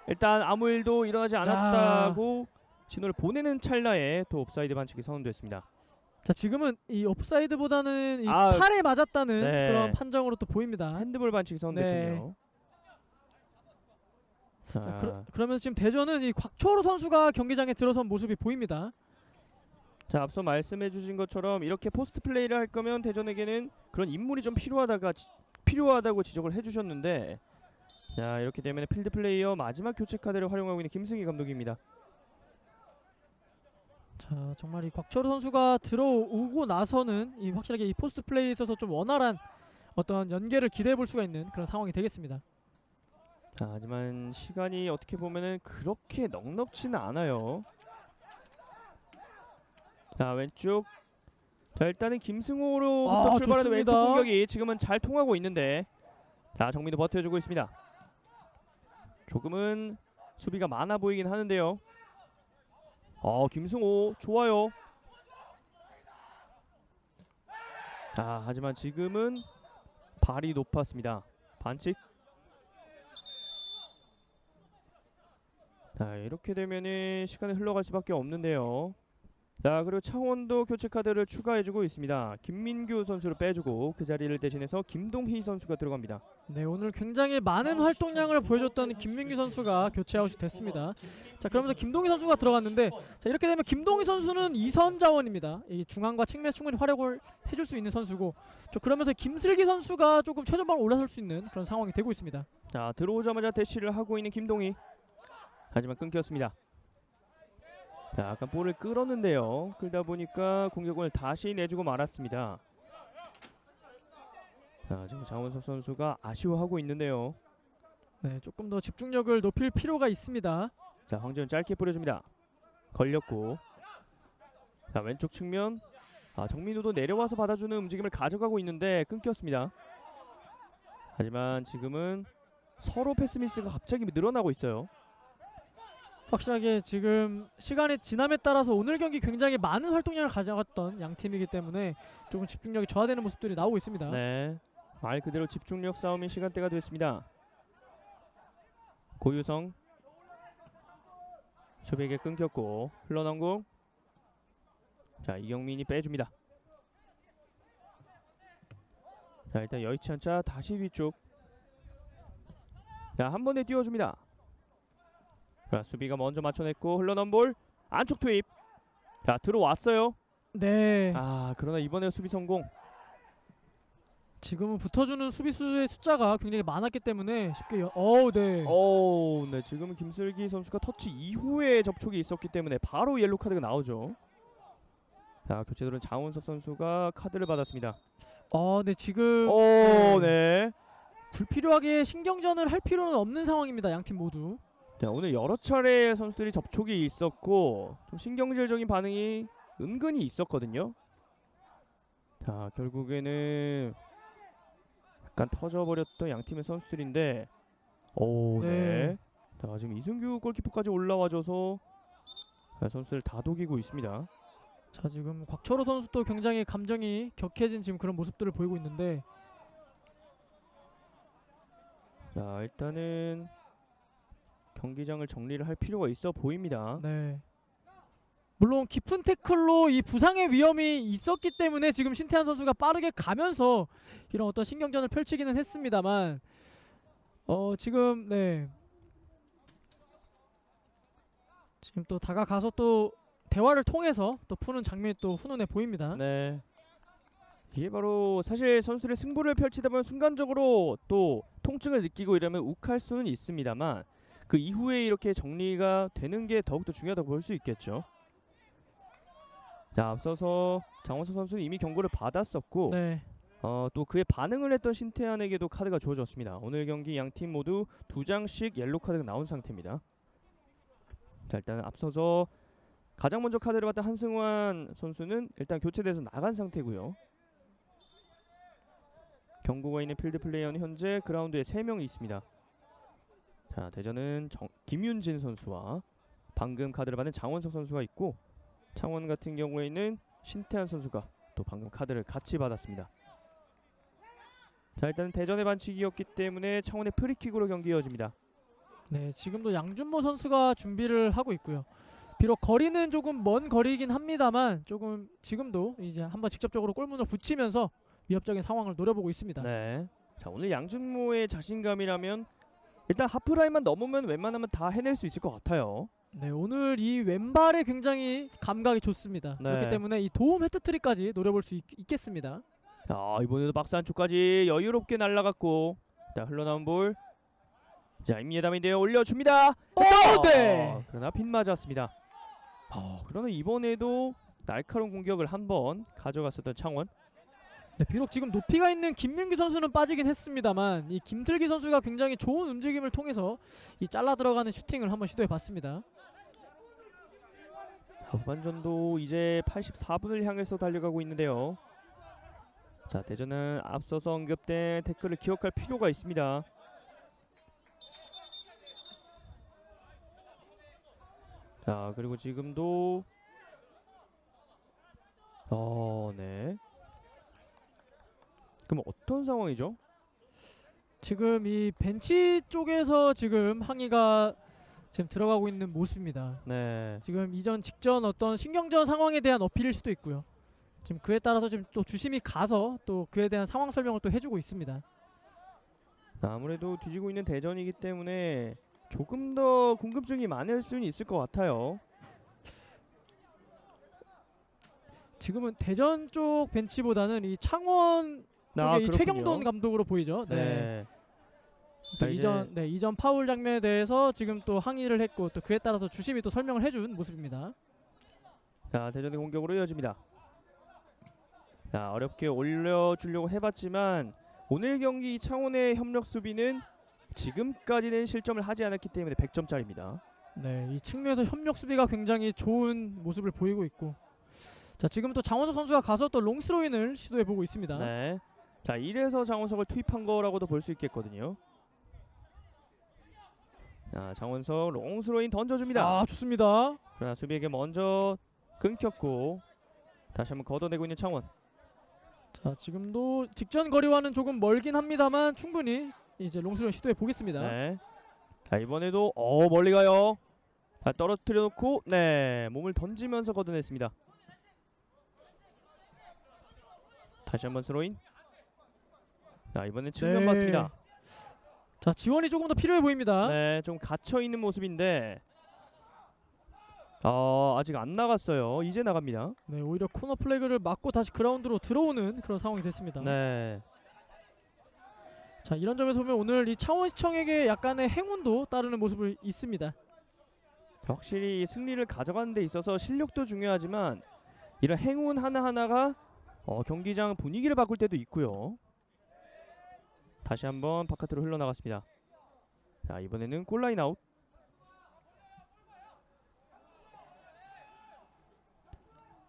일단 아무 일도 일어나지 않았다고 신호를 보내는 찰나에 또 옵사이드 반칙이 선언됐습니다. 자 지금은 이 옵사이드보다는 이 아, 팔에 맞았다는 네. 그런 판정으로 또 보입니다. 핸드볼 반칙이 선언됐군요. 자, 그러면서 지금 대전은 이 곽초로 선수가 경기장에 들어선 모습이 보입니다. 자, 앞서 말씀해주신 것처럼 이렇게 포스트 플레이를 할 거면 대전에게는 그런 인물이 좀 필요하다고 지적을 해주셨는데, 자 이렇게 되면 필드 플레이어 마지막 교체 카드를 활용하고 있는 김승희 감독입니다. 자 정말 이 곽초로 선수가 들어오고 나서는 이 확실하게 이 포스트 플레이에 있어서 좀 원활한 어떤 연계를 기대해 볼 수가 있는 그런 상황이 되겠습니다. 자, 하지만 시간이 어떻게 보면은 그렇게 넉넉지는 않아요. 자 왼쪽, 자 일단은 김승호로부터 출발하는 좋습니다. 왼쪽 공격이 지금은 잘 통하고 있는데, 자 정민도 버텨주고 있습니다. 조금은 수비가 많아 보이긴 하는데요. 김승호 좋아요. 자 하지만 지금은 발이 높았습니다. 반칙. 자 이렇게 되면은 시간이 흘러갈 수밖에 없는데요. 자 그리고 창원도 교체 카드를 추가해주고 있습니다. 김민규 선수를 빼주고 그 자리를 대신해서 김동희 선수가 들어갑니다. 네 오늘 굉장히 많은 활동량을 보여줬던 김민규 선수가 교체 아웃이 됐습니다. 자 그러면서 김동희 선수가 들어갔는데, 자 이렇게 되면 김동희 선수는 2선 자원입니다. 이 중앙과 측면 충분히 활약을 해줄 수 있는 선수고, 그러면서 김슬기 선수가 조금 최전방으로 올라설 수 있는 그런 상황이 되고 있습니다. 자 들어오자마자 대시를 하고 있는 김동희, 하지만 끊겼습니다. 자 약간 볼을 끌었는데요. 끌다 보니까 공격을 다시 내주고 말았습니다. 자 지금 장원석 선수가 아쉬워하고 있는데요. 네 조금 더 집중력을 높일 필요가 있습니다. 자 황재훈 짧게 뿌려줍니다. 걸렸고, 자 왼쪽 측면, 정민우도 내려와서 받아주는 움직임을 가져가고 있는데 끊겼습니다. 하지만 지금은 서로 패스 미스가 갑자기 늘어나고 있어요. 확실하게 지금 시간이 지남에 따라서 오늘 경기 굉장히 많은 활동량을 가져갔던 양 팀이기 때문에 조금 집중력이 저하되는 모습들이 나오고 있습니다. 네, 말 그대로 집중력 싸움의 시간대가 됐습니다. 고유성 초비에게 끊겼고 흘러나온 공. 자 이경민이 빼줍니다. 자 일단 여의치 않자 다시 위쪽. 자 한 번에 띄워줍니다. 자 수비가 먼저 맞춰냈고 흘러나온 볼 안쪽 투입. 자 들어왔어요. 네. 그러나 이번에 수비 성공. 지금은 붙어주는 수비수의 숫자가 굉장히 많았기 때문에 쉽게 네 지금은 김슬기 선수가 터치 이후에 접촉이 있었기 때문에 바로 옐로 카드가 나오죠. 자 교체 들은 장원석 선수가 카드를 받았습니다. 네 지금 네. 불필요하게 신경전을 할 필요는 없는 상황입니다. 양팀 모두. 자, 오늘 여러 차례 선수들이 접촉이 있었고 좀 신경질적인 반응이 은근히 있었거든요. 자 결국에는 약간 터져버렸던 양팀의 선수들인데, 네. 자 지금 이승규 골키퍼까지 올라와줘서 선수들 다독이고 있습니다. 자 지금 곽철호 선수도 굉장히 감정이 격해진 지금 그런 모습들을 보이고 있는데, 자 일단은 경기장을 정리를 할 필요가 있어 보입니다. 네. 물론 깊은 태클로 이 부상의 위험이 있었기 때문에 지금 신태한 선수가 빠르게 가면서 이런 어떤 신경전을 펼치기는 했습니다만, 지금 지금 또 다가가서 또 대화를 통해서 또 푸는 장면이 또 훈훈해 보입니다. 네. 이게 바로 사실 선수들의 승부를 펼치다 보면 순간적으로 또 통증을 느끼고 이러면 욱할 수는 있습니다만 그 이후에 이렇게 정리가 되는 게 더욱더 중요하다고 볼 수 있겠죠. 자 앞서서 장원석 선수는 이미 경고를 받았었고 또 그에 반응을 했던 신태환에게도 카드가 주어졌습니다. 오늘 경기 양팀 모두 2장씩 옐로 카드가 나온 상태입니다. 자 일단 앞서서 가장 먼저 카드를 받던 한승환 선수는 일단 교체돼서 나간 상태고요. 경고가 있는 필드 플레이어는 현재 그라운드에 3명이 있습니다. 자 대전은 김윤진 선수와 방금 카드를 받은 장원석 선수가 있고, 창원 같은 경우에는 신태환 선수가 또 방금 카드를 같이 받았습니다. 자 일단 대전의 반칙이었기 때문에 창원의 프리킥으로 경기 이어집니다. 네, 지금도 양준모 선수가 준비를 하고 있고요. 비록 거리는 조금 먼 거리이긴 합니다만 조금 지금도 이제 한번 직접적으로 골문을 붙이면서 위협적인 상황을 노려보고 있습니다. 네. 자, 오늘 양준모의 자신감이라면 일단 하프라인만 넘으면 웬만하면 다 해낼 수 있을 것 같아요. 네, 오늘 이 왼발에 굉장히 감각이 좋습니다. 네. 그렇기 때문에 이 도움 헤트트릭까지 노려볼 수 있겠습니다. 자, 이번에도 박스 안쪽까지 여유롭게 날아갔고, 자, 흘러나온 볼. 자, 임예담인데요. 올려줍니다. 네. 그러나 빗 맞았습니다. 그러나 이번에도 날카로운 공격을 한번 가져갔었던 창원. 네, 비록 지금 높이가 있는 김민규 선수는 빠지긴 했습니다만 이 김틀기 선수가 굉장히 좋은 움직임을 통해서 이 잘라 들어가는 슈팅을 한번 시도해봤습니다. 후반전도 이제 84분을 향해서 달려가고 있는데요. 자, 대전은 앞서서 언급된 태클을 기억할 필요가 있습니다. 자, 그리고 지금도 네. 그럼 어떤 상황이죠? 지금 이 벤치 쪽에서 지금 항의가 지금 들어가고 있는 모습입니다. 네. 지금 이전 직전 어떤 신경전 상황에 대한 어필일 수도 있고요. 지금 그에 따라서 지금 또 주심이 가서 또 그에 대한 상황 설명을 또 해주고 있습니다. 아무래도 뒤지고 있는 대전이기 때문에 조금 더 궁금증이 많을 수는 있을 것 같아요. 지금은 대전 쪽 벤치보다는 이 창원 쪽의 이 최경돈 감독으로 보이죠. 네. 또 이전 파울 장면에 대해서 지금 또 항의를 했고 또 그에 따라서 주심이 또 설명을 해준 모습입니다. 자, 대전의 공격으로 이어집니다. 자, 어렵게 올려주려고 해봤지만 오늘 경기 창원의 협력 수비는 지금까지는 실점을 하지 않았기 때문에 100점짜리입니다. 네, 이 측면에서 협력 수비가 굉장히 좋은 모습을 보이고 있고, 자, 지금 또 장원석 선수가 가서 또 롱스로인을 시도해보고 있습니다. 네. 자, 이래서 장원석을 투입한 거라고도 볼 수 있겠거든요. 자, 장원석 롱스로인 던져줍니다. 아, 좋습니다. 그러나 수비에게 먼저 끊겼고 다시 한번 걷어내고 있는 창원. 자, 지금도 직전 거리와는 조금 멀긴 합니다만 충분히 이제 롱스로인 시도해 보겠습니다. 네. 자, 이번에도 멀리 가요. 자, 떨어뜨려 놓고 네, 몸을 던지면서 걷어냈습니다. 다시 한번 스로인. 자, 이번엔 측면 맞습니다. 자, 지원이 조금 더 필요해 보입니다. 네, 좀 갇혀 있는 모습인데 아직 안 나갔어요. 이제 나갑니다. 네, 오히려 코너 플래그를 맞고 다시 그라운드로 들어오는 그런 상황이 됐습니다. 네. 자, 이런 점에서 보면 오늘 이 창원시청에게 약간의 행운도 따르는 모습을 있습니다. 확실히 승리를 가져가는 데 있어서 실력도 중요하지만 이런 행운 하나하나가 경기장 분위기를 바꿀 때도 있고요. 다시 한번 바깥으로 흘러나갔습니다. 자, 이번에는 골라인 아웃.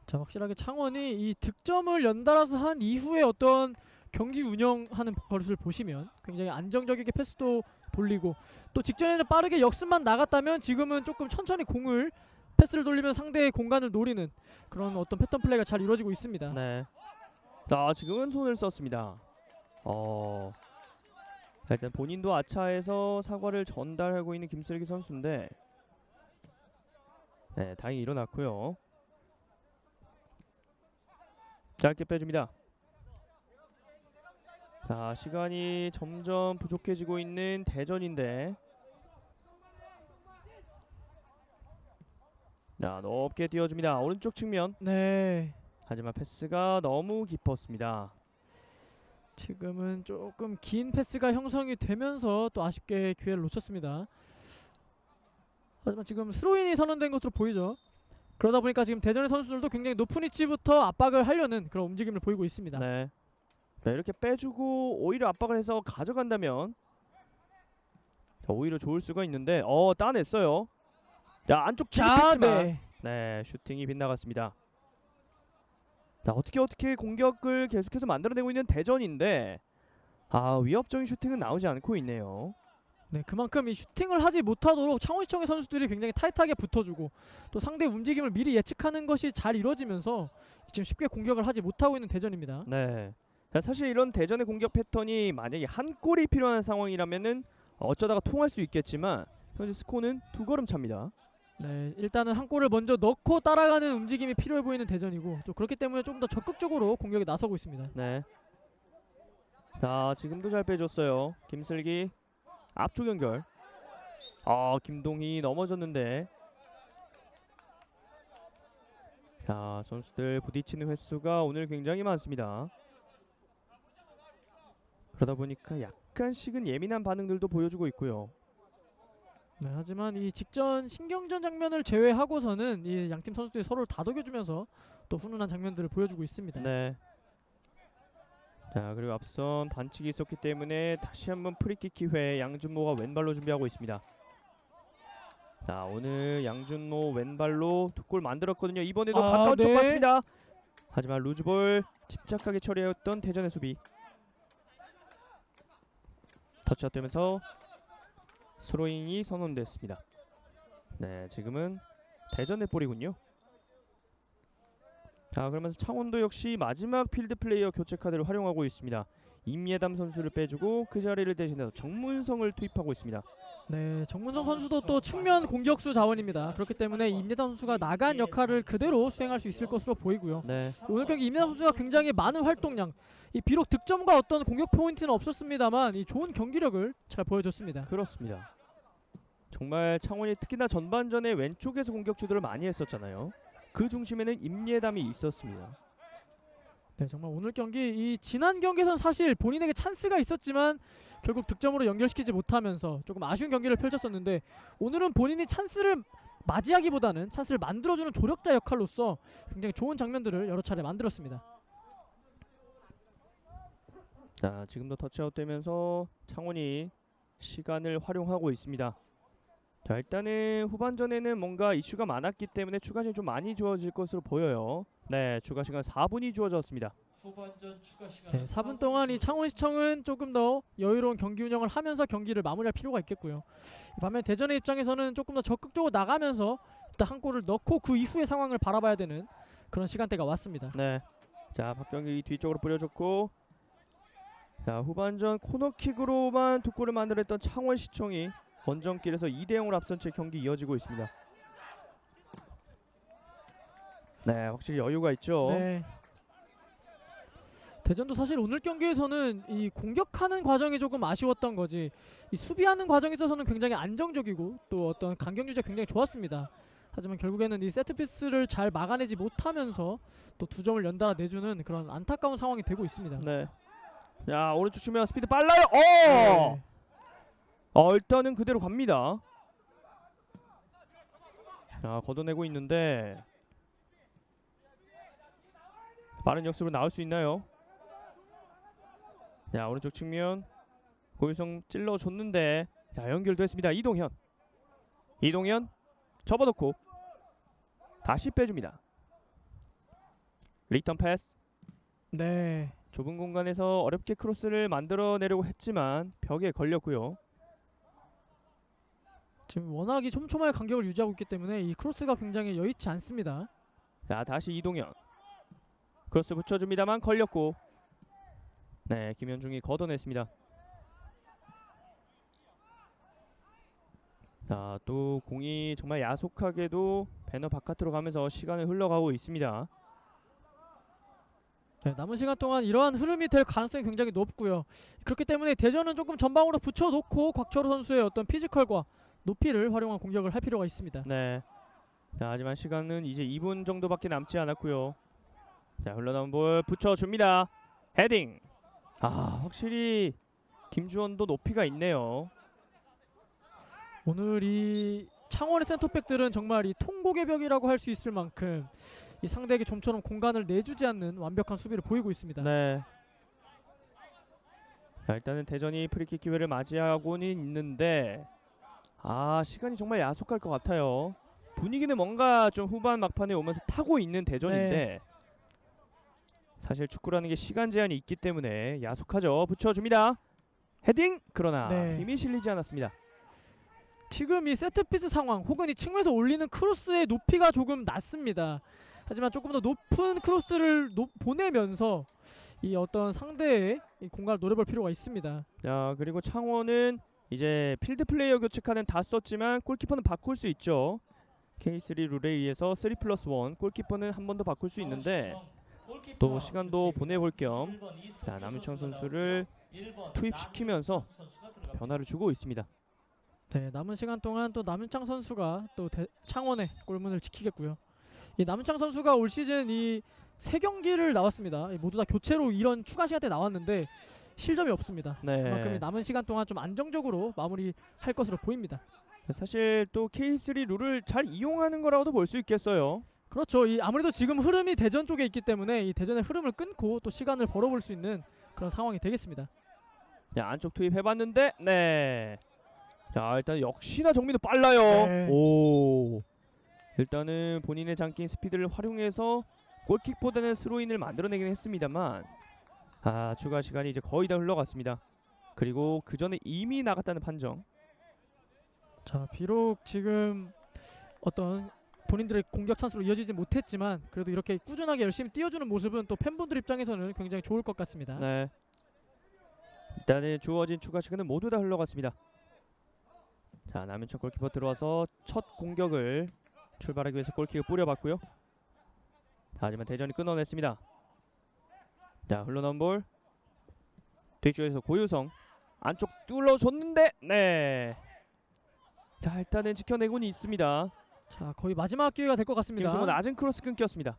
자, 확실하게 창원이 이 득점을 연달아서 한 이후에 어떤 경기 운영하는 것을 보시면 굉장히 안정적이게 패스도 돌리고 또 직전에는 빠르게 역습만 나갔다면 지금은 조금 천천히 공을 패스를 돌리면 상대의 공간을 노리는 그런 어떤 패턴 플레이가 잘 이루어지고 있습니다. 네. 자, 지금은 손을 썼습니다. 자, 일단 본인도 아차에서 사과를 전달하고 있는 김슬기 선수인데 네, 다행히 일어났고요. 짧게 빼줍니다. 자, 시간이 점점 부족해지고 있는 대전인데 자, 높게 띄워줍니다. 오른쪽 측면. 네. 하지만 패스가 너무 깊었습니다. 지금은 조금 긴 패스가 형성이 되면서 또 아쉽게 기회를 놓쳤습니다. 하지만 지금 스로인이 선언된 것으로 보이죠. 그러다 보니까 지금 대전의 선수들도 굉장히 높은 위치부터 압박을 하려는 그런 움직임을 보이고 있습니다. 네. 네, 이렇게 빼주고 오히려 압박을 해서 가져간다면 오히려 좋을 수가 있는데 따냈어요. 자, 안쪽 진입했지만 네, 슈팅이 빗나갔습니다. 자, 어떻게 공격을 계속해서 만들어내고 있는 대전인데 위협적인 슈팅은 나오지 않고 있네요. 네, 그만큼 이 슈팅을 하지 못하도록 창원시청의 선수들이 굉장히 타이트하게 붙어주고 또 상대 움직임을 미리 예측하는 것이 잘 이루어지면서 지금 쉽게 공격을 하지 못하고 있는 대전입니다. 네. 자, 사실 이런 대전의 공격 패턴이 만약에 한 골이 필요한 상황이라면은 어쩌다가 통할 수 있겠지만 현재 스코어는 2걸음 차입니다. 네, 일단은 한 골을 먼저 넣고 따라가는 움직임이 필요해 보이는 대전이고 또 그렇기 때문에 조금 더 적극적으로 공격에 나서고 있습니다. 네. 자, 지금도 잘 빼줬어요. 김슬기 앞쪽 연결. 김동희 넘어졌는데. 자, 선수들 부딪히는 횟수가 오늘 굉장히 많습니다. 그러다 보니까 약간씩은 예민한 반응들도 보여주고 있고요. 네, 하지만 이 직전 신경전 장면을 제외하고서는 이 양팀 선수들이 서로를 다독여주면서 또 훈훈한 장면들을 보여주고 있습니다. 네. 자, 그리고 앞선 반칙이 있었기 때문에 다시 한번 프리킥 기회 양준모가 왼발로 준비하고 있습니다. 자, 오늘 양준모 왼발로 2골 만들었거든요. 이번에도 가까운 쪽 네. 맞습니다. 하지만 루즈볼 침착하게 처리했던 대전의 수비. 터치아웃 되면서 스로잉이 선언됐습니다. 네, 지금은 대전의 볼이군요. 자, 그러면서 창원도 역시 마지막 필드 플레이어 교체 카드를 활용하고 있습니다. 임예담 선수를 빼주고 그 자리를 대신해서 정문성을 투입하고 있습니다. 네, 정문성 선수도 또 측면 공격수 자원입니다. 그렇기 때문에 임예담 선수가 나간 역할을 그대로 수행할 수 있을 것으로 보이고요. 네, 오늘 경기 임예담 선수가 굉장히 많은 활동량, 이 비록 득점과 어떤 공격 포인트는 없었습니다만 이 좋은 경기력을 잘 보여줬습니다. 그렇습니다. 정말 창원이 특히나 전반전에 왼쪽에서 공격 주도를 많이 했었잖아요. 그 중심에는 임예담이 있었습니다. 네, 정말 오늘 경기 이 지난 경기에서는 사실 본인에게 찬스가 있었지만 결국 득점으로 연결시키지 못하면서 조금 아쉬운 경기를 펼쳤었는데 오늘은 본인이 찬스를 맞이하기보다는 찬스를 만들어주는 조력자 역할로서 굉장히 좋은 장면들을 여러 차례 만들었습니다. 자, 지금도 터치아웃 되면서 창원이 시간을 활용하고 있습니다. 자, 일단은 후반전에는 뭔가 이슈가 많았기 때문에 추가 시간이 좀 많이 주어질 것으로 보여요. 네, 추가 시간 4분이 주어졌습니다. 후반전 추가 시간. 네, 4분 동안 이 창원시청은 조금 더 여유로운 경기 운영을 하면서 경기를 마무리할 필요가 있겠고요. 반면 대전의 입장에서는 조금 더 적극적으로 나가면서 일단 한 골을 넣고 그 이후의 상황을 바라봐야 되는 그런 시간대가 왔습니다. 네, 자, 박경기 뒤쪽으로 뿌려줬고, 자, 후반전 코너킥으로만 2골을 만들었던 창원시청이 원정길에서 2대0으로 앞선 채 경기 이어지고 있습니다. 네, 확실히 여유가 있죠. 네. 대전도 사실 오늘 경기에서는 이 공격하는 과정이 조금 아쉬웠던 거지 이 수비하는 과정에 있어서는 굉장히 안정적이고 또 어떤 간격 유지가 굉장히 좋았습니다. 하지만 결국에는 이 세트피스를 잘 막아내지 못하면서 또 2점을 연달아 내주는 그런 안타까운 상황이 되고 있습니다. 네. 자, 오른쪽 측면 스피드 빨라요. 네. 일단은 그대로 갑니다. 자, 걷어내고 있는데 빠른 역습으로 나올 수 있나요? 자, 오른쪽 측면 고유성 찔러줬는데 자, 연결됐습니다. 이동현 접어놓고 다시 빼줍니다. 리턴 패스. 네. 좁은 공간에서 어렵게 크로스를 만들어내려고 했지만 벽에 걸렸고요. 지금 워낙 이 촘촘하게 간격을 유지하고 있기 때문에 이 크로스가 굉장히 여의치 않습니다. 자, 다시 이동현 크로스 붙여줍니다만 걸렸고, 네, 김현중이 걷어냈습니다. 자, 또 공이 정말 야속하게도 배너 바깥으로 가면서 시간을 흘러가고 있습니다. 네, 남은 시간 동안 이러한 흐름이 될 가능성이 굉장히 높고요. 그렇기 때문에 대전은 조금 전방으로 붙여놓고 곽철호 선수의 어떤 피지컬과 높이를 활용한 공격을 할 필요가 있습니다. 네. 자, 하지만 시간은 이제 2분 정도밖에 남지 않았고요. 자, 흘러나온 볼 붙여줍니다. 헤딩. 확실히 김주원도 높이가 있네요. 오늘 이 창원의 센터백들은 정말 이 통곡의 벽이라고 할 수 있을 만큼 이 상대에게 좀처럼 공간을 내주지 않는 완벽한 수비를 보이고 있습니다. 네. 자, 일단은 대전이 프리킥 기회를 맞이하고는 있는데 시간이 정말 야속할 것 같아요. 분위기는 뭔가 좀 후반 막판에 오면서 타고 있는 대전인데 사실 축구라는 게 시간 제한이 있기 때문에 야속하죠. 붙여줍니다. 헤딩! 그러나 네. 힘이 실리지 않았습니다. 지금 이 세트피스 상황 혹은 이 측면에서 올리는 크로스의 높이가 조금 낮습니다. 하지만 조금 더 높은 크로스를 보내면서 이 어떤 상대의 이 공간을 노려볼 필요가 있습니다. 자, 그리고 창원은 이제 필드 플레이어 교체 카드는 다 썼지만 골키퍼는 바꿀 수 있죠. K3 룰에 의해서 3+1 골키퍼는 한 번 더 바꿀 수 있는데 또 시간도 보내볼 겸 자, 남윤창 선수를 투입시키면서 변화를 주고 있습니다. 네, 남은 시간 동안 또 남윤창 선수가 또 창원의 골문을 지키겠고요. 이 남윤창 선수가 올 시즌 이 3경기를 나왔습니다. 모두 다 교체로 이런 추가 시간대 나왔는데 실점이 없습니다. 네. 그만큼 이 남은 시간 동안 좀 안정적으로 마무리할 것으로 보입니다. 사실 또 K3 룰을 잘 이용하는 거라고도 볼 수 있겠어요. 그렇죠. 이 아무래도 지금 흐름이 대전 쪽에 있기 때문에 이 대전의 흐름을 끊고 또 시간을 벌어볼 수 있는 그런 상황이 되겠습니다. 자, 안쪽 투입해봤는데 네. 자, 일단 역시나 정민도 빨라요. 네. 오. 일단은 본인의 장기인 스피드를 활용해서 골킥보다는 스로인을 만들어내긴 했습니다만 추가 시간이 이제 거의 다 흘러갔습니다. 그리고 그 전에 이미 나갔다는 판정. 자, 비록 지금 어떤 본인들의 공격 찬스로 이어지지 못했지만 그래도 이렇게 꾸준하게 열심히 뛰어주는 모습은 또 팬분들 입장에서는 굉장히 좋을 것 같습니다. 네. 일단은 주어진 추가 시간은 모두 다 흘러갔습니다. 자, 남윤천 골키퍼 들어와서 첫 공격을 출발하기 위해서 골킥을 뿌려봤고요. 하지만 대전이 끊어냈습니다. 자, 흘러나온 볼 뒤쪽에서 고유성 안쪽 뚫어줬는데 네. 자, 일단은 지켜내고는 있습니다. 자, 거의 마지막 기회가 될 것 같습니다. 김승호 낮은 크로스 끊겼습니다.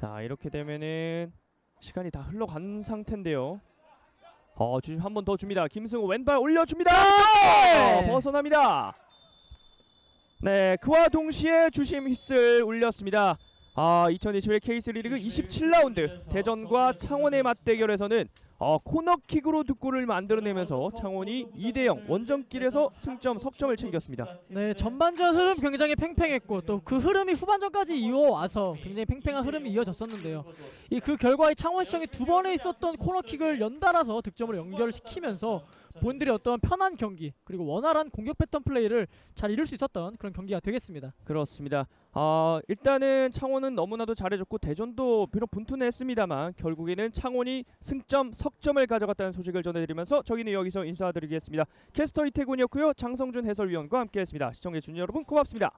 자, 이렇게 되면은 시간이 다 흘러간 상태인데요. 주심 한 번 더 줍니다. 김승호 왼발 올려줍니다. 벗어납니다. 네, 그와 동시에 주심 휘슬 울렸습니다. 2021 K3 리그 27라운드 대전과 창원의 맞대결에서는 코너킥으로 득골을 만들어내면서 창원이 2대0 원정길에서 승점 석점을 챙겼습니다. 네, 전반전 흐름 굉장히 팽팽했고 또 그 흐름이 후반전까지 이어와서 굉장히 팽팽한 흐름이 이어졌었는데요. 그 결과에 창원시청이 2번에 있었던 코너킥을 연달아서 득점으로 연결시키면서 본인들이 어떤 편한 경기 그리고 원활한 공격 패턴 플레이를 잘 이룰 수 있었던 그런 경기가 되겠습니다. 그렇습니다. 일단은 창원은 너무나도 잘해줬고 대전도 비록 분투했습니다만 결국에는 창원이 승점 석점을 가져갔다는 소식을 전해드리면서 저희는 여기서 인사드리겠습니다. 캐스터 이태곤이었고요. 장성준 해설위원과 함께했습니다. 시청해주신 여러분 고맙습니다.